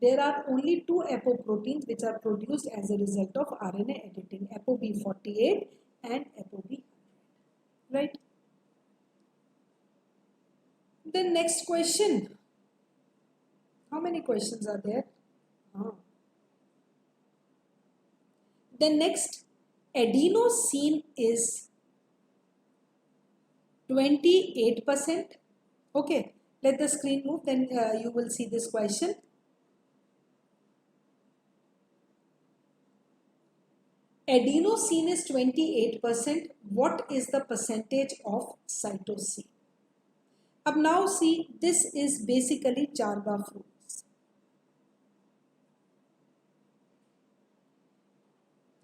there are only two apoproteins which are produced as a result of RNA editing, ApoB48 and ApoB100. Right? The next question. How many questions are there? The next, adenosine is 28%. Okay, let the screen move, then you will see this question. Adenosine is 28%. What is the percentage of cytosine? Ab now see, this is basically Chargaff rules.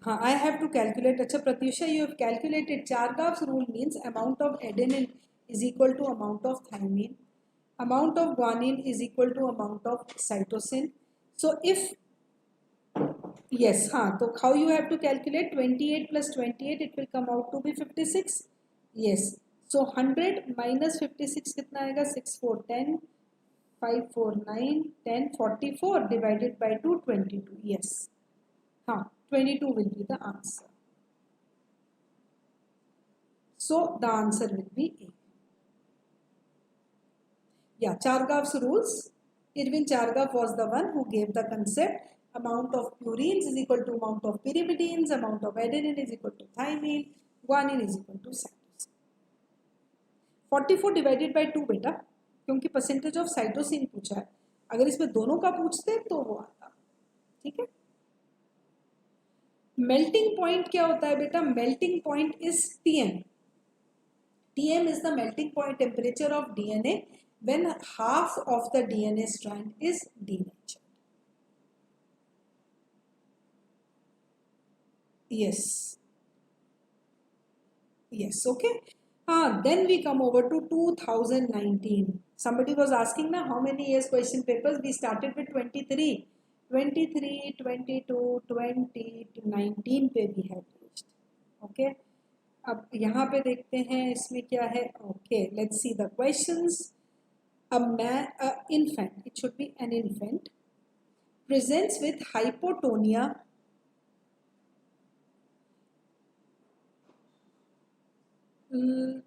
I have to calculate. Acha Pratyusha, you have calculated. Chargaff's rule means amount of adenine is equal to amount of thymine. Amount of guanine is equal to amount of cytosine. So if, yes, so how you have to calculate? 28 plus 28, it will come out to be 56. Yes. So 100 minus 56 kitna aega? 6, 4, 10, 5, 4, 9, 10, 44 divided by 2, 22. Yes. 22 will be the answer. So the answer will be A. Yeah, Chargaff's rules. Irwin Chargaff was the one who gave the concept. Amount of purines is equal to amount of pyrimidines, amount of adenine is equal to thymine, guanine is equal to cytosine. 44 divided by 2 बेटा, क्योंकि percentage of cytosine पूछा है. अगर इसमें दोनों का पूछते तो वो आता. ठीक है. Melting point क्या होता है बेटा? Melting point is Tm. Tm is the melting point temperature of DNA when half of the DNA strand is denatured. Yes. Yes, okay. Then we come over to 2019. Somebody was asking now how many years question papers. We started with 23. 23, 22, 20 to 19 पे we have reached. Okay. अब यहाँ पे देखते हैं इसमें क्या है. Okay, let's see the questions. Infant, it should be an infant, presents with hypotonia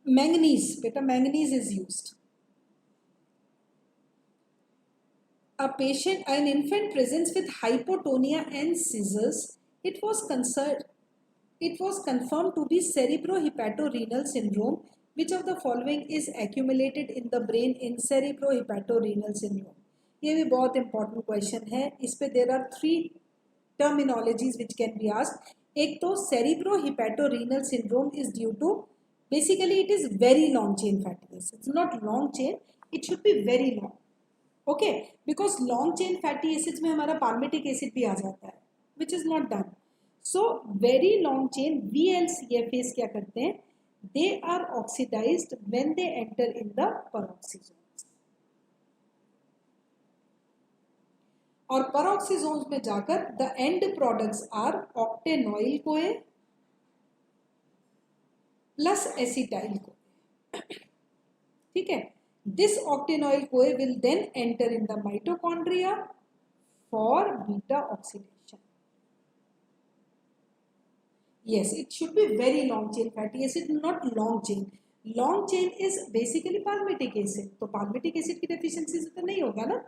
manganese, beta manganese is used. An infant presents with hypotonia and seizures. It was confirmed to be cerebrohepatorenal syndrome. Which of the following is accumulated in the brain in cerebrohepatorenal syndrome? ये भी बहुत important question है. इस पे there are 3 terminologies which can be asked. एक तो cerebrohepatorenal syndrome is due to, basically it is very long chain fatty acids. It's not long chain, it should be very long. Okay, because long chain fatty acids में हमारा palmitic acid भी आ जाता है, which is not done. So very long chain VLCFAs क्या करते हैं? They are oxidized when they enter in the peroxisomes. और peroxisomes में जाकर the end products are octanoyl CoA plus acetyl CoA. ठीक है. This octanoyl CoA will then enter in the mitochondria for beta oxidation. Yes, it should be very long chain fatty acid, not long chain. Long chain is basically palmitic acid. तो palmitic acid की deficiency से तो नहीं होगा ना.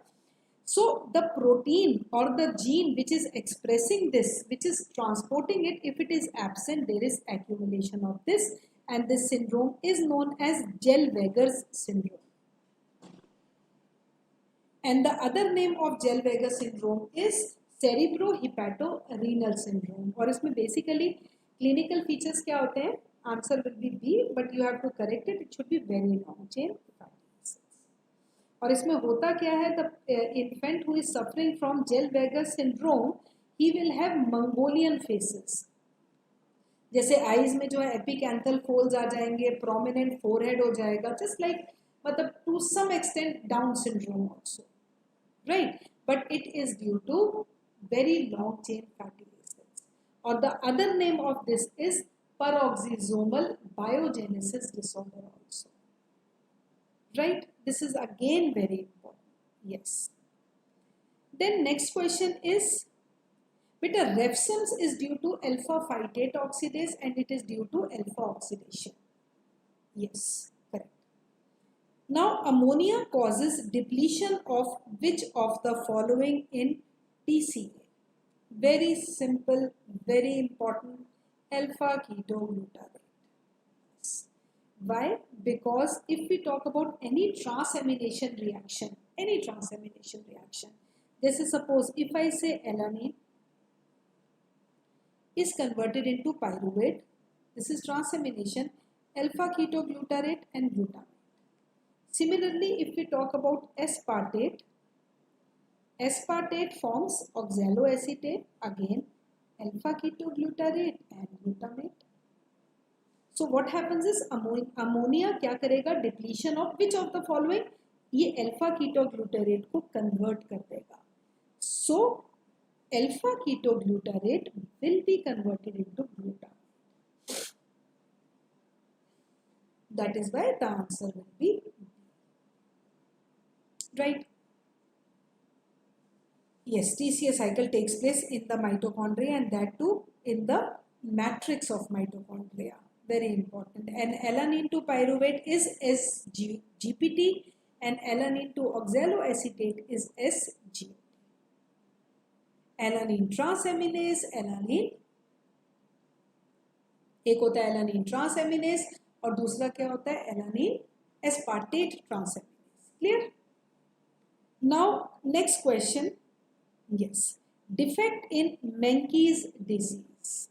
So the protein or the gene which is expressing this, which is transporting it, if it is absent, there is accumulation of this, and this syndrome is known as Zellweger's syndrome. And the other name of Zellweger syndrome is cerebrohepatorenal syndrome. और इसमें basically clinical features क्या होते हैं? Answer will be B, but you have to correct it. It should be very long chain fatty acids. और इसमें होता क्या है? The infant who is suffering from Zellweger syndrome, he will have Mongolian faces. जैसे eyes में जो है एपिकैंथल folds आ जाएंगे, प्रोमिनेंट फोरहेड हो जाएगा, जस्ट लाइक मतलब to some extent Down syndrome also, right? But it is due to very long chain fatty acids, or the other name of this is peroxisomal biogenesis disorder also, right? This is again very important. Yes. Then next question is, beta refsums is due to alpha phytate oxidase and it is due to alpha oxidation. Yes, correct. Now, ammonia causes depletion of which of the following in TCA? Very simple, very important, alpha ketoglutarate. Why? Because if we talk about any transamination reaction, this is, suppose if I say alanine is converted into pyruvate, this is transamination, alpha ketoglutarate and glutamate. Similarly, if we talk about aspartate, aspartate forms oxaloacetate, again alpha ketoglutarate and glutamate. So what happens is ammonia क्या करेगा, depletion of which of the following, ये alpha ketoglutarate को convert कर देगा. So alpha ketoglutarate will be converted into glutamate. That is why the answer will be right. Yes, TCA cycle takes place in the mitochondria and that too in the matrix of mitochondria. Very important. And alanine to pyruvate is SGPT and alanine to oxaloacetate is SGPT. Alanine transaminase, alanine एक होता है alanine transaminase और दूसरा क्या होता है alanine aspartate transaminase. Clear? Now, next question. Yes. Defect in Menkes disease.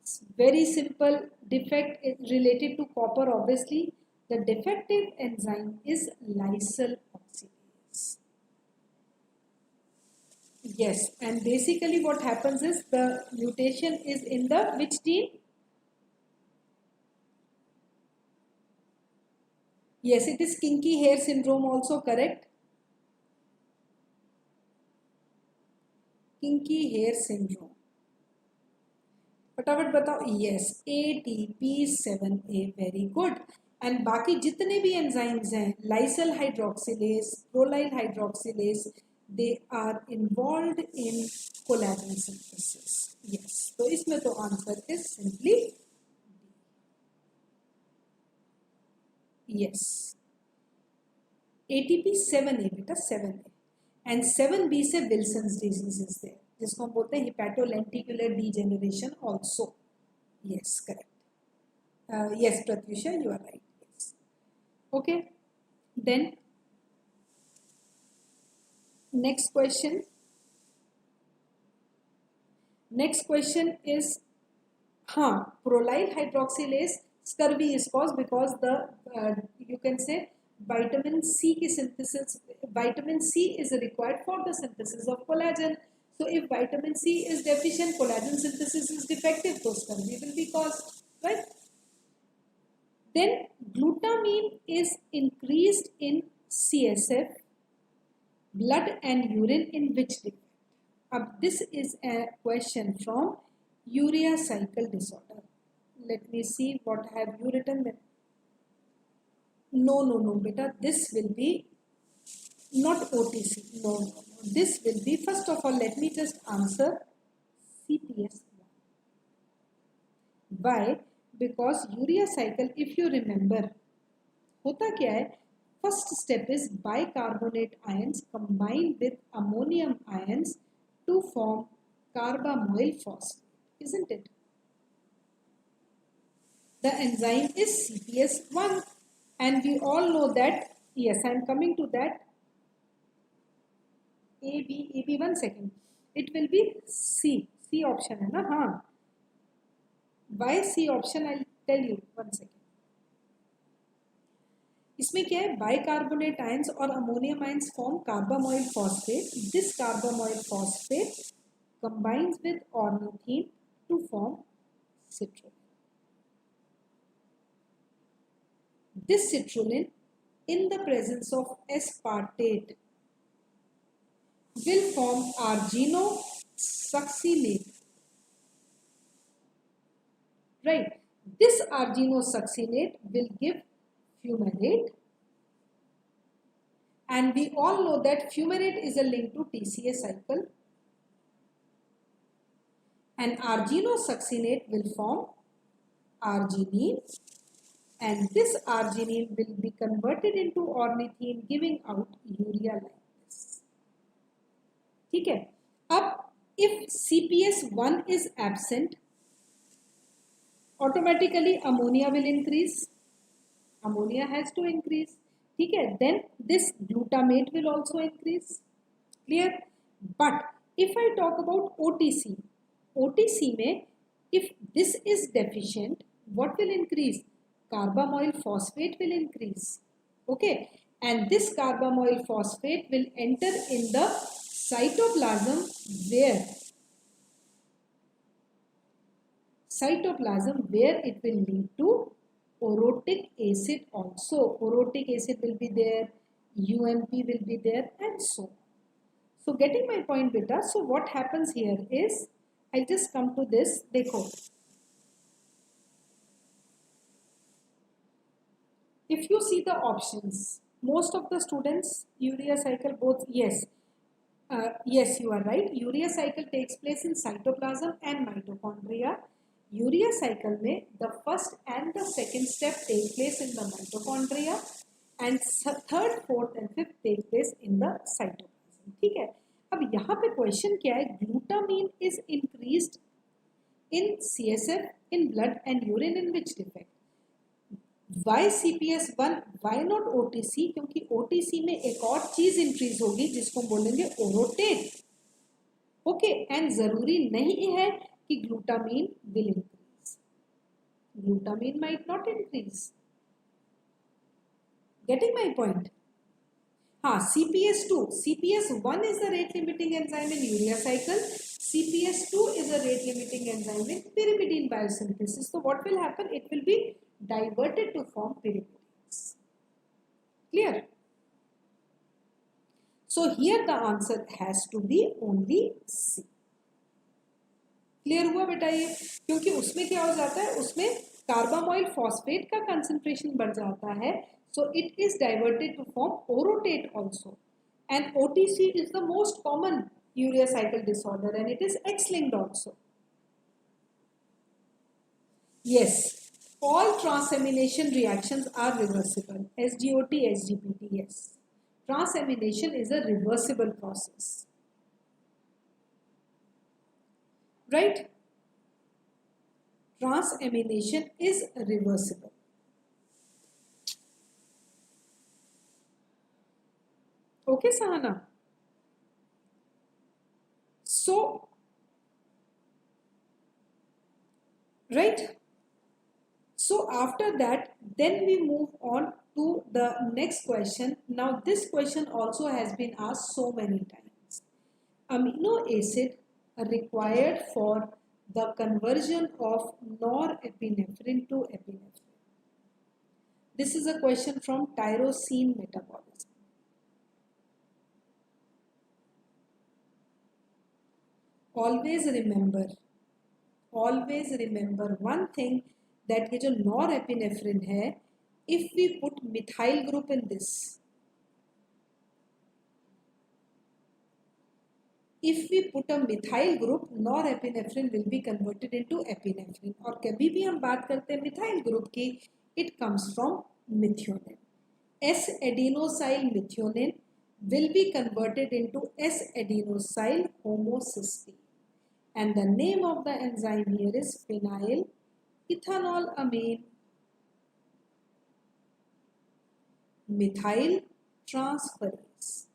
It's very simple. Defect is related to copper, obviously. The defective enzyme is lysyl oxidase. Yes. And basically what happens is the mutation is in the which gene? Yes, it is kinky hair syndrome also, correct? Kinky hair syndrome. फटाफट बताओ. Yes, ATP7A, very good. And बाकी जितने भी enzymes हैं, lysyl hydroxylase, prolyl hydroxylase, they are involved in collagen synthesis. Yes, तो इसमें तो answer is simply yes. ATP7A बेटा 7A. And 7B से Wilson's disease is there, जिसको हम बोलते हैं hepatolenticular degeneration also. Yes, correct. Yes, Pratyusha, you are right. Yes. Okay. Then next question. Next question is, prolyl hydroxylase scurvy is caused because the you can say vitamin C की synthesis. Vitamin C is required for the synthesis of collagen. So if vitamin C is deficient, collagen synthesis is defective, so scurvy will be caused, right? Then glutamine is increased in CSF, blood and urine in which defect? This is a question from urea cycle disorder. Let me see what have you written there. No, beta, this will be not OTC. No. This will be, first of all, let me just answer CPS1. Why? Because urea cycle, if you remember, होता क्या है? First step is bicarbonate ions combined with ammonium ions to form carbamoyl phosphate, isn't it? The enzyme is CPS1 and we all know that, yes, I am coming to that. AB, 1 second. It will be C option है ना? हाँ. Why C option? I'll tell you. 1 second. इसमें क्या है? Bicarbonate ions और ammonium ions form carbamoyl phosphate. This carbamoyl phosphate combines with ornithine to form citrulline. This citrulline, in the presence of aspartate, will form arginosuccinate. Right. This arginosuccinate will give fumarate, and we all know that fumarate is a link to TCA cycle, and arginosuccinate will form arginine, and this arginine will be converted into ornithine, giving out urea like this. ठीक है. अब if CPS1 is absent, automatically ammonia will increase. Ammonia has to increase. ठीक है. Then this glutamate will also increase. Clear? But if I talk about OTC, OTC में if this is deficient, what will increase? Carbamoyl phosphate will increase. Okay, and this carbamoyl phosphate will enter in the cytoplasm where it will lead to orotic acid also. Orotic acid will be there, UMP will be there, and so on. So getting my point, beta. So what happens here is, I just come to this. देखो, if you see the options, most of the students, urea cycle both, yes, you are right. Urea cycle takes place in cytoplasm and mitochondria. Urea cycle में the first and the second step take place in the mitochondria, and third, fourth and fifth take place in the cytoplasm. ठीक है. अब यहाँ पे question क्या है? Glutamine is increased in CSF, in blood and urine, in which defect? Why CPS1? Why not OTC? क्योंकि OTC में एक और चीज इंक्रीज होगी जिसको बोलेंगे ओरोटेट. ओके, एंड जरूरी नहीं है कि glutamine will increase. Glutamine might not increase. Getting my point? हाँ, CPS2. CPS1 is the rate limiting enzyme in urea cycle. CPS2 is a rate limiting enzyme in pyrimidine biosynthesis. So what will happen? It will be diverted to form pyrimidines. Clear? So here the answer has to be only C. Clear हुआ बेटा ये? क्योंकि उसमें क्या हो जाता है, उसमें कार्बामोइल फॉस्फेट का कंसंट्रेशन बढ़ जाता है, so it is diverted to form orotate also, and OTC is the most common urea cycle disorder and it is X-linked also. Yes, all transamination reactions are reversible. SGOT, SGPT, yes. Transamination is a reversible process. Right? Transamination is reversible. Okay, Sahana? So, right? So after that, then we move on to the next question. Now this question also has been asked so many times. Amino acid required for the conversion of norepinephrine to epinephrine. This is a question from tyrosine metabolism. Always remember one thing, that ये जो norepinephrine है, if we put methyl group in this, if we put a methyl group, norepinephrine will be converted into epinephrine. और कभी भी हम बात करते हैं methyl group की, it comes from methionine. S-adenosyl methionine will be converted into S-adenosyl homocysteine. And the name of the enzyme here is phenyl ethanolamine methyl transferase.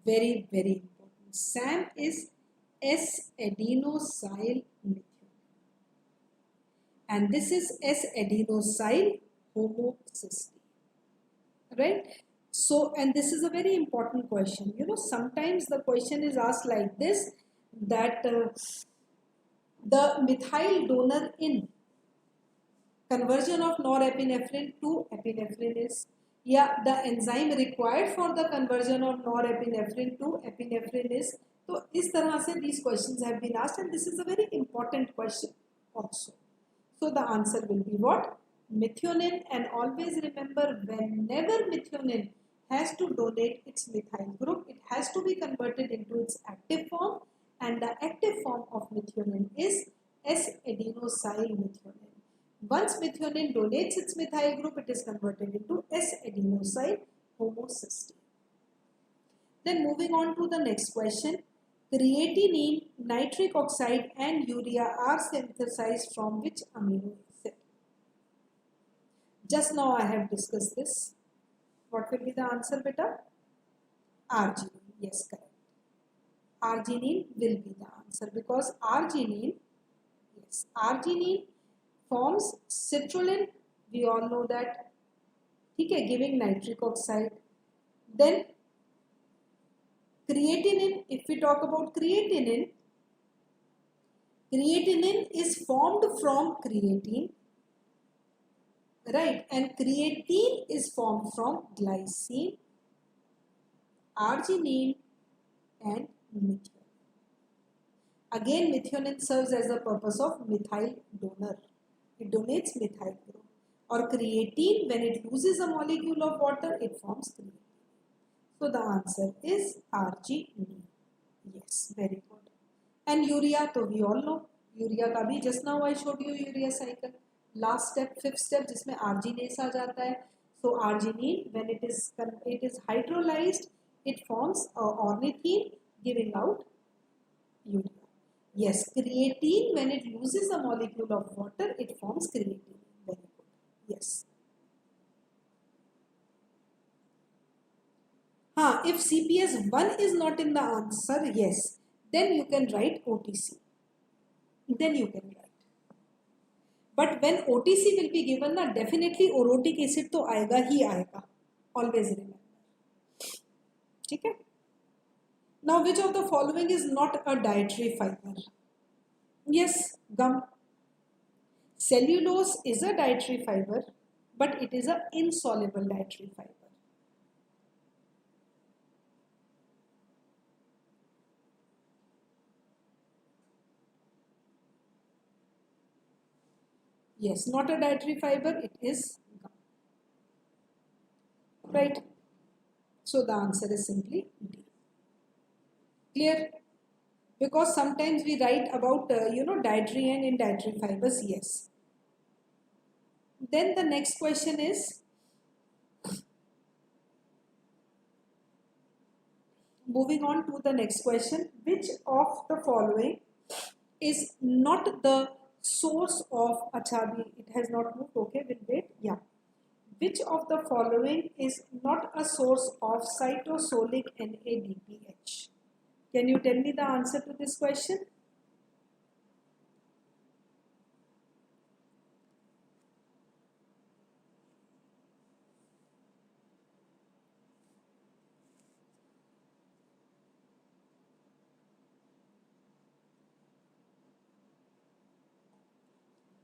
Very, very important. SAM is S-adenosyl methionine. And this is S-adenosyl homocysteine. Right? So, and this is a very important question. You know, sometimes the question is asked like this, that the methyl donor in conversion of norepinephrine to epinephrine is, yeah, the enzyme required for the conversion of norepinephrine to epinephrine is. So is tarah se these questions have been asked, and this is a very important question also. So the answer will be what? Methionine. And always remember, whenever methionine has to donate its methyl group, it has to be converted into its active form, and the active form of methionine is S-adenosyl methionine. Once methionine donates its methyl group, it is converted into S-adenosyl homocysteine. Then moving on to the next question. Creatinine, nitric oxide and urea are synthesized from which amino acid? Just now I have discussed this. What will be the answer, beta? Arginine. Yes, correct. Arginine will be the answer, because arginine forms citrulline. We all know that. Okay, giving nitric oxide. Then creatinine, if we talk about creatinine is formed from creatine, right? And creatine is formed from glycine, arginine and methionine. Again, methionine serves as the purpose of methyl donor. It donates methyl group. Or creatine, when it loses a molecule of water, it forms creatine. So the answer is arginine. Yes, very good. And urea, so we all know. Urea ka bhi, just now I showed you urea cycle. Last step, fifth step, जिसमें arginase आ जाता है. So arginine, when it is hydrolyzed, it forms ornithine, giving out urea. Yes, creatine, when it loses a molecule of water, it forms creatine. Very good. Yes. If CPS1 is not in the answer, yes, then you can write OTC. Then you can write. But when OTC will be given, na, definitely orotic acid to aayega hi aayega. Always remember. Okay? Now, which of the following is not a dietary fiber? Yes, gum. Cellulose is a dietary fiber, but it is an insoluble dietary fiber. Yes, not a dietary fiber, it is gum. Right? So the answer is simply D. Clear? Because sometimes we write about, dietary and indietary fibers, yes. Then the next question is, moving on to the next question, which of the following is not the source of, it has not moved, okay, we'll wait, yeah. Which of the following is not a source of cytosolic NADPH? Can you tell me the answer to this question?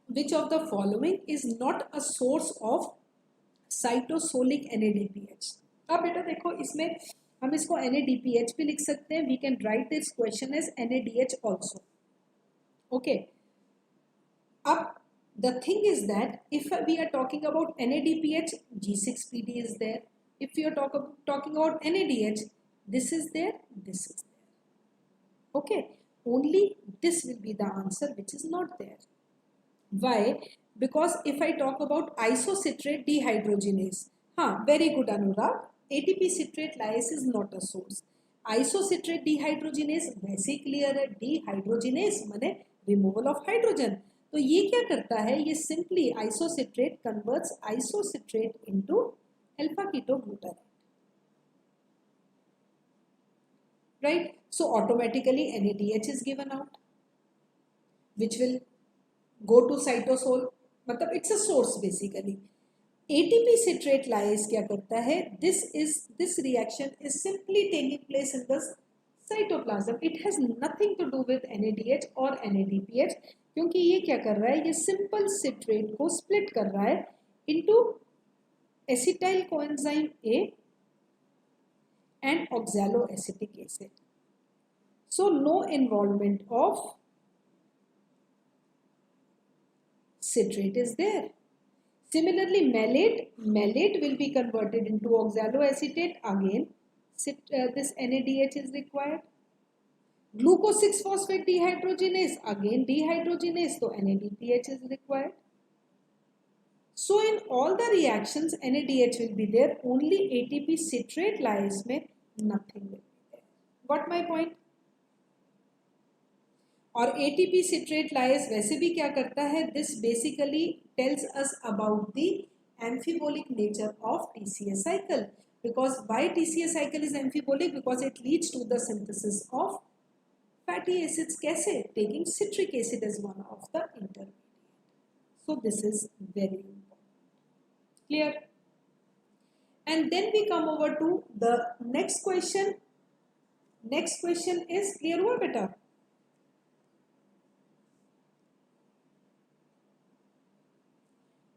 Which of the following is not a source of cytosolic NADPH? अब बेटा देखो, इसमें हम इसको NADPH भी लिख सकते हैं. We can write this question as NADH also. Okay. Up, the thing is that if we are talking about NADPH, G6PD is there. If we are talking about NADH, this is there, this is there. Okay. Only this will be the answer which is not there. Why? Because if I talk about isocitrate dehydrogenase, very good Anurag, ATP citrate lyase is not a source. Isocitrate dehydrogenase वैसे clear है, dehydrogenase माने removal of hydrogen. तो ये क्या करता है? ये simply isocitrate converts isocitrate into alpha ketoglutarate. Right? So automatically NADH is given out, which will go to cytosol. Matlab it's a source basically. ATP citrate lyase क्या करता है? This reaction is simply taking place in the cytoplasm. It has nothing to do with NADH or NADPH, क्योंकि ये क्या कर रहा है? ये simple citrate को split कर रहा है into acetyl coenzyme A and oxaloacetic acid. So no involvement of citrate is there. Similarly, malate will be converted into oxaloacetate. Again, this NADH is required. Glucose 6-phosphate dehydrogenase. Again, dehydrogenase. So NADPH is required. So in all the reactions, NADH will be there. Only ATP citrate lyase में nothing will be there. Got my point? और ATP citrate lyase वैसे भी क्या करता है? This basically tells us about the amphibolic nature of TCA cycle. Because why TCA cycle is amphibolic? Because it leads to the synthesis of fatty acids. कैसे? Taking citric acid as one of the intermediate. So this is very important. Clear? And then we come over to the next question. Next question is clear हुआ बेटा?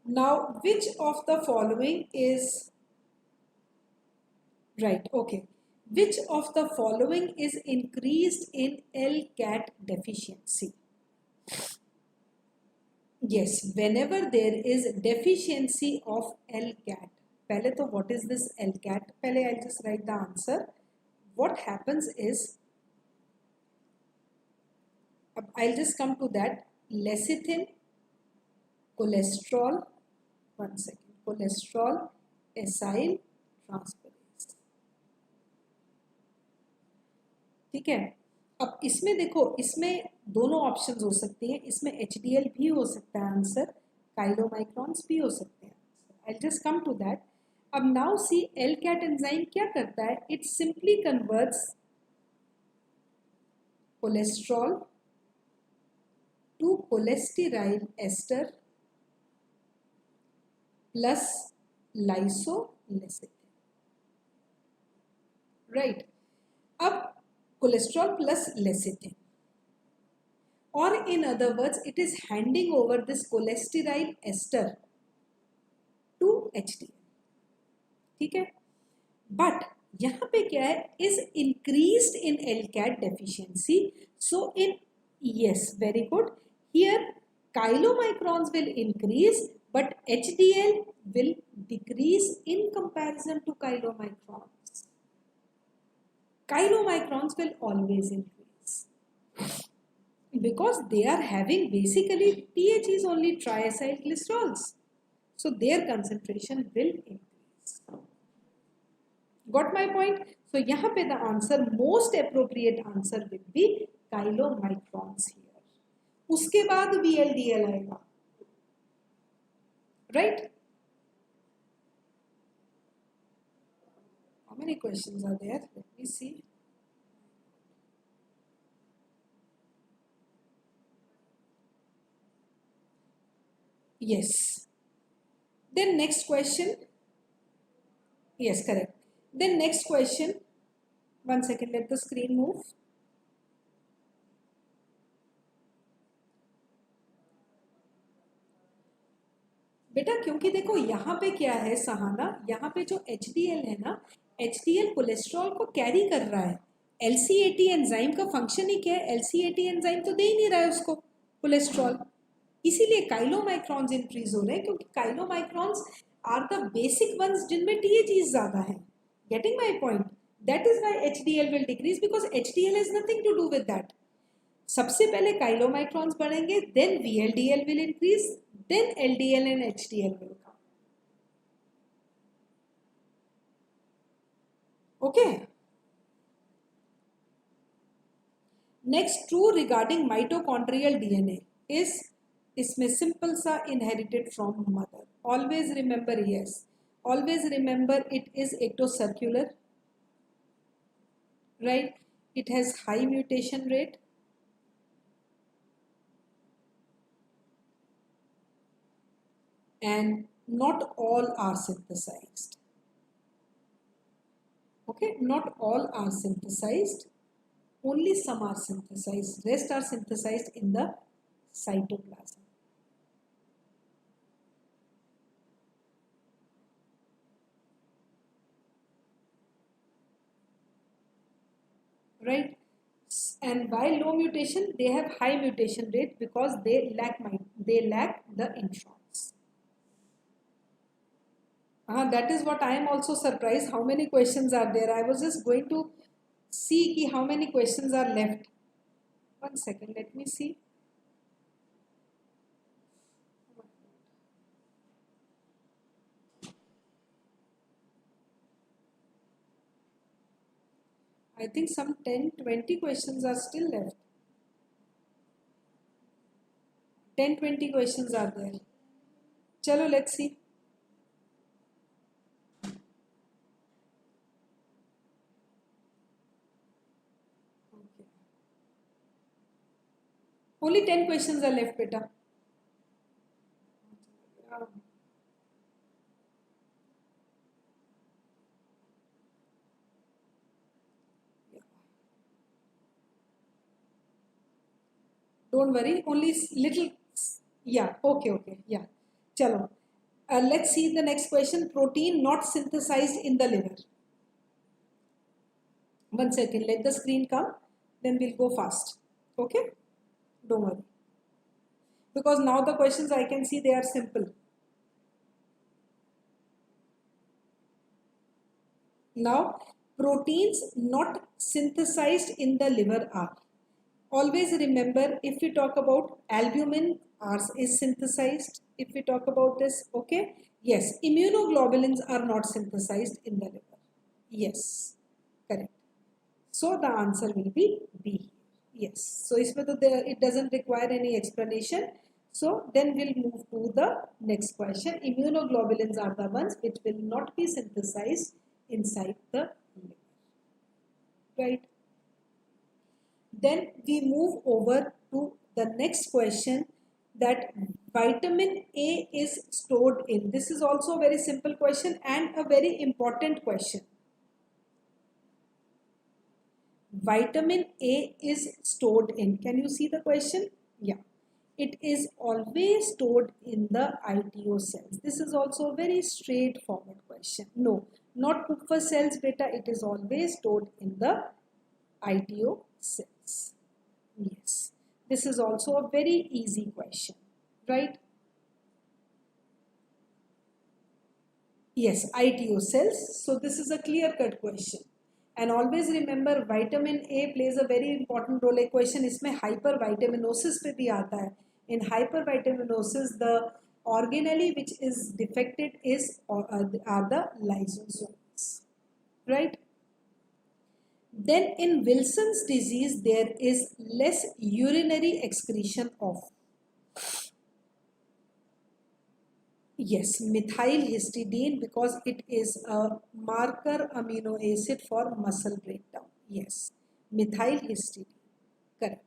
Now, which of the following is right? Okay. Which of the following is increased in LCAT deficiency? Yes, whenever there is deficiency of LCAT. पहले तो what is this LCAT? पहले I'll just write the answer. What happens is, I'll just come to that. Lecithin, cholesterol, one second, cholesterol, acyl transferase. ठीक है. अब इसमें देखो, इसमें दोनों ऑप्शंस हो सकती हैं. इसमें HDL भी हो सकता है आंसर, काइलोमाइक्रॉन्स भी हो सकते हैं. I'll just come to that. अब now see LCAT एंजाइम क्या करता है? It simply converts cholesterol to cholesterol ester plus lysolecithin. Right. अब cholesterol plus lecithin, or in other words, it is handing over this cholesterol ester to HDL. ठीक है. But यहाँ पे क्या है? Is increased in LCAT deficiency. So in, yes, very good. Here chylomicrons will increase, but HDL will decrease in comparison to chylomicrons. Chylomicrons will always increase because they are having basically TH is only triacyl glycerols. So their concentration will increase. Got my point? So यहाँ पे the answer, most appropriate answer will be chylomicrons here. उसके बाद VLDL आएगा. Right? How many questions are there? Let me see. Yes. Then next question. Yes, correct. Then next question. One second, let the screen move. बेटा क्योंकि देखो यहाँ पे क्या है सहाना, यहाँ पे जो HDL है ना, HDL कोलेस्ट्रॉल को कैरी कर रहा है. LCAT एंजाइम का फंक्शन ही क्या है? LCAT एंजाइम तो दे ही नहीं रहा है उसको कोलेस्ट्रॉल. इसीलिए काइलोमाइक्रॉन्स इंक्रीज हो रहे हैं, क्योंकि chylomicrons are the basic ones जिनमें THs ज्यादा है. Getting my point? That is why HDL will decrease, because HDL has nothing to do with that. सबसे पहले काइलोमाइक्रॉन्स बढ़ेंगे, then VLDL will increase, then LDL and HDL will come. Okay. Next, true regarding mitochondrial DNA is इसमें simple सा inherited from mother. Always remember, yes. Always remember it is ectocircular. Right? It has high mutation rate. And not all are synthesized. Okay, not all are synthesized. Only some are synthesized. Rest are synthesized in the cytoplasm. Right? And by low mutation, they have high mutation rate because they lack the introns. That is what I am also surprised. How many questions are there? I was just going to see how many questions are left. 1 second, let me see. I think some 10-20 questions are still left. 10-20 questions are there. Chalo, let's see. Okay. Only 10 questions are left, beta. Don't worry, only little. Yeah, okay, yeah. Chalo. Let's see the next question. Protein not synthesized in the liver. 1 second, let the screen come. Then we'll go fast. Okay? Don't worry. Because now the questions I can see they are simple. Now, proteins not synthesized in the liver are. Always remember, if we talk about albumin, ours is synthesized. If we talk about this, okay? Yes, immunoglobulins are not synthesized in the liver. Yes, correct. So the answer will be B. Yes. So it doesn't require any explanation. So then we'll move to the next question. Immunoglobulins are the ones which will not be synthesized inside the liver. Right? Then we move over to the next question, that vitamin A is stored in. This is also a very simple question and a very important question. Vitamin A is stored in. Can you see the question? Yeah. It is always stored in the ITO cells. This is also a very straightforward question. No, not Kupfer cells, beta. It is always stored in the ITO cells. Yes. This is also a very easy question, right? Yes, ITO cells. So this is a clear-cut question. And always remember, vitamin A plays a very important role. एक question इसमें hypervitaminosis पे भी आता है. In hypervitaminosis, the organelle which is defected are the lysosomes, right? Then in Wilson's disease, there is less urinary excretion of, yes, methyl histidine, because it is a marker amino acid for muscle breakdown. Yes, methyl histidine, correct.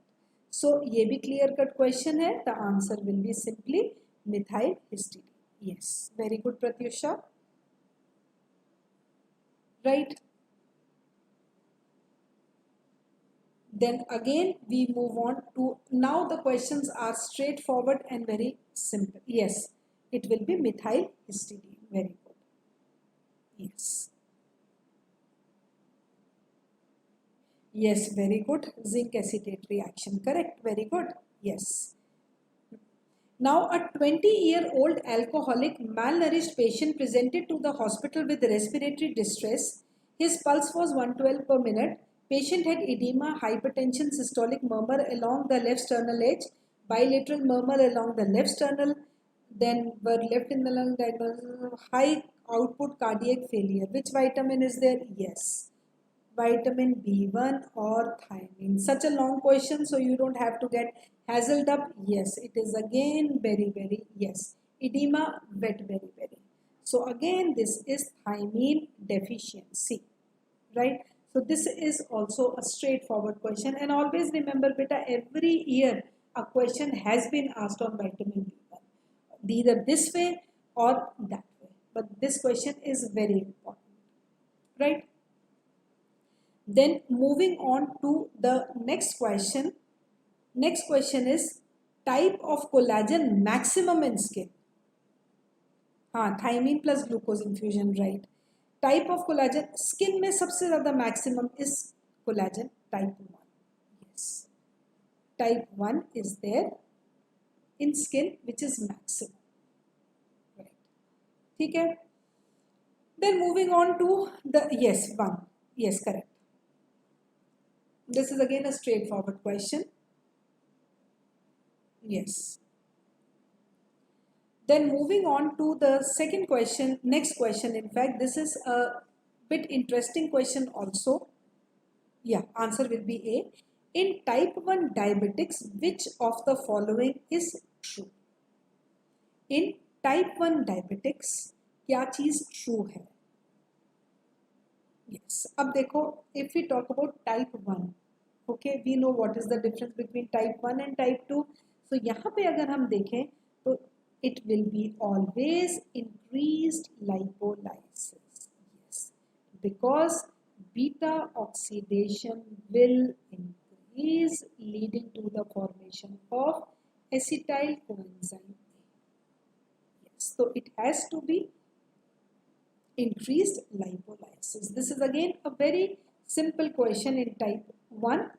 So ये भी clear cut question है. The answer will be simply methyl histidine. Yes, very good, Pratyusha. Right. Then again we move on to, now the questions are straightforward and very simple. Yes, it will be methyl histidine. Very good. Yes. Yes, very good. Zinc acetate reaction. Correct. Very good. Yes. Now, a 20-year-old alcoholic malnourished patient presented to the hospital with respiratory distress. His pulse was 112 per minute. Patient had edema, hypertension, systolic murmur along the left sternal edge, bilateral murmur along the left sternal, then were left in the lung diagnosis of high output cardiac failure. Which vitamin is there? Yes, vitamin B1 or thiamine. Such a long question, so you don't have to get hazeled up. Yes, it is again very, yes. Edema, wet very. So again, this is thiamine deficiency, right? So this is also a straightforward question. And always remember, beta, every year a question has been asked on vitamin B1. Either this way or that way. But this question is very important, right? Then moving on to the next question. Next question is type of collagen maximum in skin. Thiamine plus glucose infusion, right? Type of collagen skin में सबसे ज़्यादा maximum is collagen type 1. Yes, type 1 is there in skin which is maximum, right? ठीक है. Then moving on to the yes 1. Yes, correct. This is again a straightforward question. Yes. Then moving on to the second question, next question. In fact, this is a bit interesting question also. Yeah, answer will be A. In type 1 diabetics, which of the following is true? In type 1 diabetics, क्या चीज true है? Yes. अब देखो, if we talk about type 1, okay, we know what is the difference between type 1 and type 2. So यहाँ पे अगर हम देखें तो it will be always increased lipolysis. Yes, because beta oxidation will increase, leading to the formation of acetyl coenzyme A. Yes, so it has to be increased lipolysis. This is again a very simple question in type 1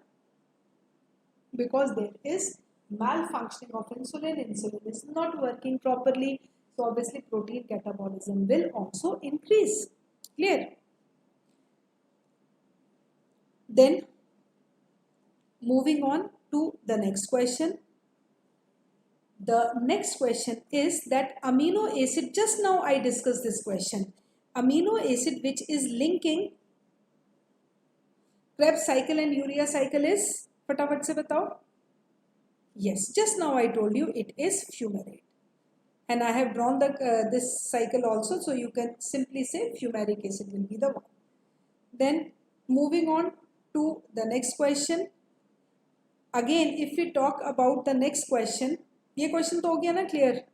because there is malfunctioning of insulin. Insulin is not working properly, so obviously protein catabolism will also increase. Clear? Then moving on to the next question. The next question is that amino acid, just now I discussed this question. Amino acid which is linking Krebs cycle and urea cycle is, फटाफट से बताओ. Yes, just now I told you it is fumarate, and I have drawn the this cycle also, so you can simply say fumaric acid will be the one. Then moving on to the next question. Again, if we talk about the next question, ये question तो हो गया ना clear?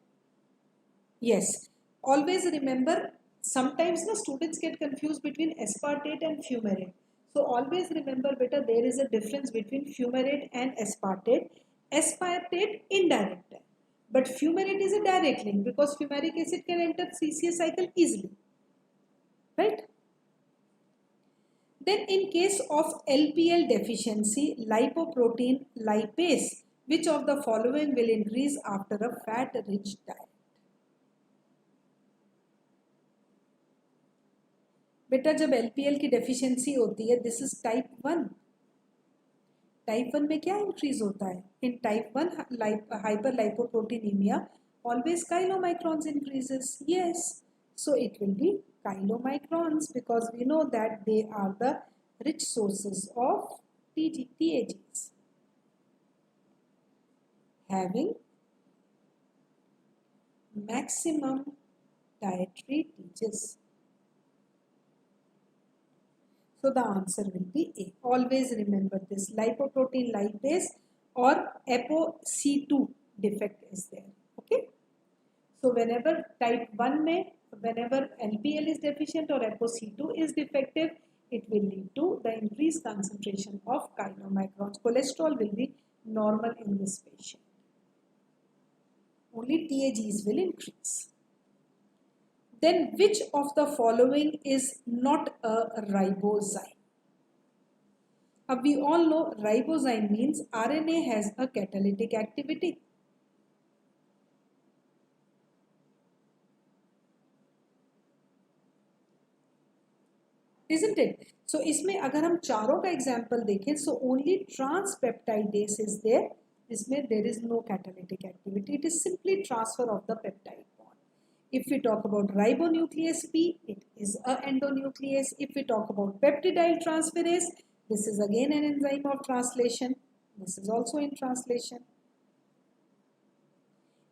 Yes. Always remember, sometimes the students get confused between aspartate and fumarate. So always remember, beta, there is a difference between fumarate and aspartate. Aspartate indirect है, but fumarate is a direct link because fumaric acid can enter CCA cycle easily, right? Then in case of LPL deficiency, lipoprotein lipase, which of the following will increase after a fat-rich diet? बेटा जब LPL की deficiency होती है, this is type 1. Type 1 में क्या increase होता है? In type 1 hyperlipoproteinemia, always chylomicrons increases. Yes, so it will be chylomicrons because we know that they are the rich sources of TAGs, having maximum dietary TAGs. So the answer will be A. Always remember this, lipoprotein lipase or ApoC2 defect is there. Okay. So whenever type 1 में, whenever LPL is deficient or ApoC2 is defective, it will lead to the increased concentration of chylomicrons. Cholesterol will be normal in this patient. Only TAGs will increase. Then which of the following is not a ribozyme? Now we all know ribozyme means RNA has a catalytic activity. Isn't it? So इसमें अगर हम चारों का example देखें, so only transpeptidase is there. इसमें there is no catalytic activity. It is simply transfer of the peptide. If we talk about ribonuclease P, it is a endonuclease. If we talk about peptidyl transferase, this is again an enzyme of translation. This is also in translation.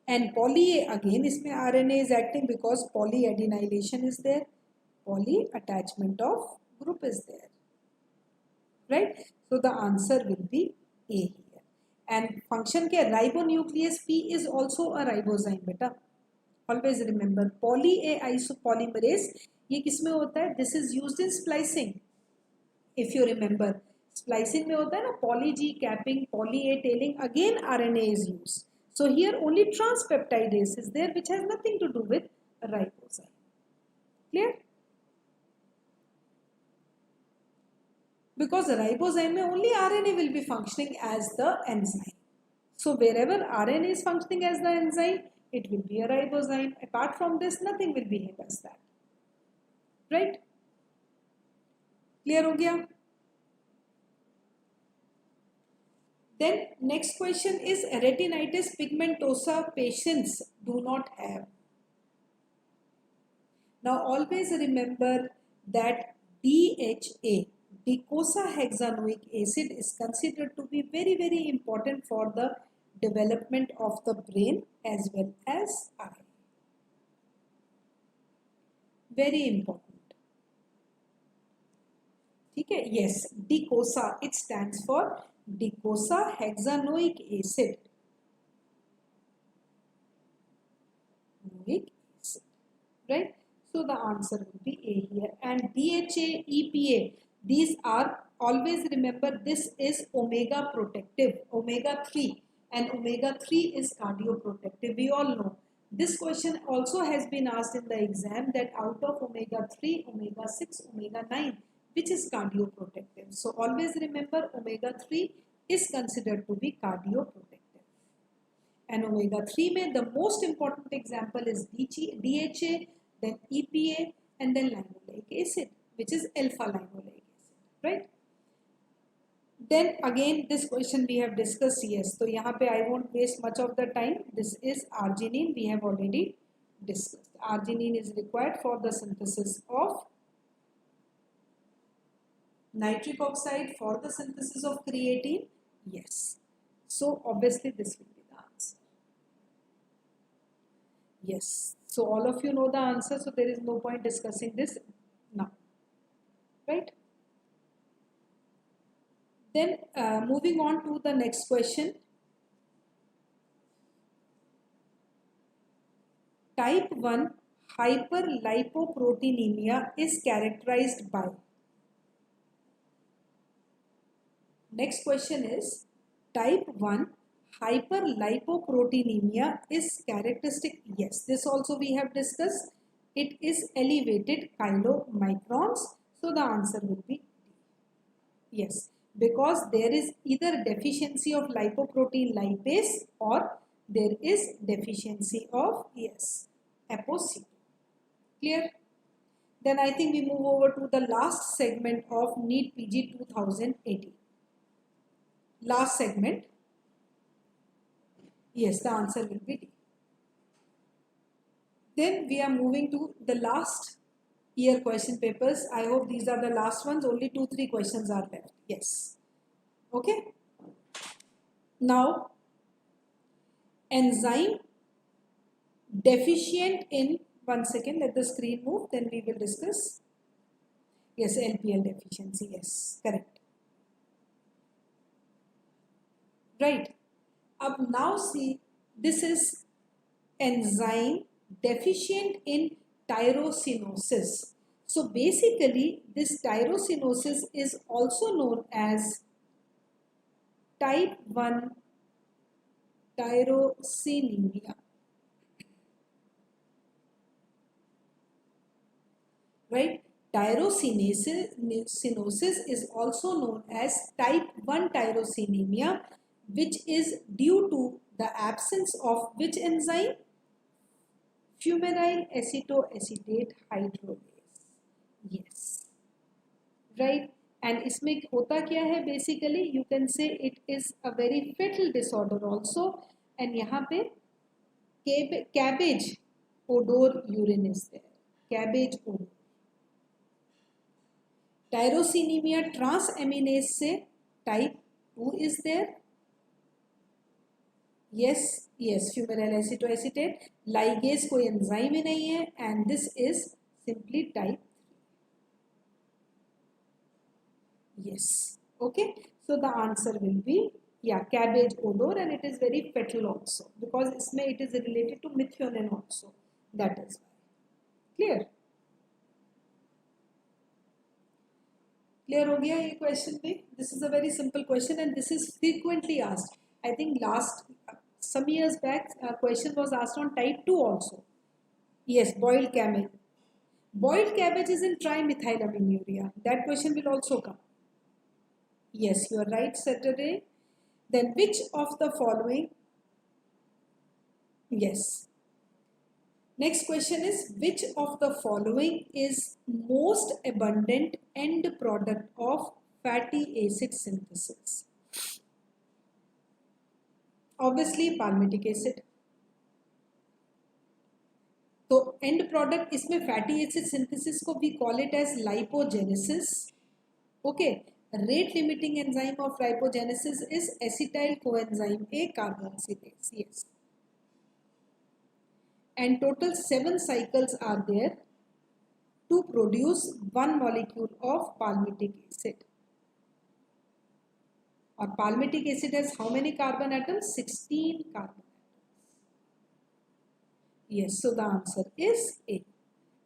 And poly A, again इसमें RNA is acting because polyadenylation is there. Poly attachment of group is there. Right? So the answer will be A here. And function के ribonuclease P is also a ribozyme, beta. Always remember, poly A isopolymerase, ये किसमें होता है? This is used in splicing. If you remember, splicing में होता है ना, poly G capping, poly A tailing, again RNA is used. So here only transpeptidase is there, which has nothing to do with ribozyme. Clear? Because ribozyme में only RNA will be functioning as the enzyme. So wherever RNA is functioning as the enzyme, it will be a ribozyme. Apart from this, nothing will behave as that. Right? Clear हो गया? Then next question is retinitis pigmentosa patients do not have. Now always remember that DHA, docosahexaenoic acid, is considered to be very, very important for the development of the brain as well as eye. Very important. ठीक है? Yes, docosa, it stands for docosahexaenoic acid. Right? So the answer will be A here. And DHA, EPA, these are, always remember, this is omega protective, omega 3, and omega 3 is cardioprotective. We all know. This question also has been asked in the exam, that out of omega 3, omega 6, omega 9, which is cardioprotective. So always remember, omega 3 is considered to be cardioprotective. And omega 3 mein the most important example is DHA, then EPA, and then linoleic acid, which is alpha linoleic acid, right? Then again this question we have discussed, yes. So यहाँ पे I won't waste much of the time. This is arginine, we have already discussed. Arginine is required for the synthesis of nitric oxide, for the synthesis of creatine, yes. So obviously this will be the answer. Yes. So all of you know the answer, so there is no point discussing this now, right? Then moving on to the next question. Type 1 hyperlipoproteinemia is characterized by. Next question is, type 1 hyperlipoproteinemia is characteristic. Yes, this also we have discussed. It is elevated chylomicrons. So the answer will be D. Yes, because there is either deficiency of lipoprotein lipase or there is deficiency of, yes, ApoC2. Clear? Then I think we move over to the last segment of NEET PG 2018. Last segment. Yes, the answer will be D. Then we are moving to the last year question papers. I hope these are the last ones. Only 2-3 questions are left. Yes. Okay. Now, enzyme deficient in, one second, let the screen move, then we will discuss. Yes, LPL deficiency. Yes, correct. Right. Up now see, this is enzyme deficient in tyrosinosis. So basically this tyrosinosis is also known as type 1 tyrosinemia. Right? Tyrosinosis is also known as type 1 tyrosinemia, which is due to the absence of which enzyme? Fumarate acetoacetate hydrolase. Yes. Right? And इसमें होता क्या है? Basically you can say it is a very fatal disorder also. And यहाँ पे cabbage odor urine is there. Cabbage odor. Tyrosinemia transaminase से type 2 is there. Yes, yes, fumarate acetoacetate. Ligase कोई enzyme ही नहीं है, and this is simply type 3. Yes, okay. So the answer will be, yeah, cabbage odor, and it is very fatal also because इसमें it is related to methionine also. That is why. Clear? Clear हो गया ये question पे? This is a very simple question and this is frequently asked. I think some years back a question was asked on type 2 also. Yes, boiled cabbage. Boiled cabbage is in trimethylamine. That question will also come. Yes, you are right, Saturday. Then which of the following? Yes. Next question is, which of the following is most abundant end product of fatty acid synthesis? Obviously palmitic acid. तो end product इसमें fatty acid synthesis को we call it as lipogenesis. Okay. Rate limiting enzyme of lipogenesis is acetyl coenzyme A carboxylase. Yes. And total 7 cycles are there to produce one molecule of palmitic acid. Or palmitic acid has how many carbon atoms? 16 carbon atoms. Yes, so the answer is A.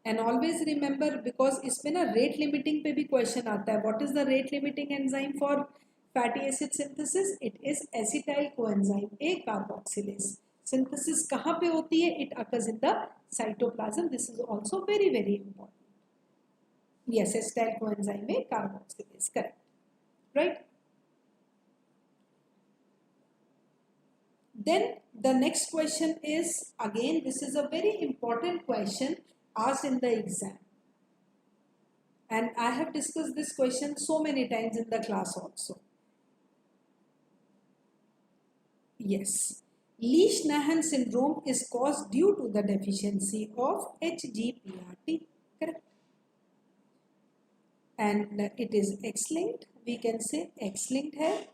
And always remember, because इसमें ना rate limiting पे भी question आता है. What is the rate limiting enzyme for fatty acid synthesis? It is acetyl coenzyme A carboxylase. Synthesis कहाँ पे होती है? It occurs in the cytoplasm. This is also very, very important. Yes, acetyl coenzyme A carboxylase. Correct. Right? Then the next question is, again, this is a very important question asked in the exam. And I have discussed this question so many times in the class also. Yes. Leach-Nahan syndrome is caused due to the deficiency of HGPRT. Correct. And it is X-linked. We can say X-linked hai.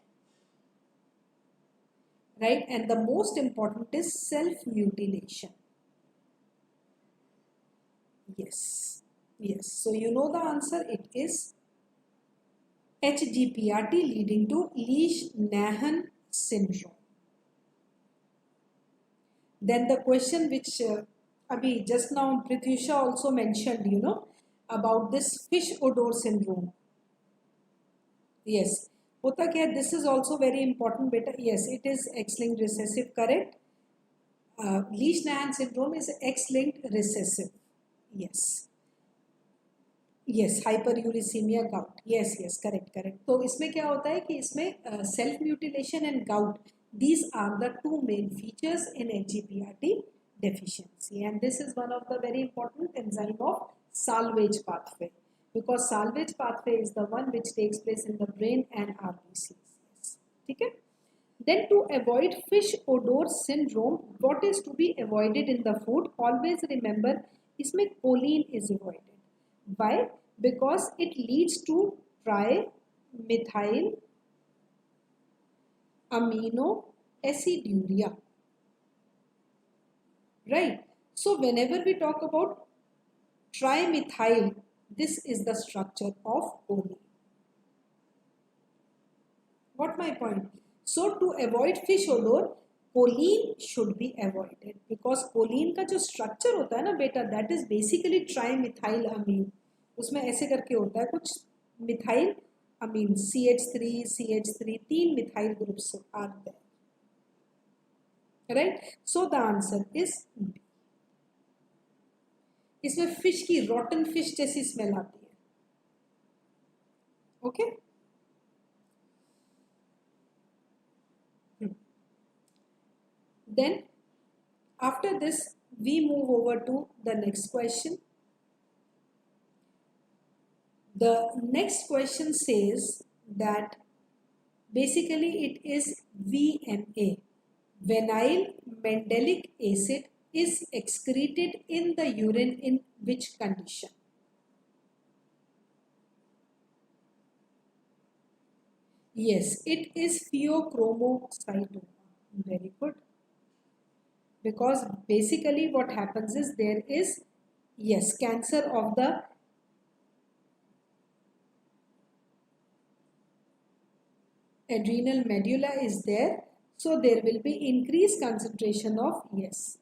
Right, and the most important is self-mutilation. Yes, yes. So you know the answer. It is HGPRT leading to Leach-Nahan syndrome. Then the question which Abhi just now Prithusha also mentioned, you know, about this fish odor syndrome. Yes. होता क्या? This is also very important, beta. Yes, it is X-linked recessive, correct. Leach-Nahan syndrome is X-linked recessive. Yes. Yes, hyperuricemia, gout. Yes, yes, correct, correct. तो इसमें क्या होता है कि इसमें self mutilation and gout, these are the two main features in HGPRT deficiency, and this is one of the very important enzyme of salvage pathway. Because salvage pathway is the one which takes place in the brain and RBCs. Okay? Then to avoid fish odor syndrome, what is to be avoided in the food? Always remember, इसमें choline is avoided. Why? Because it leads to trimethyl aminoaciduria. Right? So whenever we talk about trimethyl, this is the structure of choline. What my point? So to avoid fish odor, choline should be avoided, because choline का जो structure होता है ना बेटा, that is basically trimethylamine. उसमें ऐसे करके होता है कुछ methyl amine, CH3, 3 methyl groups are there. Right? So the answer is B. इसमें फिश की रॉटन फिश जैसी स्मेल आती है. Okay. Then after this we move over to the next question. The next question says that basically it is VMA, vinyl mandelic acid, is excreted in the urine in which condition? Yes, it is pheochromocytoma. Very good. Because basically what happens is there is, yes, cancer of the adrenal medulla is there. So there will be increased concentration of, yes,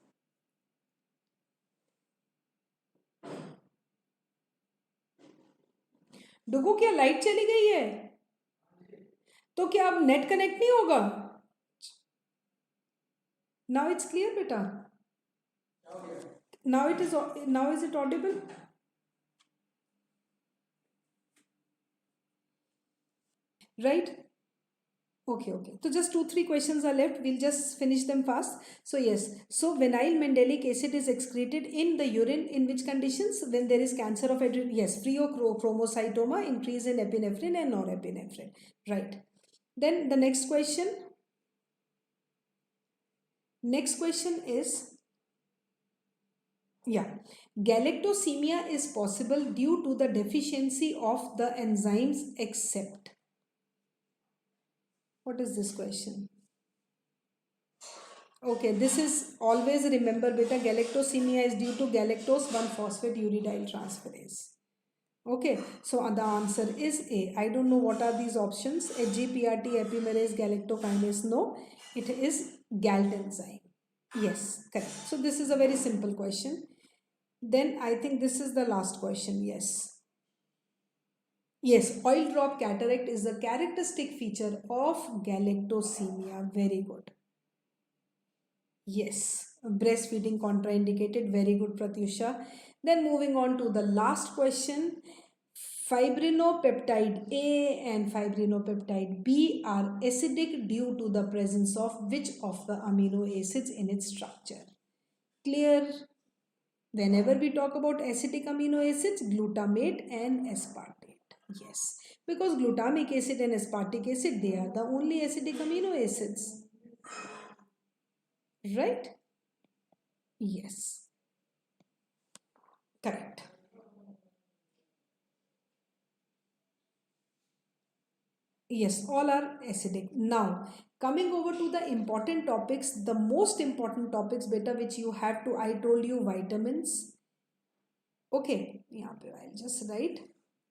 डुगू क्या light चली गई है? तो क्या अब net connect नहीं होगा? Now it's clear बेटा? Now it is, now is it Audible? Right? Okay. So just 2-3 questions are left. We'll just finish them fast. So yes. So vinyl mandelic acid is excreted in the urine in which conditions? When there is cancer of adrenal. Yes. Pheochromocytoma, increase in epinephrine and norepinephrine. Right. Then the next question. Next question is, yeah, galactosemia is possible due to the deficiency of the enzymes except. What is this question? Okay, this is always remember beta, galactosemia is due to galactose 1-phosphate uridyl transferase. Okay, so the answer is A. I don't know what are these options. HGPRT, epimerase, galactokinase. No, it is GALT enzyme. Yes, correct. So this is a very simple question. Then I think this is the last question. Yes. Yes, oil drop cataract is a characteristic feature of galactosemia. Very good. Yes, breastfeeding contraindicated. Very good, Pratyusha. Then moving on to the last question. Fibrinopeptide A and fibrinopeptide B are acidic due to the presence of which of the amino acids in its structure? Clear? Whenever we talk about acidic amino acids, glutamate and aspartate. Yes, because glutamic acid and aspartic acid, they are the only acidic amino acids. Right? Yes. Correct. Yes, all are acidic. Now, coming over to the important topics, the most important topics, beta, which you have to, I told you vitamins. Okay, यहाँ पे I'll just write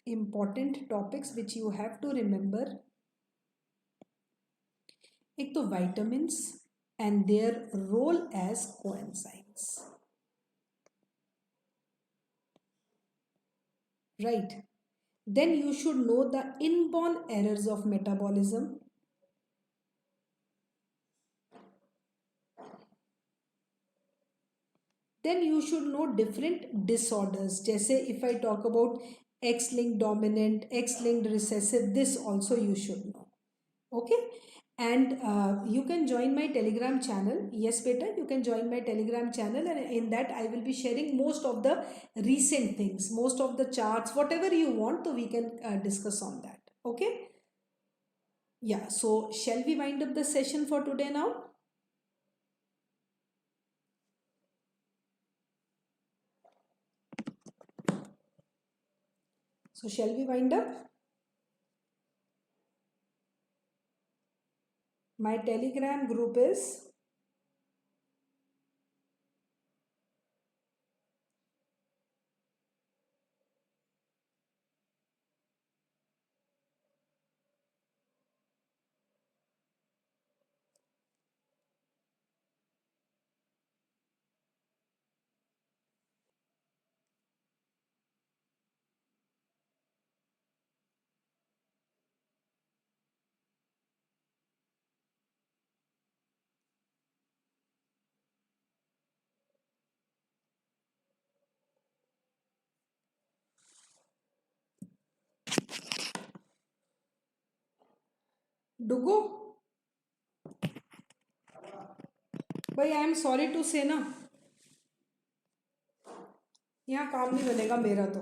important topics which you have to remember. एक तो vitamins and their role as coenzymes. Right. Then you should know the inborn errors of metabolism. Then you should know different disorders. जैसे if I talk about X-linked dominant, X-linked recessive, this also you should know. Okay. And you can join my Telegram channel. Yes, beta, you can join my Telegram channel, and in that I will be sharing most of the recent things, most of the charts, whatever you want, so we can discuss on that. Okay. Yeah. So shall we wind up the session for today now? So shall we wind up? My Telegram group is Dugo. भाई I am sorry to से ना, यहाँ काम नहीं बनेगा मेरा तो।